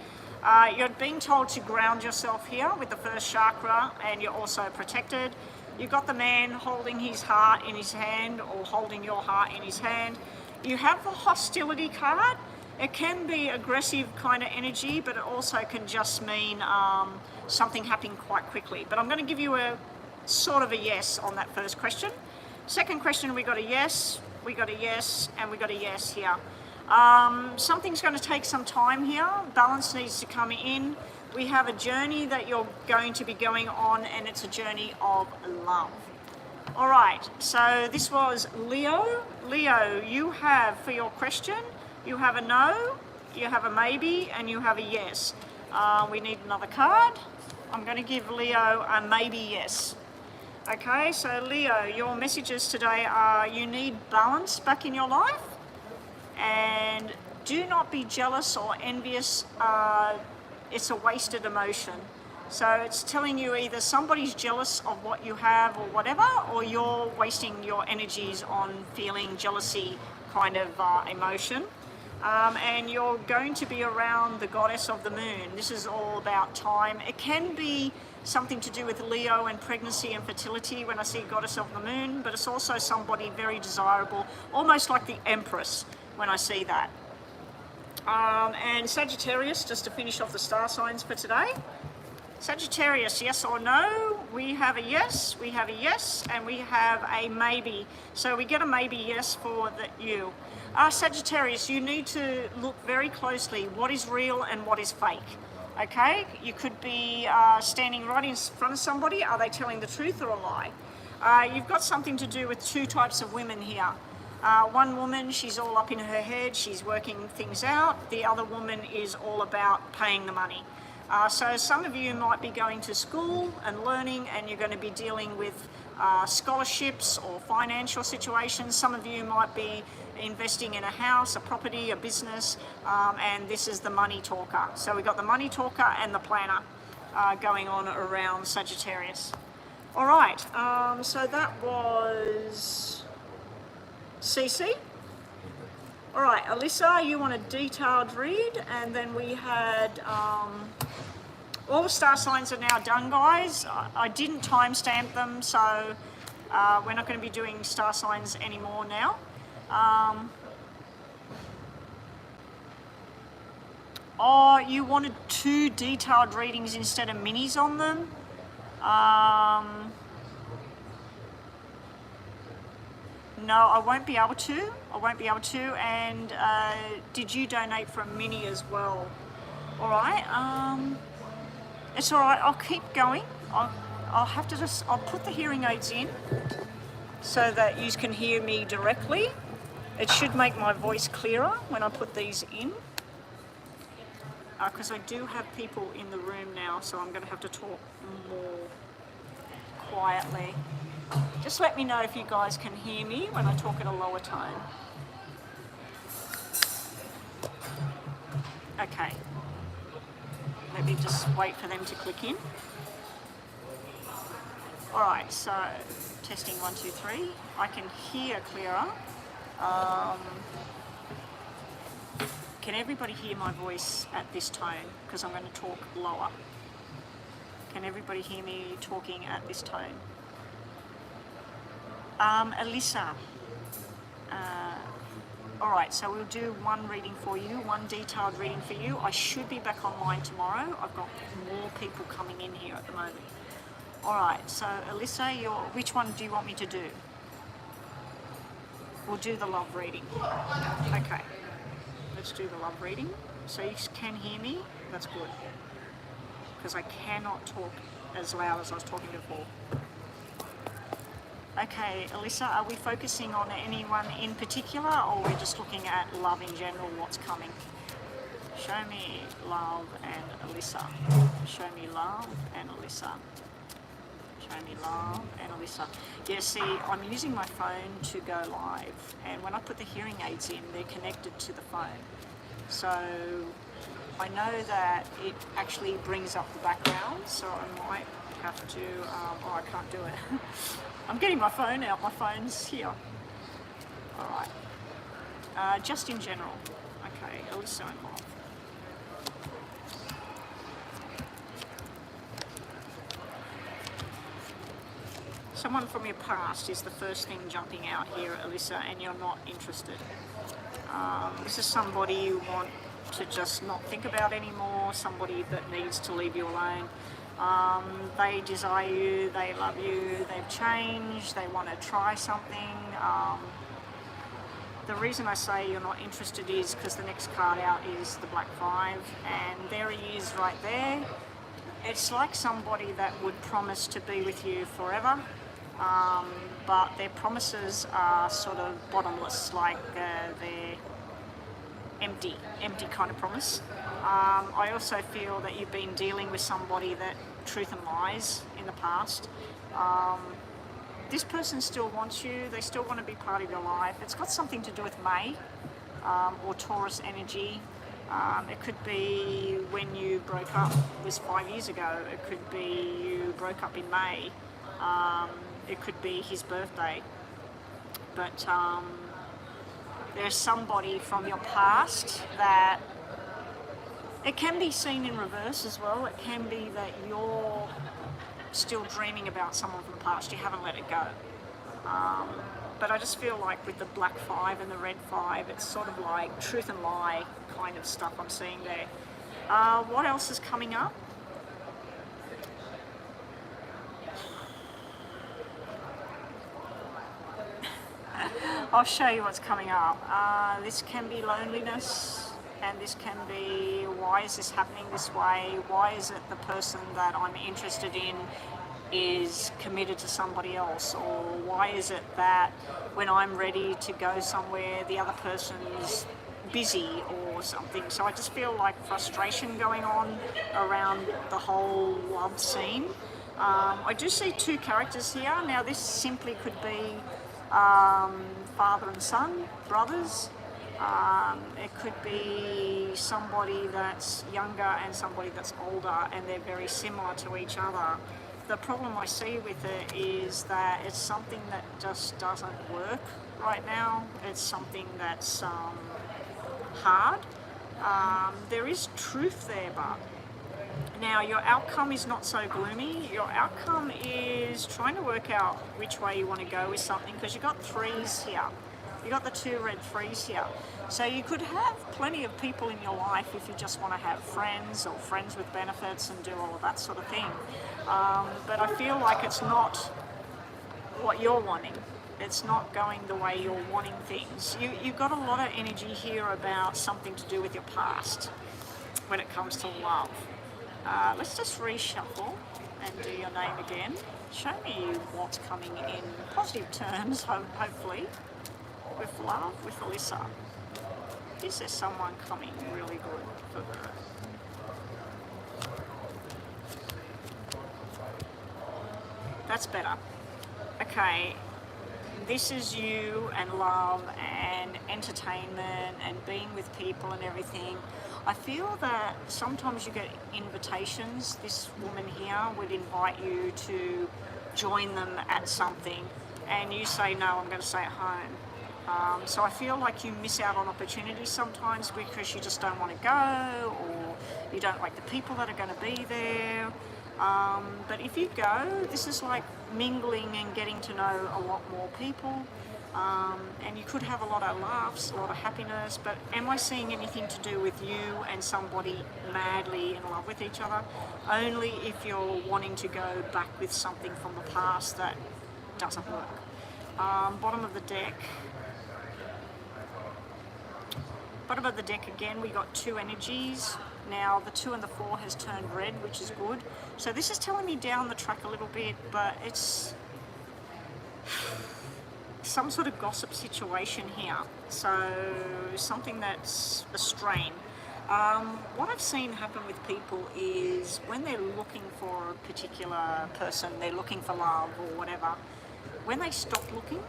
You're being told to ground yourself here with the first chakra, and you're also protected. You've got the man holding his heart in his hand, or holding your heart in his hand. You have the hostility card. It can be aggressive kind of energy, but it also can just mean something happening quite quickly. But I'm going to give you a sort of a yes on that first question. Second question, we got a yes, we got a yes, and we got a yes here. Something's going to take some time here. Balance needs to come in. We have a journey that you're going to be going on, and it's a journey of love. All right, so this was Leo. Leo, you have, for your question, you have a no, you have a maybe, and you have a yes. We need another card. I'm going to give Leo a maybe yes. Okay, so Leo, your messages today are you need balance back in your life, and do not be jealous or envious. It's a wasted emotion. So it's telling you either somebody's jealous of what you have or whatever, or you're wasting your energies on feeling jealousy kind of emotion. And you're going to be around the goddess of the moon. This is all about time. It can be something to do with Leo and pregnancy and fertility when I see goddess of the moon, but it's also somebody very desirable, almost like the Empress when I see that. And Sagittarius, just to finish off the star signs for today. Sagittarius, yes or no? We have a yes, we have a yes, and we have a maybe. So we get a maybe yes for you. Sagittarius, you need to look very closely what is real and what is fake. Okay? You could be standing right in front of somebody. Are they telling the truth or a lie? You've got something to do with two types of women here. One woman, she's all up in her head, she's working things out. The other woman is all about paying the money. So some of you might be going to school and learning, and you're going to be dealing with scholarships or financial situations. Some of you might be investing in a house, a property, a business, and this is the money talker. So we've got the money talker and the planner going on around Sagittarius. All right, so that was CC. All right, Alyssa, you want a detailed read, and then we had all the star signs are now done, guys. I didn't timestamp them, so we're not going to be doing star signs anymore now. Oh, you wanted 2 detailed readings instead of minis on them? No, I won't be able to. I won't be able to. And did you donate for a mini as well? All right. It's all right. I'll keep going. I'll have to just. I'll put the hearing aids in so that you can hear me directly. It should make my voice clearer when I put these in. Because I do have people in the room now, so I'm going to have to talk more quietly. Just let me know if you guys can hear me when I talk at a lower tone. Okay. Let me just wait for them to click in. All right, so testing 1, 2, 3. I can hear clearer. Can everybody hear my voice at this tone? Because I'm going to talk lower. Can everybody hear me talking at this tone? Alyssa. All right, so we'll do 1 reading for you, 1 detailed reading for you. I should be back online tomorrow. I've got more people coming in here at the moment. All right, so Alyssa, which one do you want me to do? We'll do the love reading. Okay, let's do the love reading. So you can hear me? That's good. Because I cannot talk as loud as I was talking before. Okay, Alyssa, are we focusing on anyone in particular, or we're just looking at love in general, what's coming? Show me love and Alyssa. Show me love and Alyssa. Show me love and Alyssa. Yeah, see, I'm using my phone to go live, and when I put the hearing aids in, they're connected to the phone. So I know that it actually brings up the background, so I might have to, oh, I can't do it. I'm getting my phone out, my phone's here. All right, just in general. Okay, Alyssa and love. Someone from your past is the first thing jumping out here, Alyssa, and you're not interested. This is somebody you want to just not think about anymore, somebody that needs to leave you alone. They desire you, they love you, they've changed, they want to try something. The reason I say you're not interested is because the next card out is the Black 5, and there he is right there. It's like somebody that would promise to be with you forever, but their promises are sort of bottomless, like they're empty kind of promise. I also feel that you've been dealing with somebody that truth and lies in the past. This person still wants you, they still want to be part of your life. It's got something to do with May or Taurus energy. It could be when you broke up, it was 5 years ago. It could be you broke up in May. It could be his birthday. But there's somebody from your past that it can be seen in reverse as well. It can be that you're still dreaming about someone from the past. You haven't let it go. But I just feel like with the Black 5 and the Red 5, it's sort of like truth and lie kind of stuff I'm seeing there. What else is coming up? I'll show you what's coming up. This can be loneliness, and this can be, why is this happening this way? Why is it the person that I'm interested in is committed to somebody else? Or why is it that when I'm ready to go somewhere, the other person's busy or something? So I just feel like frustration going on around the whole love scene. I do see two characters here. Now this simply could be father and son, brothers. It could be somebody that's younger and somebody that's older, and they're very similar to each other. The problem I see with it is that it's something that just doesn't work right now. It's something that's hard. There is truth there, but now your outcome is not so gloomy. Your outcome is trying to work out which way you want to go with something, because you've got threes here. You've got the two red threes here. So you could have plenty of people in your life if you just want to have friends or friends with benefits and do all of that sort of thing. But I feel like it's not what you're wanting. It's not going the way you're wanting things. You've got a lot of energy here about something to do with your past when it comes to love. Let's just reshuffle and do your name again. Show me what's coming in positive terms, hopefully, with love, with Alyssa. Is there someone coming really good for her? That's better. Okay, this is you and love and entertainment and being with people and everything. I feel that sometimes you get invitations. This woman here would invite you to join them at something, and you say, no, I'm going to stay at home. So I feel like you miss out on opportunities sometimes because you just don't want to go, or you don't like the people that are going to be there. But if you go, this is like mingling and getting to know a lot more people. And you could have a lot of laughs, a lot of happiness, but am I seeing anything to do with you and somebody madly in love with each other? Only if you're wanting to go back with something from the past that doesn't work. Bottom of the deck. Bottom of the deck again, we got two energies. Now the 2 and the 4 has turned red, which is good. So this is telling me down the track a little bit, but it's some sort of gossip situation here. So something that's a strain. What I've seen happen with people is when they're looking for a particular person, they're looking for love or whatever, when they stop looking,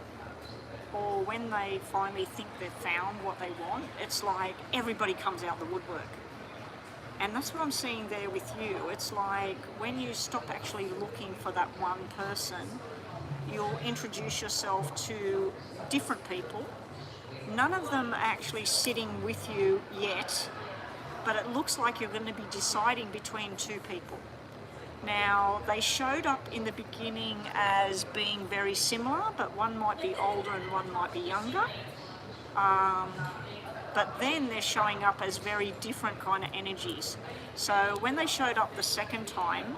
or when they finally think they've found what they want, it's like everybody comes out the woodwork. And that's what I'm seeing there with you. It's like when you stop actually looking for that one person, you'll introduce yourself to different people. None of them are actually sitting with you yet, but it looks like you're going to be deciding between two people. Now, they showed up in the beginning as being very similar, but one might be older and one might be younger. But then they're showing up as very different kind of energies. So when they showed up the second time,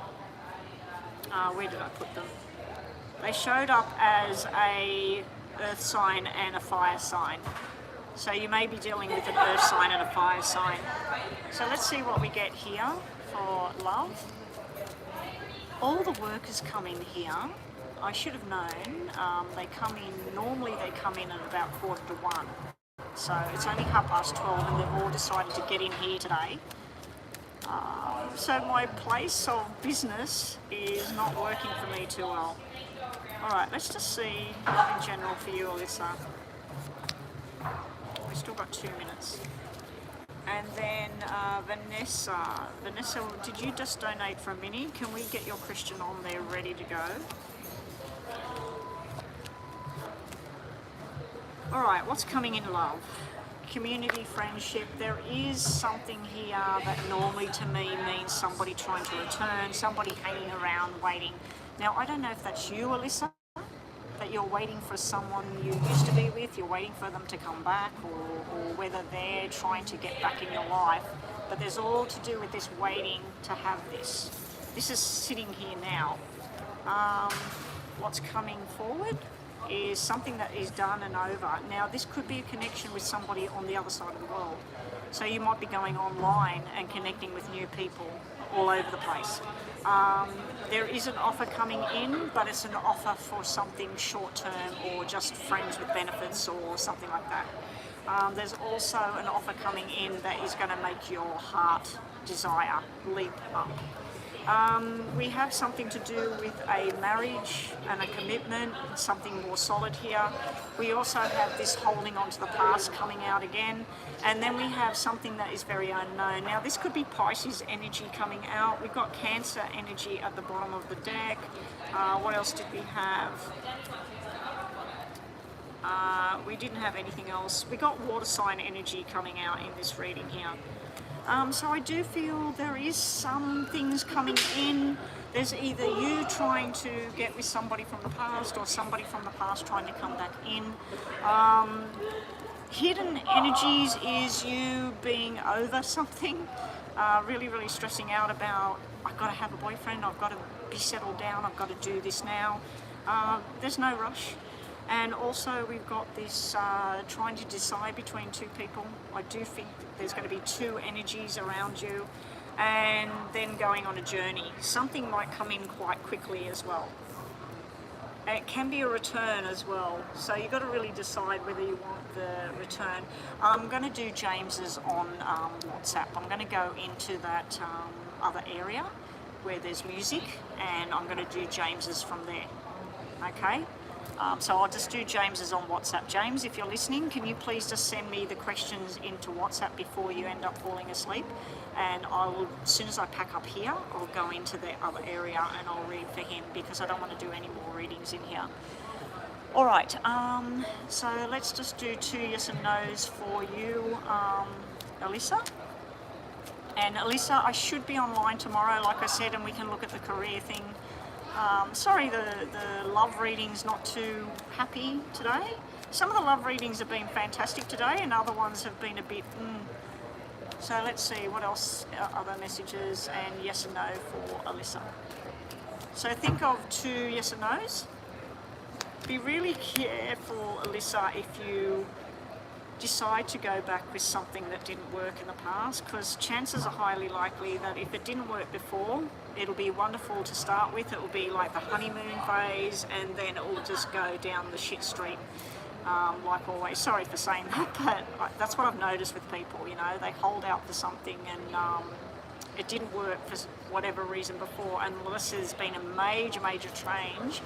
where did I put them? They showed up as a earth sign and a fire sign. So you may be dealing with an earth sign and a fire sign. So let's see what we get here for love. All the workers come in here. I should have known. They come in, normally they come in at about 1:45. So it's only 12:30 and they've all decided to get in here today. So my place of business is not working for me too well. Alright, let's just see love in general for you, Alyssa. We've still got 2 minutes. And then Vanessa. Vanessa, did you just donate for a mini? Can we get your Christian on there ready to go? Alright, what's coming in love? Community, friendship. There is something here that normally to me means somebody trying to return, somebody hanging around waiting. Now, I don't know if that's you, Alyssa, that you're waiting for someone you used to be with, you're waiting for them to come back, or whether they're trying to get back in your life. But there's all to do with this waiting to have this. This is sitting here now. What's coming forward? is something that is done and over. Now, this could be a connection with somebody on the other side of the world. So you might be going online and connecting with new people all over the place. There is an offer coming in, but it's an offer for something short-term or just friends with benefits or something like that. There's also an offer coming in that is going to make your heart desire leap up. We have something to do with a marriage and a commitment, something more solid here. We also have this holding on to the past coming out again. And then we have something that is very unknown. Now, this could be Pisces energy coming out. We've got Cancer energy at the bottom of the deck. What else did we have? We didn't have anything else. We got water sign energy coming out in this reading here. So I do feel there is some things coming in. There's either you trying to get with somebody from the past or somebody from the past trying to come back in. Hidden energies is you being over something, really, really stressing out about, I've got to have a boyfriend, I've got to be settled down, I've got to do this now. There's no rush. And also we've got this trying to decide between two people. I do think there's going to be two energies around you, and then going on a journey. Something might come in quite quickly as well. It can be a return as well, so you've got to really decide whether you want the return. I'm going to do James's on WhatsApp. I'm going to go into that other area where there's music, and I'm going to do James's from there. Okay? So I'll just do James's on WhatsApp. James, if you're listening, can you please just send me the questions into WhatsApp before you end up falling asleep? And I will, as soon as I pack up here, I'll go into the other area and I'll read for him, because I don't want to do any more readings in here. All right, so let's just do 2 yes and no's for you, Alyssa. And Alyssa, I should be online tomorrow, like I said, and we can look at the career thing. Sorry, the love reading's not too happy today. Some of the love readings have been fantastic today, and other ones have been a bit. So let's see what else, other messages and yes and no for Alyssa. So think of 2 yes and no's. Be really careful, Alyssa, if you decide to go back with something that didn't work in the past, because chances are highly likely that if it didn't work before, it'll be wonderful to start with. It will be like the honeymoon phase, and then it will just go down the shit street, like always. Sorry for saying that, but that's what I've noticed with people, you know, they hold out for something and it didn't work for whatever reason before, and unless there's been a major change,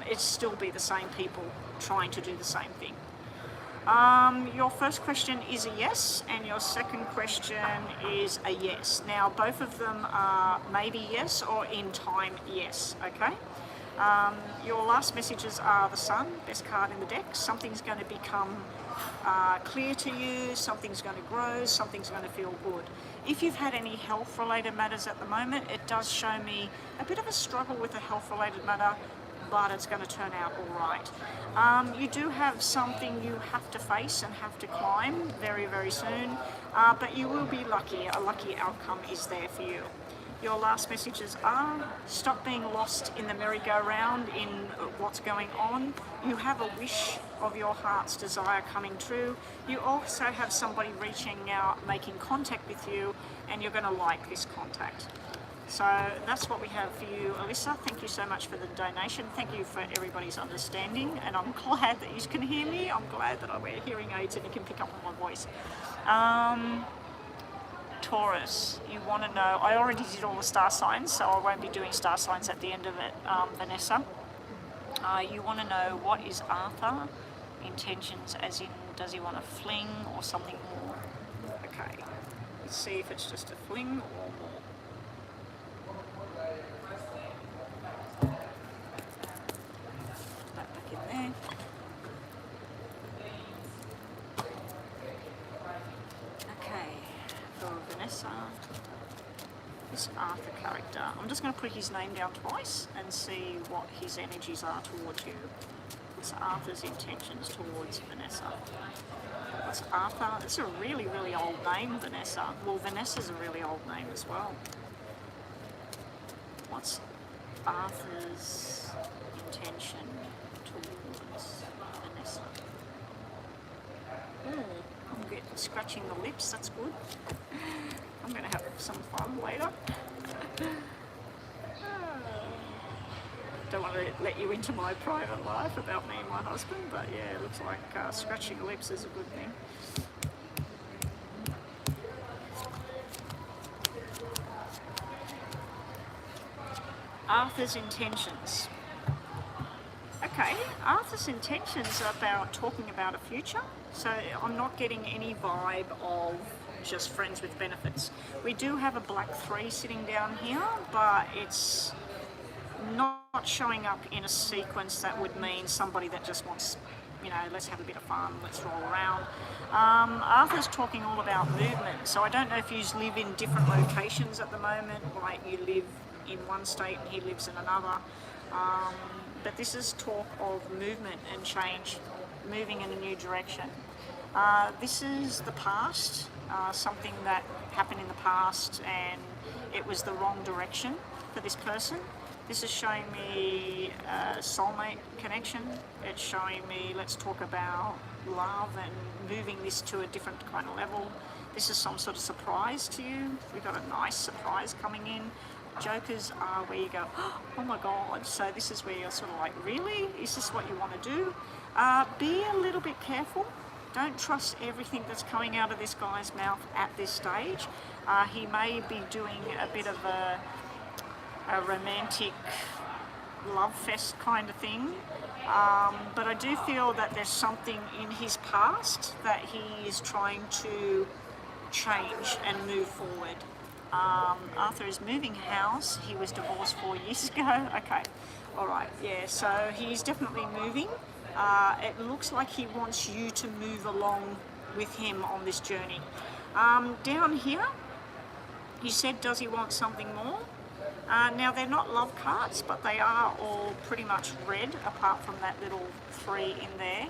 it'd still be the same people trying to do the same thing. Your first question is a yes, and your second question is a yes. Now, both of them are maybe yes or in time yes, okay? Your last messages are the Sun, best card in the deck. Something's going to become clear to you, something's going to grow, something's going to feel good. If you've had any health-related matters at the moment, it does show me a bit of a struggle with a health-related matter, but it's going to turn out all right. You do have something you have to face and have to climb very, very soon, but you will be lucky. A lucky outcome is there for you. Your last messages are, stop being lost in the merry-go-round in what's going on. You have a wish of your heart's desire coming true. You also have somebody reaching out, making contact with you, and you're going to like this contact. So that's what we have for you, Alyssa. Thank you so much for the donation. Thank you for everybody's understanding, and I'm glad that you can hear me. I'm glad that I wear hearing aids and you can pick up on my voice. Taurus, you want to know, I already did all the star signs, so I won't be doing star signs at the end of it, Vanessa. You want to know, what is Arthur intentions, as in, does he want a fling or something more? Okay, let's see if it's just a fling or more. That back in there. Okay, for Vanessa, this Arthur character, I'm just going to put his name down twice and see what his energies are towards you. What's Arthur's intentions towards Vanessa? What's Arthur? It's a really, really old name, Vanessa. Well, Vanessa's a really old name as well. What's Arthur's intention towards I'm getting scratching the lips, that's good. I'm going to have some fun later. Don't want to let you into my private life about me and my husband, but yeah, it looks like scratching lips is a good thing. Arthur's intentions. Okay, Arthur's intentions are about talking about a future, so I'm not getting any vibe of just friends with benefits. We do have a black 3 sitting down here, but it's not showing up in a sequence that would mean somebody that just wants, you know, let's have a bit of fun, let's roll around. Arthur's talking all about movement, so I don't know if you live in different locations at the moment, like you live in one state and he lives in another. But this is talk of movement and change, moving in a new direction. This is the past, something that happened in the past and it was the wrong direction for this person. This is showing me a soulmate connection. It's showing me, let's talk about love and moving this to a different kind of level. This is some sort of surprise to you. We've got a nice surprise coming in. Jokers are where you go, oh my God. So this is where you're sort of like, really? Is this what you want to do? Be a little bit careful. Don't trust everything that's coming out of this guy's mouth at this stage. He may be doing a bit of a romantic love fest kind of thing. But I do feel that there's something in his past that he is trying to change and move forward. Arthur is moving house. He was divorced 4 years ago. Okay, all right, yeah, so he's definitely moving. It looks like he wants you to move along with him on this journey. Down here, he said, does he want something more? Now, they're not love cards, but they are all pretty much red, apart from that little 3 in there.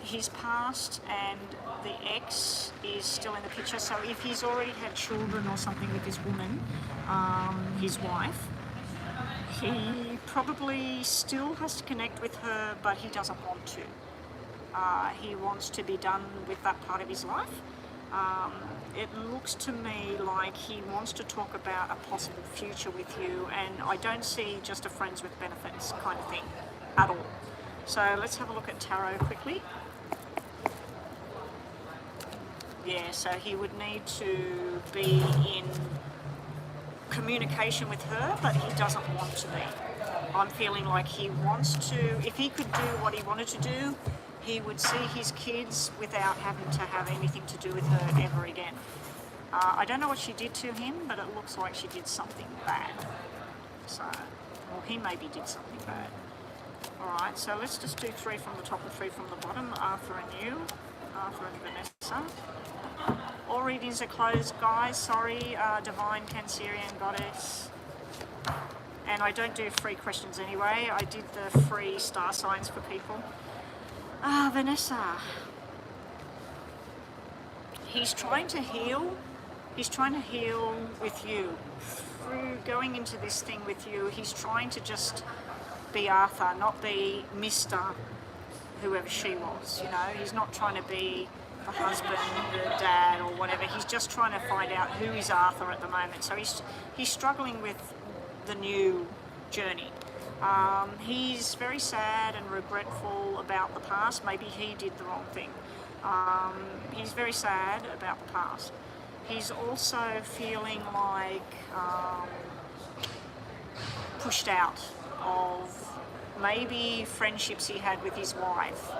He's passed and the ex is still in the picture, so if he's already had children or something with this woman, his wife, he probably still has to connect with her, but he doesn't want to. He wants to be done with that part of his life. It looks to me like he wants to talk about a possible future with you, and I don't see just a friends with benefits kind of thing at all. So let's have a look at tarot quickly. Yeah, so he would need to be in communication with her, but he doesn't want to be. I'm feeling like he wants to, if he could do what he wanted to do, he would see his kids without having to have anything to do with her ever again. I don't know what she did to him, but it looks like she did something bad. So, or he maybe did something bad. Alright, so let's just do 3 from the top and 3 from the bottom. Arthur and you, Arthur and Vanessa. All readings are closed, guys. Sorry, Divine Cancerian Goddess. And I don't do free questions anyway. I did the free star signs for people. Vanessa. He's trying to heal. He's trying to heal with you. Through going into this thing with you, he's trying to just be Arthur, not be Mr. whoever she was, you know. He's not trying to be the husband, the dad, or whatever. He's just trying to find out who is Arthur at the moment. So he's struggling with the new journey. He's very sad and regretful about the past. Maybe he did the wrong thing. He's very sad about the past. He's also feeling like pushed out of maybe friendships he had with his wife.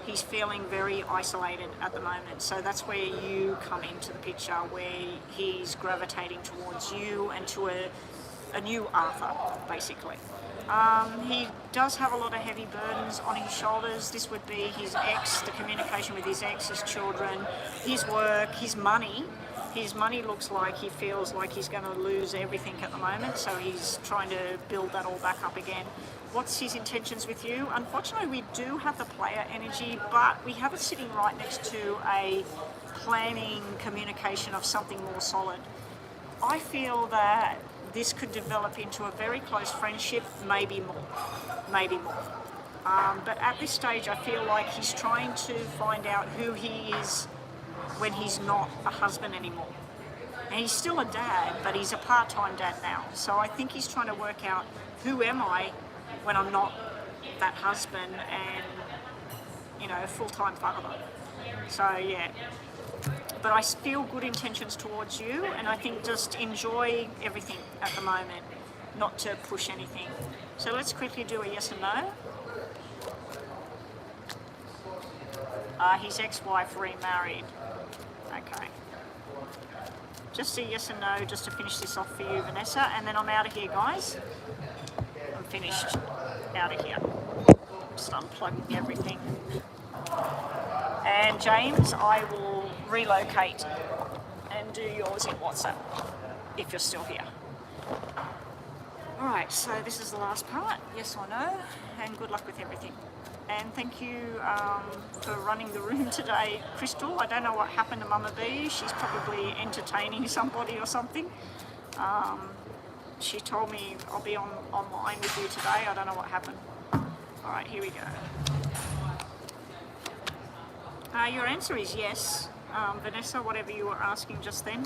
He's feeling very isolated at the moment, so that's where you come into the picture, where he's gravitating towards you and to a new Arthur, basically. He does have a lot of heavy burdens on his shoulders. This would be his ex, the communication with his ex, his children, his work, his money. His money looks like he feels like he's going to lose everything at the moment, so he's trying to build that all back up again. What's his intentions with you? Unfortunately, we do have the player energy, but we have it sitting right next to a planning communication of something more solid. I feel that this could develop into a very close friendship, maybe more, maybe more. But at this stage, I feel like he's trying to find out who he is when he's not a husband anymore. And he's still a dad, but he's a part-time dad now. So I think he's trying to work out, who am I when I'm not that husband and, you know, full-time father. So yeah, but I feel good intentions towards you, and I think just enjoy everything at the moment, not to push anything. So let's quickly do a yes and no. His ex-wife remarried. Okay. Just a yes and no, just to finish this off for you, Vanessa, and then I'm out of here, guys. I'm finished. Out of here. Just unplugging everything. And James, I will relocate and do yours in WhatsApp if you're still here. Alright, so this is the last part, yes or no, and good luck with everything. And thank you for running the room today, Crystal. I don't know what happened to Mama B. She's probably entertaining somebody or something. She told me I'll be online with you today. I don't know what happened. Alright, here we go. Your answer is yes, Vanessa, whatever you were asking just then.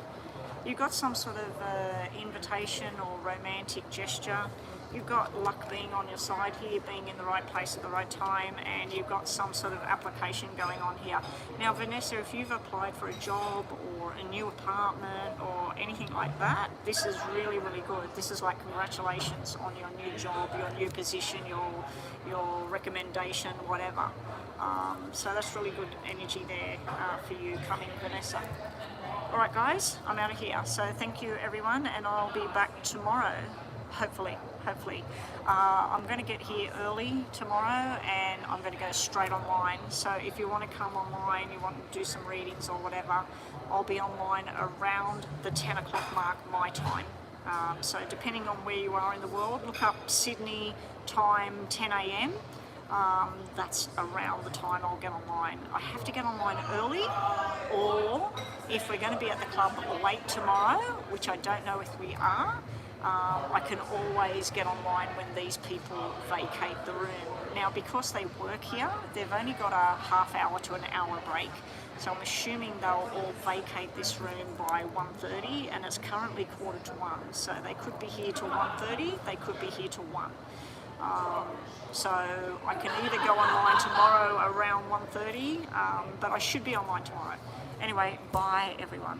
You got some sort of invitation or romantic gesture. You've got luck being on your side here, being in the right place at the right time, and you've got some sort of application going on here. Now, Vanessa, if you've applied for a job or a new apartment or anything like that, this is really, really good. This is like congratulations on your new job, your new position, your recommendation, whatever. So that's really good energy there for you coming, Vanessa. Alright guys, I'm out of here. So thank you everyone, and I'll be back tomorrow, hopefully. I'm going to get here early tomorrow, and I'm going to go straight online. So if you want to come online, you want to do some readings or whatever, I'll be online around the 10 o'clock mark my time. So depending on where you are in the world, look up Sydney time 10 a.m. That's around the time I'll get online. I have to get online early, or if we're going to be at the club late tomorrow, which I don't know if we are, I can always get online when these people vacate the room. Now, because they work here, they've only got a half hour to an hour break. So I'm assuming they'll all vacate this room by 1:30, and it's currently 1:45. So they could be here till 1:30, they could be here till 1. So I can either go online tomorrow around 1:30, but I should be online tomorrow. Anyway, bye everyone.